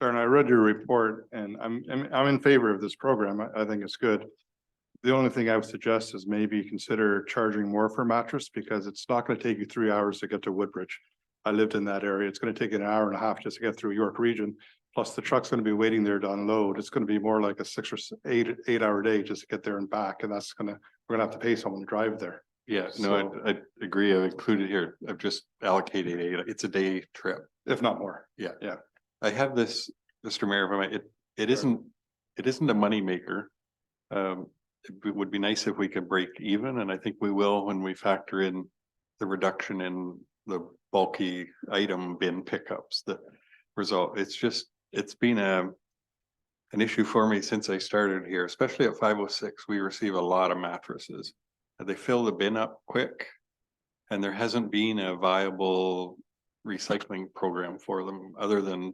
Darren, I read your report and I'm in favor of this program. I think it's good. The only thing I would suggest is maybe consider charging more for mattress because it's not going to take you 3 hours to get to Woodbridge. I lived in that area. It's going to take an hour and a half just to get through York Region. Plus the truck's going to be waiting there to unload. It's going to be more like a 6 or 8 hour day just to get there and back. And that's we're going to have to pay someone to drive there. Yeah, no, I agree. I've included here. I've just allocated it's a day trip. If not more. Yeah. Yeah. I have this, Mr. Mayor, if I might, it isn't a moneymaker. It would be nice if we could break even, and I think we will when we factor in the reduction in the bulky item bin pickups that result. It's been an issue for me since I started here, especially at 506. We receive a lot of mattresses. They fill the bin up quick, and there hasn't been a viable recycling program for them other than,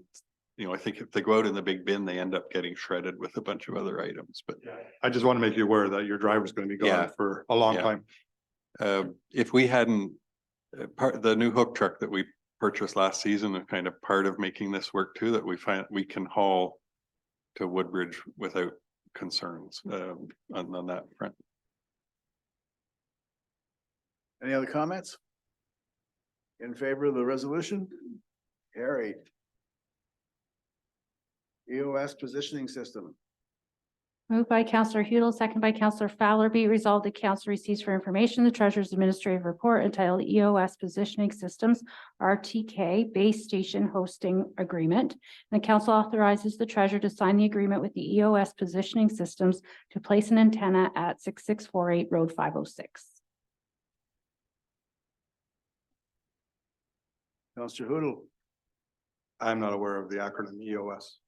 I think if they go out in the big bin, they end up getting shredded with a bunch of other items, but I just want to make you aware that your driver's going to be gone for a long time. if we hadn't, the new hook truck that we purchased last season is kind of part of making this work too, that we find we can haul to Woodbridge without concerns, on that front. Any other comments? In favor of the resolution? Carried. EOS positioning system. Moved by Counselor Hudel, second by Counselor Fowler, be it resolved that council receives for information the treasurer's administrative report entitled EOS Positioning Systems RTK Base Station Hosting Agreement. And the council authorizes the treasurer to sign the agreement with the EOS Positioning Systems to place an antenna at 6648 Road 506. Counselor Hudel. I'm not aware of the acronym EOS.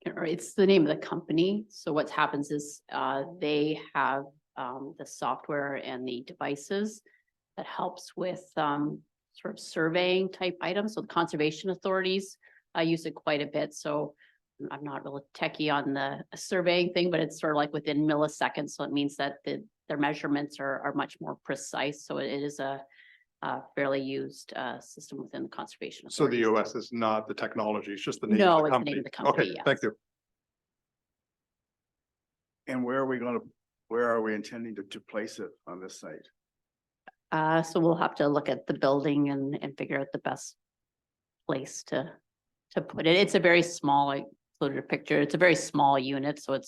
Or it's the name of the company. So what happens is they have the software and the devices that helps with sort of surveying type items. So the conservation authorities use it quite a bit. So I'm not really techie on the surveying thing, but it's sort of like within milliseconds. So it means that their measurements are much more precise. So it is a fairly used system within the conservation. So the authorities. EOS is not the technology, it's just the name No, of the it's the company. name of the company, Okay, yes. thank you. And where are we intending to place it on this site? So we'll have to look at the building and figure out the best place to put it. It's a very small, I included a picture. It's a very small unit, so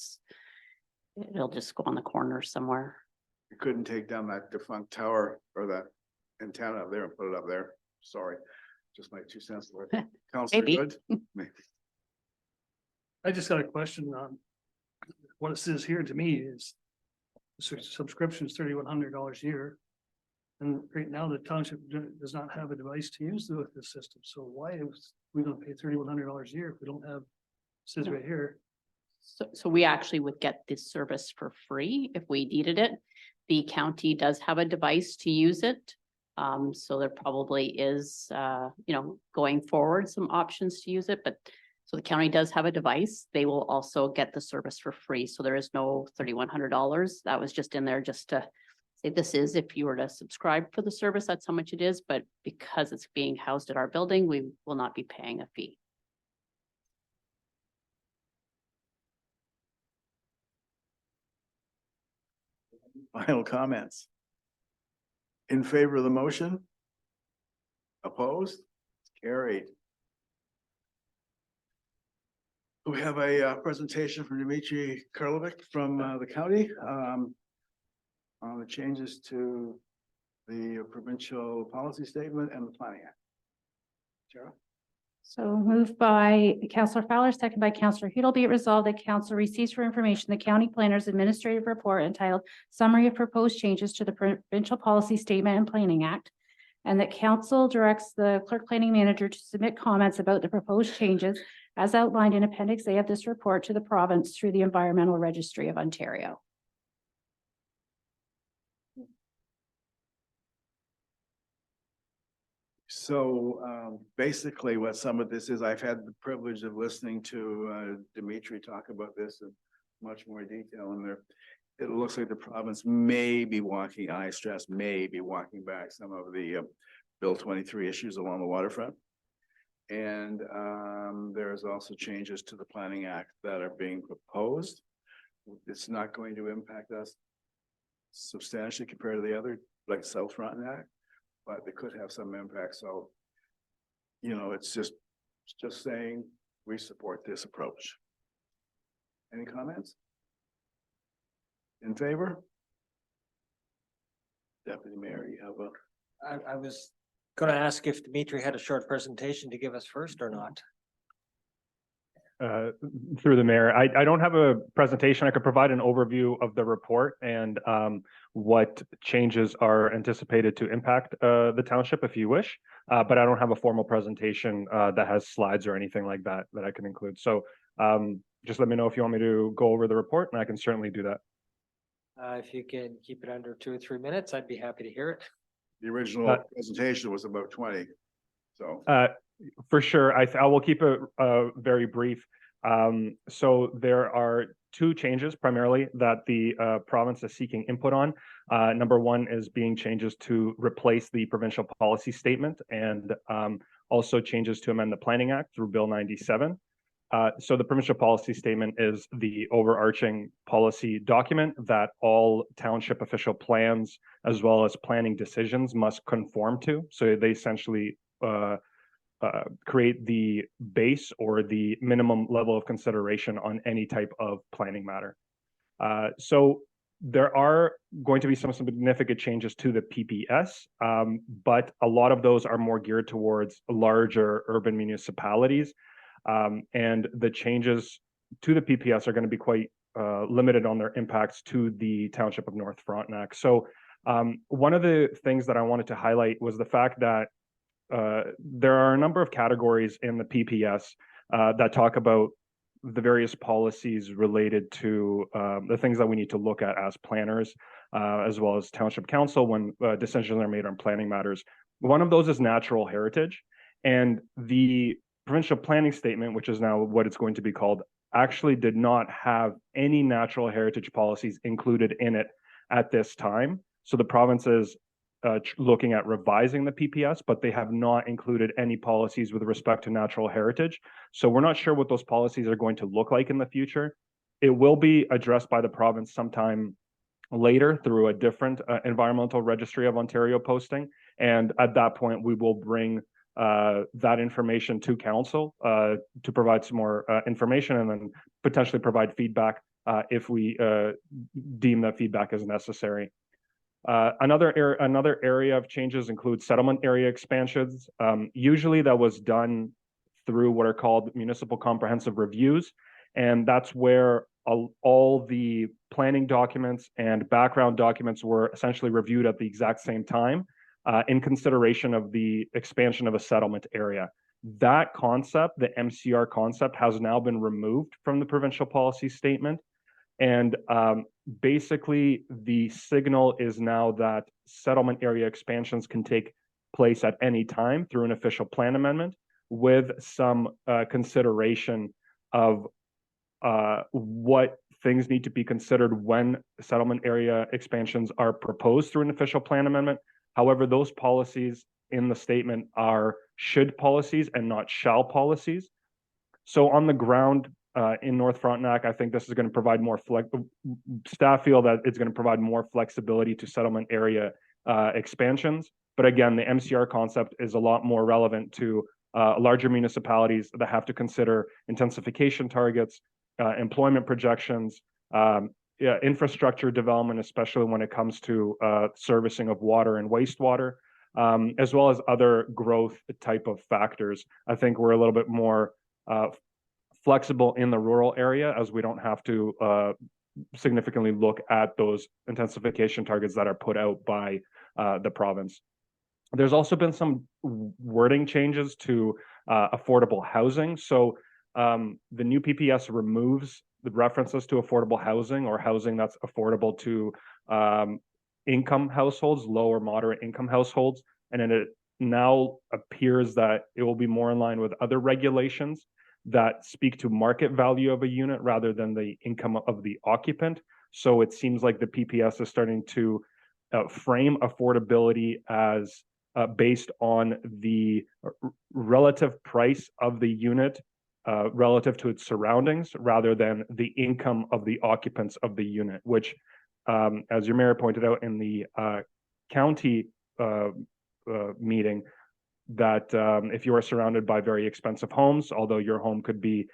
it'll just go on the corner somewhere. You couldn't take down that defunct tower or that antenna up there and put it up there. Sorry, just my 2 cents worth. Counselor Maybe. Good? I just got a question on what it says here to me is subscription is $3,100 a year. And right now the township does not have a device to use with this system. So why is we gonna pay $3,100 a year if we don't have, it says right here. So we actually would get this service for free if we needed it. The county does have a device to use it. So there probably is, going forward, some options to use it, but so the county does have a device. They will also get the service for free. So there is no $3,100. That was just in there just to say this is if you were to subscribe for the service, that's how much it is. But because it's being housed at our building, we will not be paying a fee. Final comments? In favor of the motion? Opposed? Carried. We have a presentation from Dimitri Karlovic from the county on the changes to the provincial policy statement and the planning act. Sarah? So moved by Counselor Fowler, second by Counselor Hudel, be it resolved that council receives for information the county planner's administrative report entitled Summary of Proposed Changes to the Provincial Policy Statement and Planning Act, and that council directs the clerk planning manager to submit comments about the proposed changes as outlined in Appendix A of this report to the province through the Environmental Registry of Ontario. So basically what some of this is, I've had the privilege of listening to Dimitri talk about this in much more detail in there. It looks like the province may be walking, I stress, may be walking back some of the Bill 23 issues along the waterfront. And there's also changes to the Planning Act that are being proposed. It's not going to impact us substantially compared to the other, like South Frontenac, but they could have some impact. So, you know, it's just saying we support this approach. Any comments? In favor? Deputy Mayor, you have a. I was gonna ask if Dimitri had a short presentation to give us first or not. Through the mayor, I don't have a presentation. I could provide an overview of the report and what changes are anticipated to impact the township if you wish. But I don't have a formal presentation that has slides or anything like that I can include. So just let me know if you want me to go over the report and I can certainly do that. If you can keep it under 2 or 3 minutes, I'd be happy to hear it. The original presentation was about 20. So. For sure, I will keep it very brief. So there are 2 changes primarily that the province is seeking input on. Number 1 is being changes to replace the provincial policy statement and also changes to amend the Planning Act through Bill 97. So the provincial policy statement is the overarching policy document that all township official plans as well as planning decisions must conform to. So they essentially create the base or the minimum level of consideration on any type of planning matter. So there are going to be some significant changes to the PPS, but a lot of those are more geared towards larger urban municipalities. And the changes to the PPS are going to be quite limited on their impacts to the township of North Frontenac. So one of the things that I wanted to highlight was the fact that there are a number of categories in the PPS that talk about the various policies related to the things that we need to look at as planners, as well as township council when decisions are made on planning matters. One of those is natural heritage, and the provincial planning statement, which is now what it's going to be called, actually did not have any natural heritage policies included in it at this time. So the province is looking at revising the PPS, but they have not included any policies with respect to natural heritage. So we're not sure what those policies are going to look like in the future. It will be addressed by the province sometime later through a different Environmental Registry of Ontario posting. And at that point, we will bring that information to council to provide some more information and then potentially provide feedback if we deem that feedback is necessary. Another area of changes includes settlement area expansions. Usually that was done through what are called municipal comprehensive reviews. And that's where all the planning documents and background documents were essentially reviewed at the exact same time in consideration of the expansion of a settlement area. That concept, the MCR concept, has now been removed from the provincial policy statement. And basically, the signal is now that settlement area expansions can take place at any time through an official plan amendment with some consideration of what things need to be considered when settlement area expansions are proposed through an official plan amendment. However, those policies in the statement are should policies and not shall policies. So on the ground, in North Frontenac, I think this is going to provide more staff feel that it's going to provide more flexibility to settlement area expansions. But again, the MCR concept is a lot more relevant to larger municipalities that have to consider intensification targets, employment projections, infrastructure development, especially when it comes to servicing of water and wastewater, as well as other growth type of factors. I think we're a little bit more flexible in the rural area as we don't have to significantly look at those intensification targets that are put out by the province. There's also been some wording changes to affordable housing. So The new PPS removes the references to affordable housing or housing that's affordable to income households, low or moderate income households. And then it now appears that it will be more in line with other regulations that speak to market value of a unit rather than the income of the occupant. So it seems like the PPS is starting to frame affordability as based on the relative price of the unit relative to its surroundings rather than the income of the occupants of the unit, which, as your mayor pointed out in the county meeting, that if you are surrounded by very expensive homes, although your home could be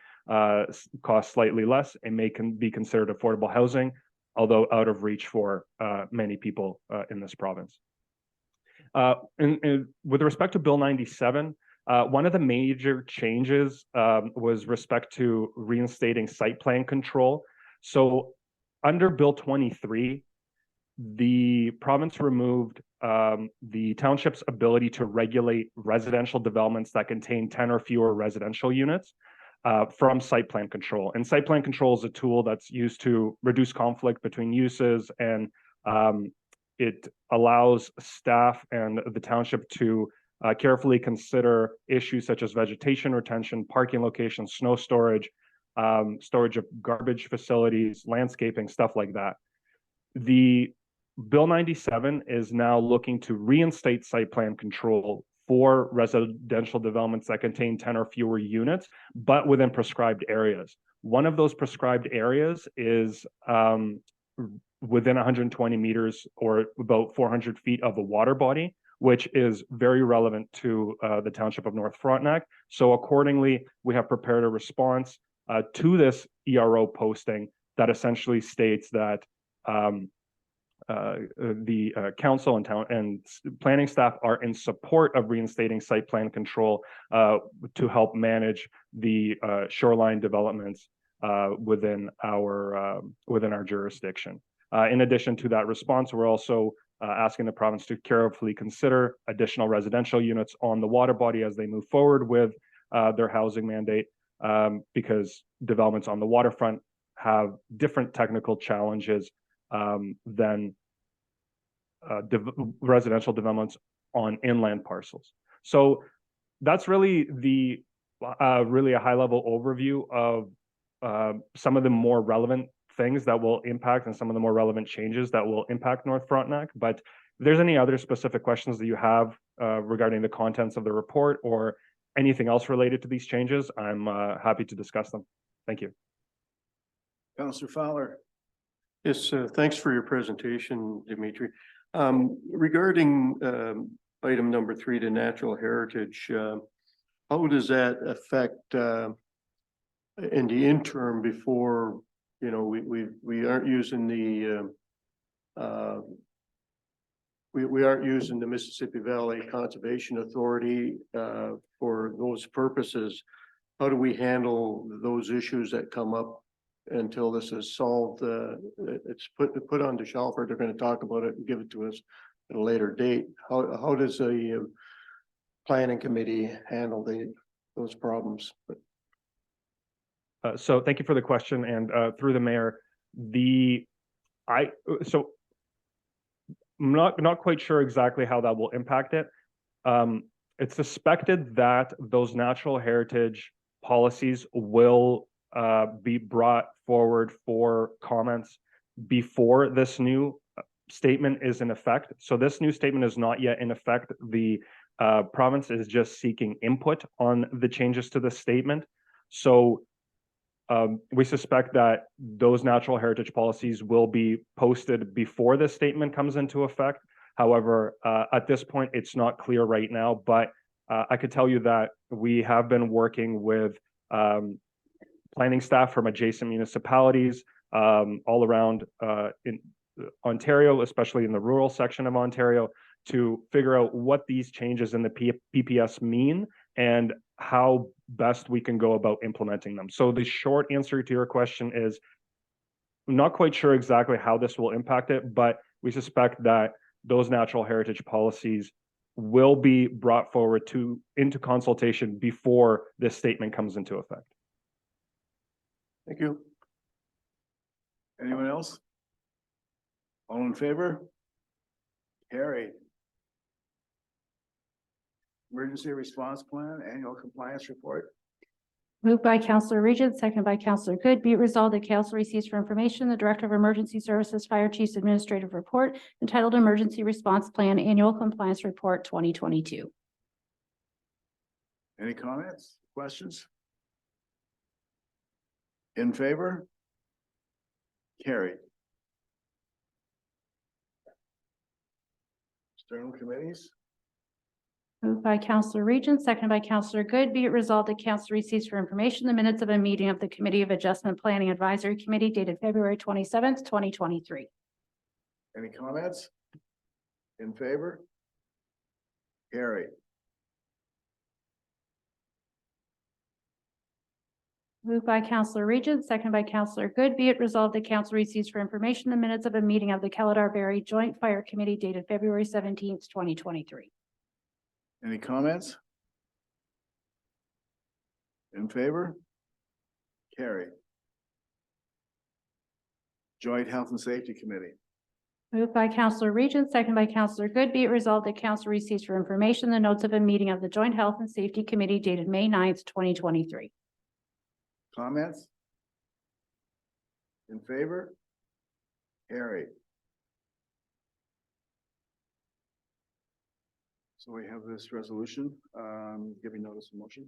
cost slightly less, it may be considered affordable housing, although out of reach for many people in this province. With respect to Bill 97, one of the major changes was respect to reinstating site plan control. So under Bill 23, the province removed the township's ability to regulate residential developments that contain 10 or fewer residential units from site plan control. And site plan control is a tool that's used to reduce conflict between uses, and it allows staff and the township to carefully consider issues such as vegetation retention, parking locations, snow storage, storage of garbage facilities, landscaping, stuff like that. The Bill 97 is now looking to reinstate site plan control for residential developments that contain 10 or fewer units, but within prescribed areas. One of those prescribed areas is within 120 meters or about 400 feet of a water body, which is very relevant to the township of North Frontenac. So accordingly, we have prepared a response to this ERO posting that essentially states that the council and town and planning staff are in support of reinstating site plan control to help manage the shoreline developments within our jurisdiction. In addition to that response, we're also asking the province to carefully consider additional residential units on the water body as they move forward with their housing mandate, because developments on the waterfront have different technical challenges than residential developments on inland parcels. So that's really the really a high-level overview of some of the more relevant things that will impact and some of the more relevant changes that will impact North Frontenac. But if there's any other specific questions that you have regarding the contents of the report or anything else related to these changes, I'm happy to discuss them. Thank you. Councillor Fowler. Yes, thanks for your presentation, Dimitri. Regarding item number 3, the natural heritage, how does that affect in the interim before, you know, we aren't using the we aren't using the Mississippi Valley Conservation Authority for those purposes? How do we handle those issues that come up until this is solved? It's put on the shelf, or they're going to talk about it and give it to us at a later date. How does the planning committee handle those problems? So thank you for the question, and through the mayor, I'm not quite sure exactly how that will impact it. It's suspected that those natural heritage policies will be brought forward for comments before this new statement is in effect. So this new statement is not yet in effect. The province is just seeking input on the changes to the statement. So we suspect that those natural heritage policies will be posted before this statement comes into effect. However, at this point, it's not clear right now, but I could tell you that we have been working with planning staff from adjacent municipalities all around in Ontario, especially in the rural section of Ontario, to figure out what these changes in the PPS mean and how best we can go about implementing them. So the short answer to your question is, I'm not quite sure exactly how this will impact it, but we suspect that those natural heritage policies will be brought forward into consultation before this statement comes into effect. Thank you. Anyone else? All in favor? Carried. Emergency Response Plan, Annual Compliance Report. Moved by Counselor Regent, seconded by Counselor Good. Be it resolved that council receives for information the Director of Emergency Services Fire Chief's Administrative Report entitled Emergency Response Plan Annual Compliance Report 2022. Any comments, questions? In favor? Carried. External committees. Moved by Counselor Regent, seconded by Counselor Good. Be it resolved that council receives for information the minutes of a meeting of the Committee of Adjustment Planning Advisory Committee dated February 27th, 2023. Any comments? In favor? Carried. Moved by Counselor Regent, seconded by Counselor Good. Be it resolved that council receives for information the minutes of a meeting of the Kelladar-Barrie Joint Fire Committee dated February 17th, 2023. Any comments? In favor? Carried. Joint Health and Safety Committee. Moved by Counselor Regent, seconded by Counselor Good. Be it resolved that council receives for information the notes of a meeting of the Joint Health and Safety Committee dated May 9th, 2023. Comments? In favor? Carried. So we have this resolution, giving notice of motion.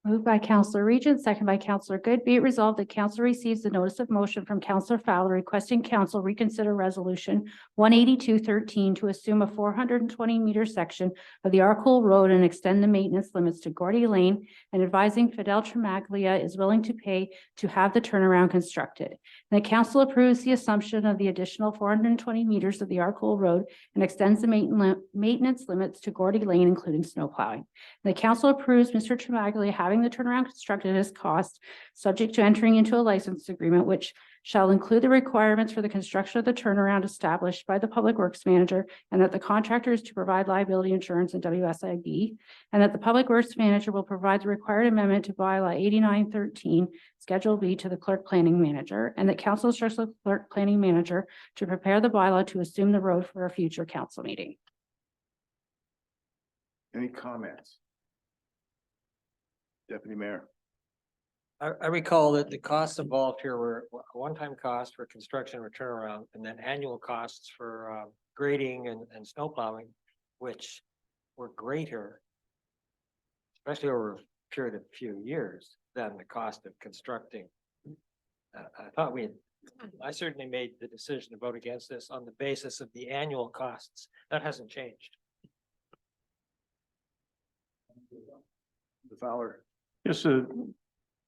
Moved by Counselor Regent, seconded by Counselor Good. Be it resolved that council receives the notice of motion from Counselor Fowler requesting council reconsider resolution 18213 to assume a 420-meter section of the Arcool Road and extend the maintenance limits to Gordy Lane, and advising Fidel Tremaglia is willing to pay to have the turnaround constructed. And the council approves the assumption of the additional 420 meters of the Arcool Road and extends the maintenance limits to Gordy Lane, including snow plowing. The council approves Mr. Tremaglia having the turnaround constructed at his cost, subject to entering into a license agreement, which shall include the requirements for the construction of the turnaround established by the Public Works Manager, and that the contractor is to provide liability insurance and WSIB, and that the Public Works Manager will provide the required amendment to bylaw 8913, Schedule B to the Clerk Planning Manager, and that council instructs the Clerk Planning Manager to prepare the bylaw to assume the road for a future council meeting. Any comments? Deputy Mayor. I recall that the costs involved here were a one-time cost for construction or turnaround, and then annual costs for grading and snow plowing, which were greater, especially over a period of few years, than the cost of constructing. I certainly made the decision to vote against this on the basis of the annual costs. That hasn't changed. The Fowler. Yes,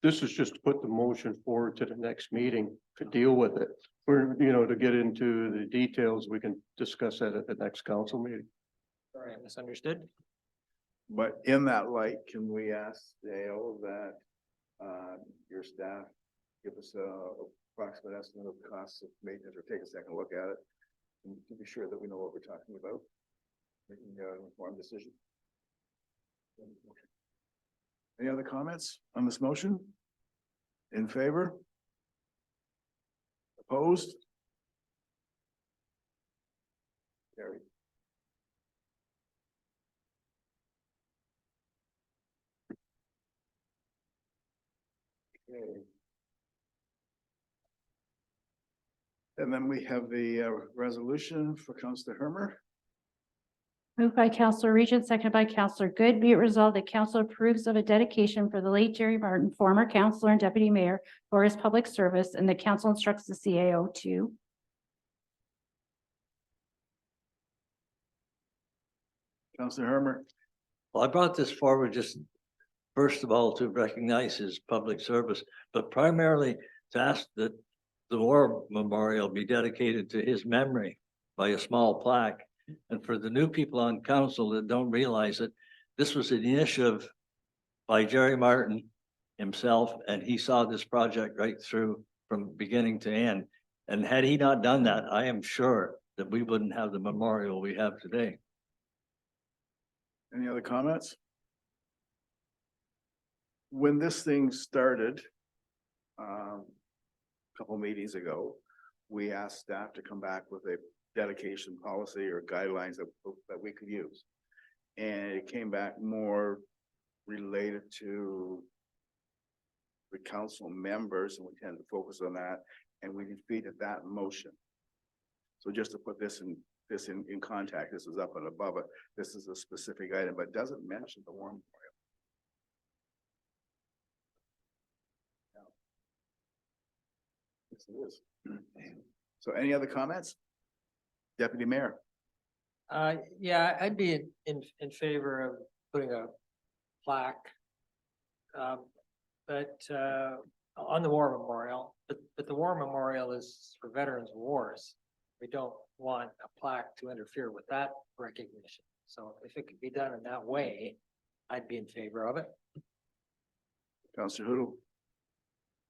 this is just to put the motion forward to the next meeting to deal with it. We're, to get into the details, we can discuss that at the next council meeting. Sorry, I misunderstood. But in that light, can we ask Dale that your staff give us a approximate estimate of the costs of maintenance, or take a second look at it and to be sure that we know what we're talking about, making an informed decision. Any other comments on this motion? In favor? Opposed? Carried. Okay. And then we have the resolution for Councillor Hermer. Moved by Counselor Regent, seconded by Counselor Good. Be it resolved that council approves of a dedication for the late Jerry Martin, former councillor and deputy mayor, for his public service, and the council instructs the CAO to. Councillor Hermer. Well, I brought this forward just, first of all, to recognize his public service, but primarily to ask that the war memorial be dedicated to his memory by a small plaque. And for the new people on council that don't realize it, this was an initiative by Jerry Martin himself, and he saw this project right through from beginning to end. And had he not done that, I am sure that we wouldn't have the memorial we have today. Any other comments? When this thing started, couple meetings ago, we asked staff to come back with a dedication policy or guidelines that we could use. And it came back more related to the council members, and we tend to focus on that, and we defeated that motion. So just to put this in contact, this is up and above it. This is a specific item, but doesn't mention the war memorial. Yes, it is. So any other comments? Deputy Mayor? Yeah, I'd be in favor of putting a plaque. But on the war memorial, but the war memorial is for veterans of wars. We don't want a plaque to interfere with that recognition. So if it could be done in that way, I'd be in favor of it. Councillor Hoodle?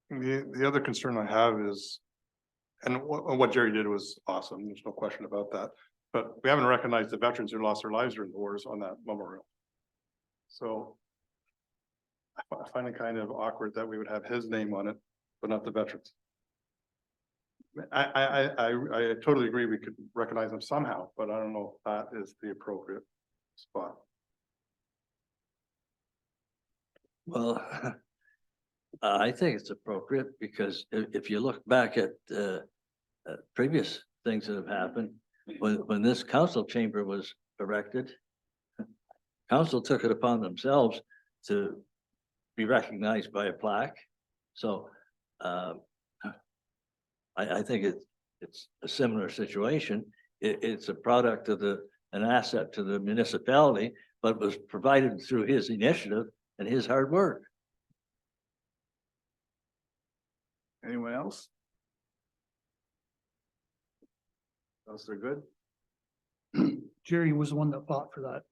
The other concern I have is, and what Jerry did was awesome, there's no question about that. But we haven't recognized the veterans who lost their lives during the wars on that memorial. So I find it kind of awkward that we would have his name on it, but not the veterans. I totally agree we could recognize them somehow, but I don't know if that is the appropriate spot. Well, I think it's appropriate because if you look back at previous things that have happened, when this council chamber was erected, council took it upon themselves to be recognized by a plaque. So I think it's a similar situation. It's a product of an asset to the municipality, but was provided through his initiative and his hard work. Anyone else? Those are good. Jerry was the one that fought for that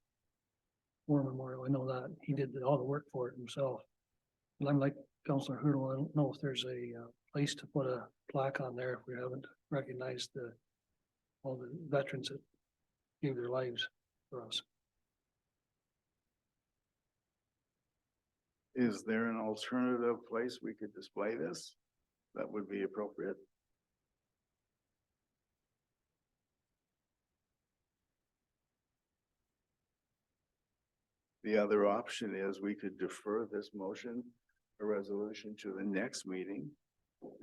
war memorial. I know that. He did all the work for it himself. And I'm like Councillor Hurdle, I don't know if there's a place to put a plaque on there if we haven't recognized all the veterans that gave their lives for us. Is there an alternative place we could display this that would be appropriate? The other option is we could defer this motion, a resolution to the next meeting,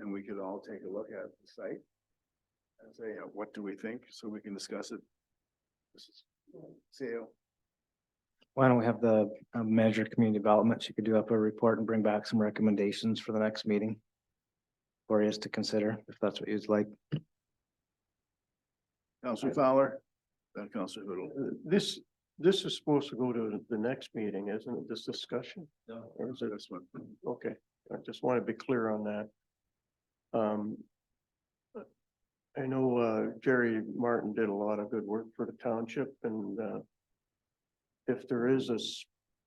and we could all take a look at the site and say, what do we think? So we can discuss it. This is CEO. Why don't we have the manager of community development? She could do up a report and bring back some recommendations for the next meeting for us to consider, if that's what you'd like. Councillor Fowler, then Councillor Hoodle. This is supposed to go to the next meeting, isn't it? This discussion? No, Or is it? this one. Okay, I just want to be clear on that. I know Jerry Martin did a lot of good work for the township, and if there is a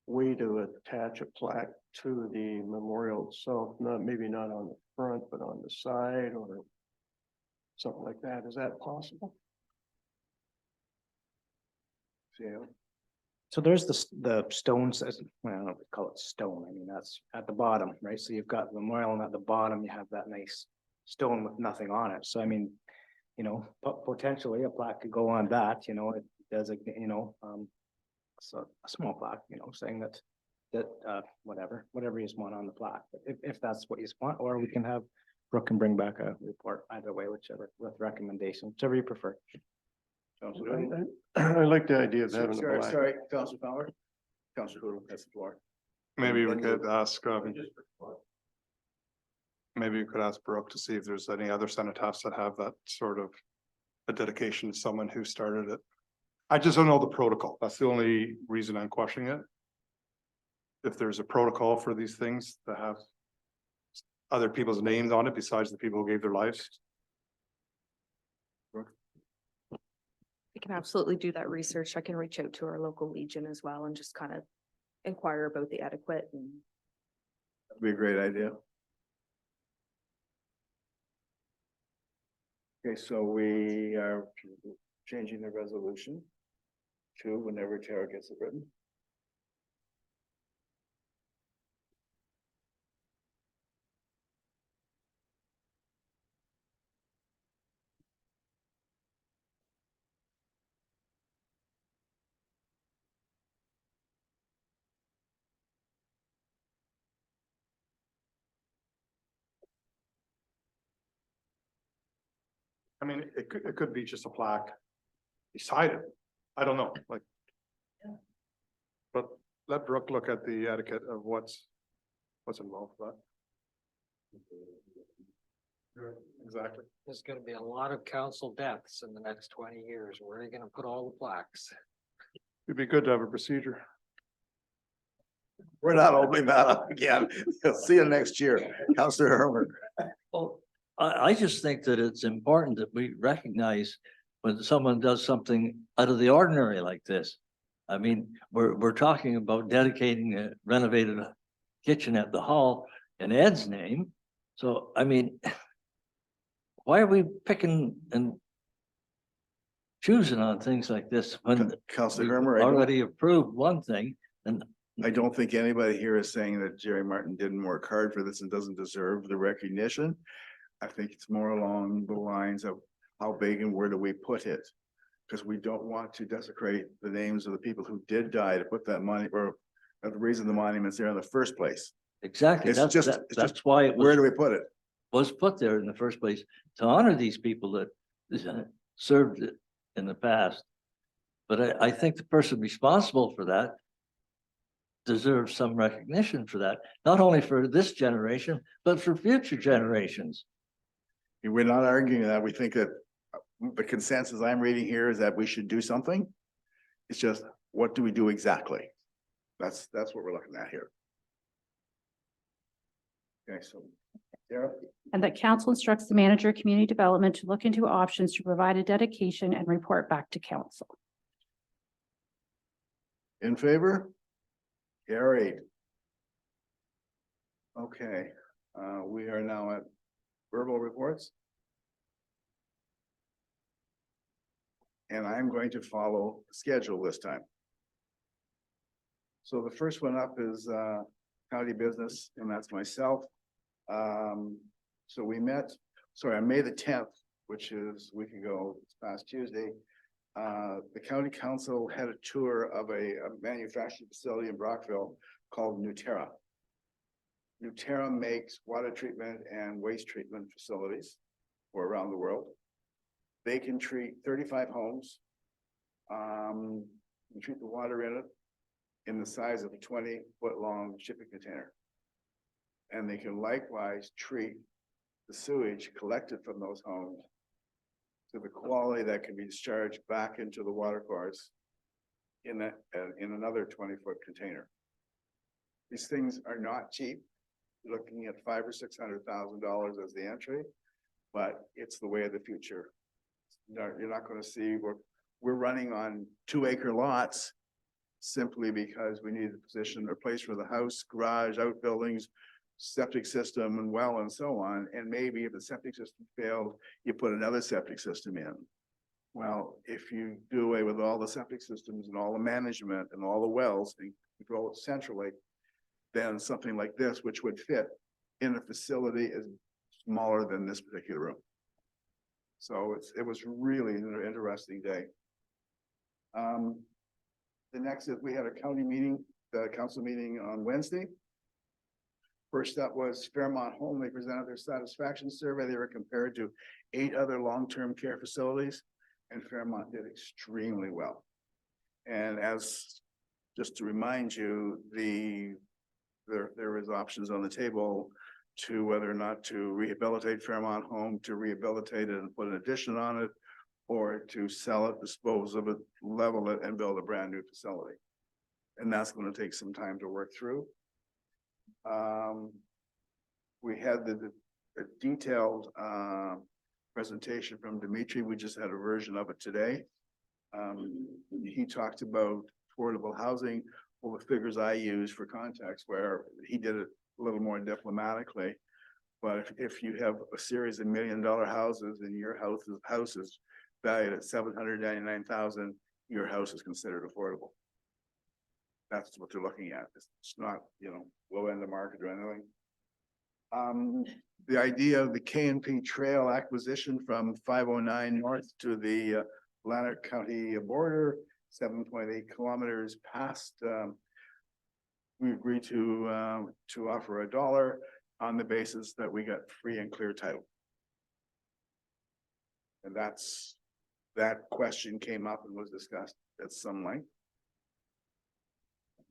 way to attach a plaque to the memorial itself, maybe not on the front, but on the side or something like that, is that possible? CEO. So there's the stones, well, I don't know if we call it stone. I mean, that's at the bottom, right? So you've got the memorial, and at the bottom, you have that nice stone with nothing on it. So I mean, potentially a plaque could go on that, it designate, so a small plaque, saying that whatever you just want on the plaque, if that's what you want, or we can have Brooke can bring back a report, either way, whichever, with recommendations, whichever you prefer. I like the idea of having a Sorry, plaque. sorry, Councillor Fowler. Councillor Hoodle, that's the floor. Maybe we could ask, maybe you could ask Brooke to see if there's any other cenotaphs that have that sort of a dedication to someone who started it. I just don't know the protocol. That's the only reason I'm questioning it. If there's a protocol for these things that have other people's names on it besides the people who gave their lives. We can absolutely do that research. I can reach out to our local Legion as well and just kind of inquire about the etiquette and. That'd be a great idea. Okay, so we are changing the resolution to whenever Tara gets it written. I mean, it could be just a plaque beside it. I don't know, like. But let Brooke look at the etiquette of what's involved with that. Exactly. There's gonna be a lot of council deaths in the next 20 years. Where are you gonna put all the plaques? It'd be good to have a procedure. We're not opening that up again. See you next year, Counselor Herman. Well, I just think that it's important that we recognize when someone does something out of the ordinary like this. I mean, we're talking about dedicating a renovated kitchen at the hall in Ed's name. So, I mean, why are we picking and choosing on things like this when Counselor we've Herman, already approved one thing? And I don't think anybody here is saying that Jerry Martin didn't work hard for this and doesn't deserve the recognition. I think it's more along the lines of how big and where do we put it? Because we don't want to desecrate the names of the people who did die to put that money, or the reason the monument's there in the first place. exactly, It's that's, just- that- it's that's just why it Where do was, we put it? was put there in the first place, to honor these people that served it in the past. But I think the person responsible for that deserves some recognition for that, not only for this generation, but for future generations. We're not arguing that. We think that the consensus I'm reading here is that we should do something. It's just, what do we do exactly? That's what we're looking at here. Okay, so, Sarah? And that council instructs the manager of community development to look into options to provide a dedication and report back to council. In favor? Carried. Okay, we are now at verbal reports. And I'm going to follow the schedule this time. So the first one up is county business, and that's myself. So we met, on May the 10th, which is a week ago, this past Tuesday. The county council had a tour of a manufacturing facility in Brockville called Nuterra. Nuterra makes water treatment and waste treatment facilities for around the world. They can treat 35 homes. And treat the water in it in the size of a 20-foot long shipping container. And they can likewise treat the sewage collected from those homes to the quality that can be discharged back into the water course in another 20-foot container. These things are not cheap. You're looking at $500,000 or $600,000 as the entry, but it's the way of the future. You're not going to see, we're running on 2-acre lots simply because we need a position or place for the house, garage, outbuildings, septic system and well and so on. And maybe if the septic system failed, you put another septic system in. Well, if you do away with all the septic systems and all the management and all the wells and control it centrally, then something like this, which would fit in a facility is smaller than this particular room. So it was really an interesting day. The next is we had a county meeting, the council meeting on Wednesday. First up was Fairmont Home. They presented their satisfaction survey. They were compared to 8 other long-term care facilities, and Fairmont did extremely well. And just to remind you, there is options on the table to whether or not to rehabilitate Fairmont Home, to rehabilitate it and put an addition on it, or to sell it, dispose of it, level it, and build a brand new facility. And that's going to take some time to work through. We had the detailed presentation from Dimitri. We just had a version of it today. He talked about affordable housing. Well, the figures I use for context, where he did it a little more diplomatically. But if you have a series of $1 million houses and your house is valued at $799,000, your house is considered affordable. That's what they're looking at. It's not, low end of market or anything. The idea of the K&P Trail acquisition from 509 north to the Lanark County border, 7.8 kilometers past. We agreed to offer $1 on the basis that we got free and clear title. And that question came up and was discussed at some length.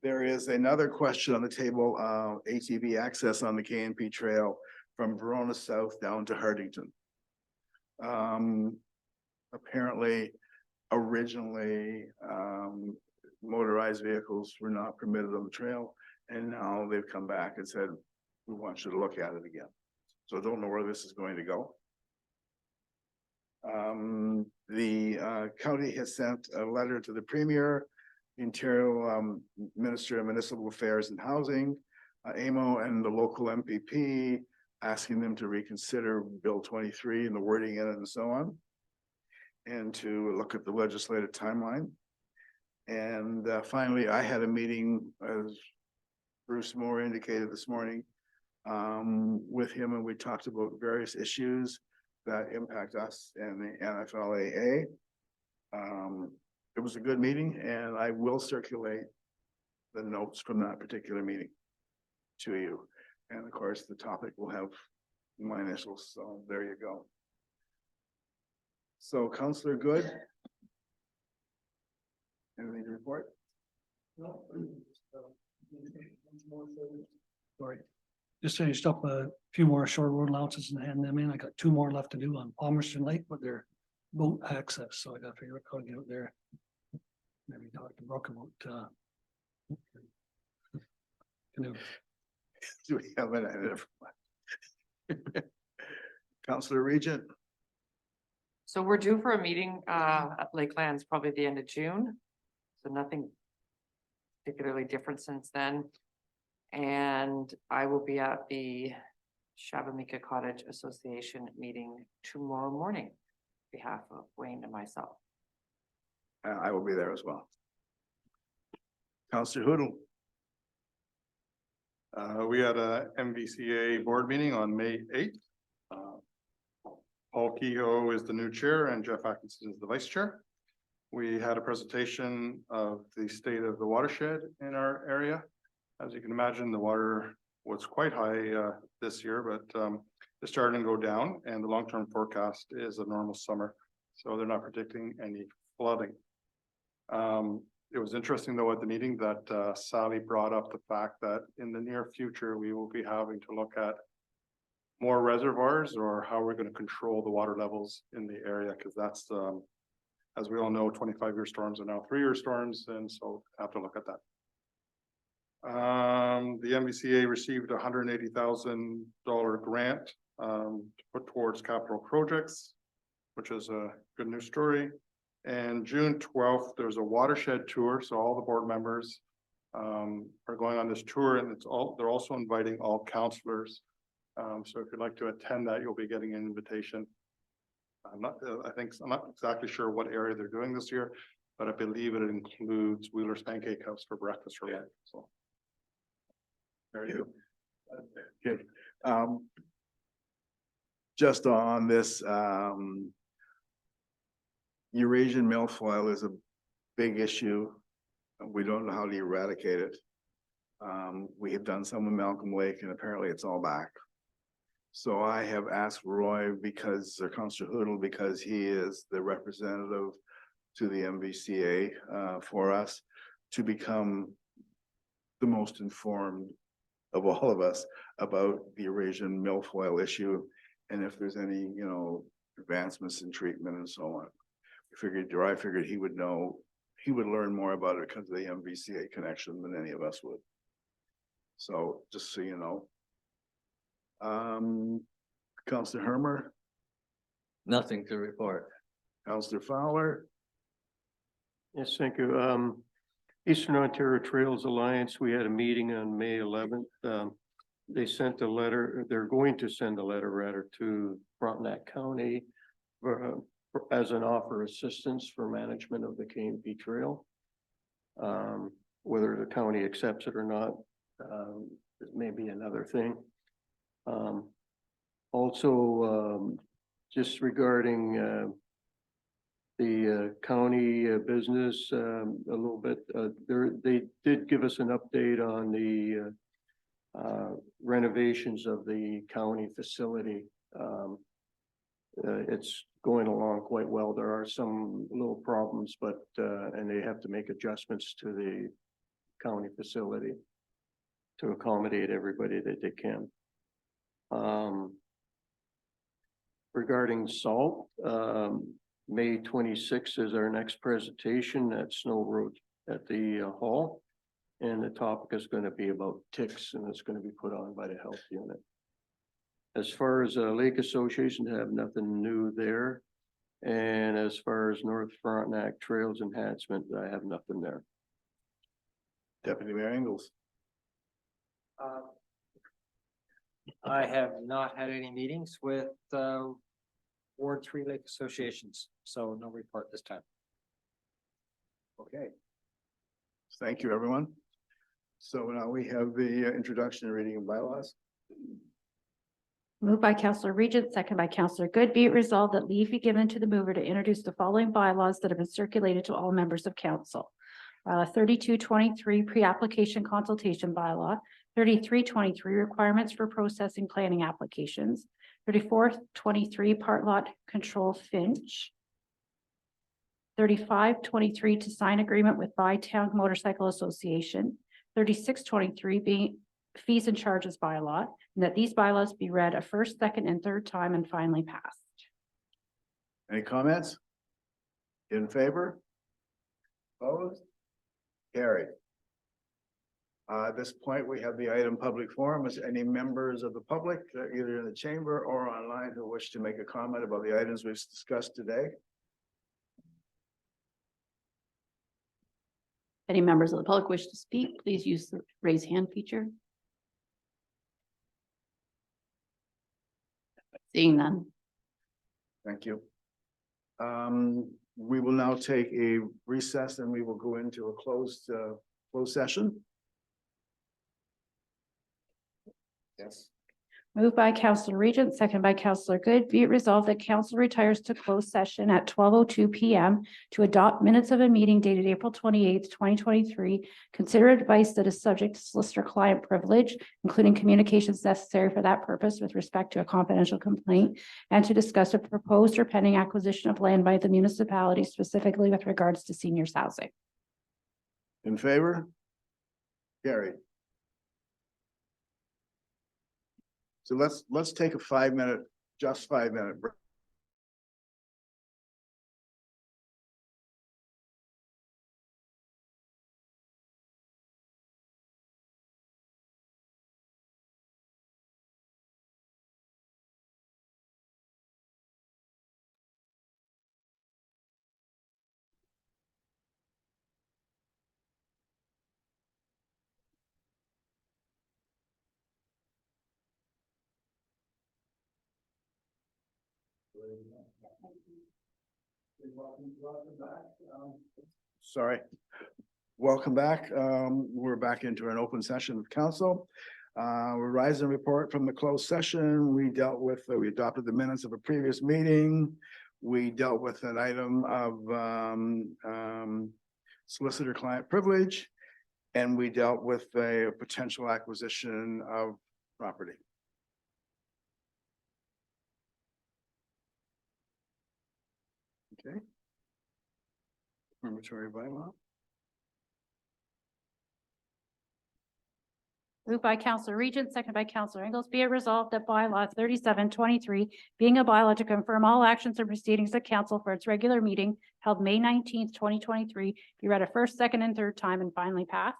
There is another question on the table, ATV access on the KNP Trail from Verona South down to Hardington. Apparently, originally, motorized vehicles were not permitted on the trail, and now they've come back and said, we want you to look at it again. So I don't know where this is going to go. The county has sent a letter to the Premier, Ontario Minister of Municipal Affairs and Housing, AMO, and the local MPP, asking them to reconsider Bill 23 and the wording in it and so on, and to look at the legislative timeline. And finally, I had a meeting, as Bruce Moore indicated this morning, with him, and we talked about various issues that impact us and the NFLAA. It was a good meeting, and I will circulate the notes from that particular meeting to you. And of course, the topic will have my initials, so there you go. So Councillor Good? Anything to report? Sorry. Just finished up a few more short road allowances and hand them in. I got 2 more left to do on Palmerston Lake, but they're boat access, so I gotta figure out how to get out there. Maybe talk to Brooke about canoe. Do we have an edit? Councillor Regent? So we're due for a meeting at Lakelands probably the end of June. So nothing particularly different since then. And I will be at the Shabamika Cottage Association meeting tomorrow morning, on behalf of Wayne and myself. I will be there as well. Councillor Hoodle? We had a MVCA board meeting on May 8th. Paul Kehoe is the new chair and Jeff Atkinson is the vice chair. We had a presentation of the state of the watershed in our area. As you can imagine, the water was quite high this year, but it's starting to go down, and the long-term forecast is a normal summer. So they're not predicting any flooding. It was interesting though at the meeting that Sally brought up the fact that in the near future, we will be having to look at more reservoirs or how we're going to control the water levels in the area, because that's, as we all know, 25-year storms are now 3-year storms, and so have to look at that. The MVCA received a $180,000 grant to put towards capital projects, which is a good news story. And June 12th, there's a watershed tour, so all the board members are going on this tour, and they're also inviting all councillors. So if you'd like to attend that, you'll be getting an invitation. I'm not exactly sure what area they're doing this year, but I believe it includes Wheeler's Pancake House for breakfast or lunch. So there you go. Good. Just on this, Eurasian milfoil is a big issue. We don't know how to eradicate it. We have done some with Malcolm Lake, and apparently it's all back. So I have asked Roy or Councillor Hoodle, because he is the representative to the MVCA for us, to become the most informed of all of us about the Eurasian milfoil issue, and if there's any, advancements in treatment and so on. I figured he would know, he would learn more about it because of the MVCA connection than any of us would. So just so you know. Councillor Hermer? Nothing to report. Councillor Fowler? Yes, thank you. Eastern Ontario Trails Alliance, we had a meeting on May 11th. They sent a letter, they're going to send a letter rather to Frontenac County as an offer of assistance for management of the KNP Trail. Whether the county accepts it or not, it may be another thing. Also, just regarding the county business, a little bit, they did give us an update on the renovations of the county facility. It's going along quite well. There are some little problems, but, and they have to make adjustments to the county facility to accommodate everybody that they can. Regarding salt, May 26th is our next presentation at Snow Road at the hall. And the topic is going to be about ticks, and it's going to be put on by the health unit. As far as Lake Association, I have nothing new there. And as far as North Frontenac Trails Enhancement, I have nothing there. Deputy Mayor Ingles. I have not had any meetings with Ward 3 Lake Associations, so no report this time. Okay. Thank you, everyone. So now we have the introduction and reading of bylaws. Moved by Counselor Regent, second by Counselor Good. Be it resolved that leave be given to the mover to introduce the following bylaws that have been circulated to all members of council. 3223 pre-application consultation bylaw, 3323 requirements for processing planning applications, 3423 part lot control Finch, 3523 to sign agreement with Bytown Motorcycle Association, 3623 being fees and charges bylaw, and that these bylaws be read a first, second, and third time and finally passed. Any comments? In favor? Opposed? Carried. At this point, we have the item public forum. Is any members of the public, either in the chamber or online, who wish to make a comment about the items we've discussed today? Any members of the public wish to speak, please use the raise hand feature. Seeing none. Thank you. We will now take a recess and we will go into a closed session. Yes. Moved by Counselor Regent, second by Counselor Good. Be it resolved that council retires to closed session at 12:02 PM to adopt minutes of a meeting dated April 28th, 2023. Consider advice that is subject to solicitor-client privilege, including communications necessary for that purpose with respect to a confidential complaint, and to discuss a proposed or pending acquisition of land by the municipality, specifically with regards to seniors housing. In favor? Carried. So let's take a 5-minute, just 5-minute break. Sorry. Welcome back. We're back into an open session of council. We're rising report from the closed session. We adopted the minutes of a previous meeting. We dealt with an item of solicitor-client privilege, and we dealt with a potential acquisition of property. Okay. Confirmatory bylaw. Moved by Counselor Regent, second by Counselor Ingalls. Be it resolved that bylaw 3723, being a bylaw to confirm all actions and proceedings of council for its regular meeting held May 19th, 2023, be read a first, second, and third time and finally passed.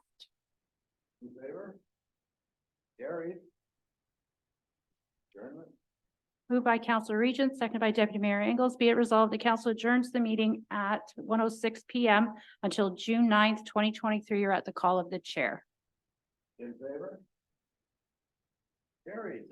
In favor? Carried. Adjournment. Moved by Counselor Regent, seconded by Deputy Mayor Ingles. Be it resolved, the council adjourns the meeting at 1:06 PM until June 9th, 2023, or at the call of the chair. In favor? Carried.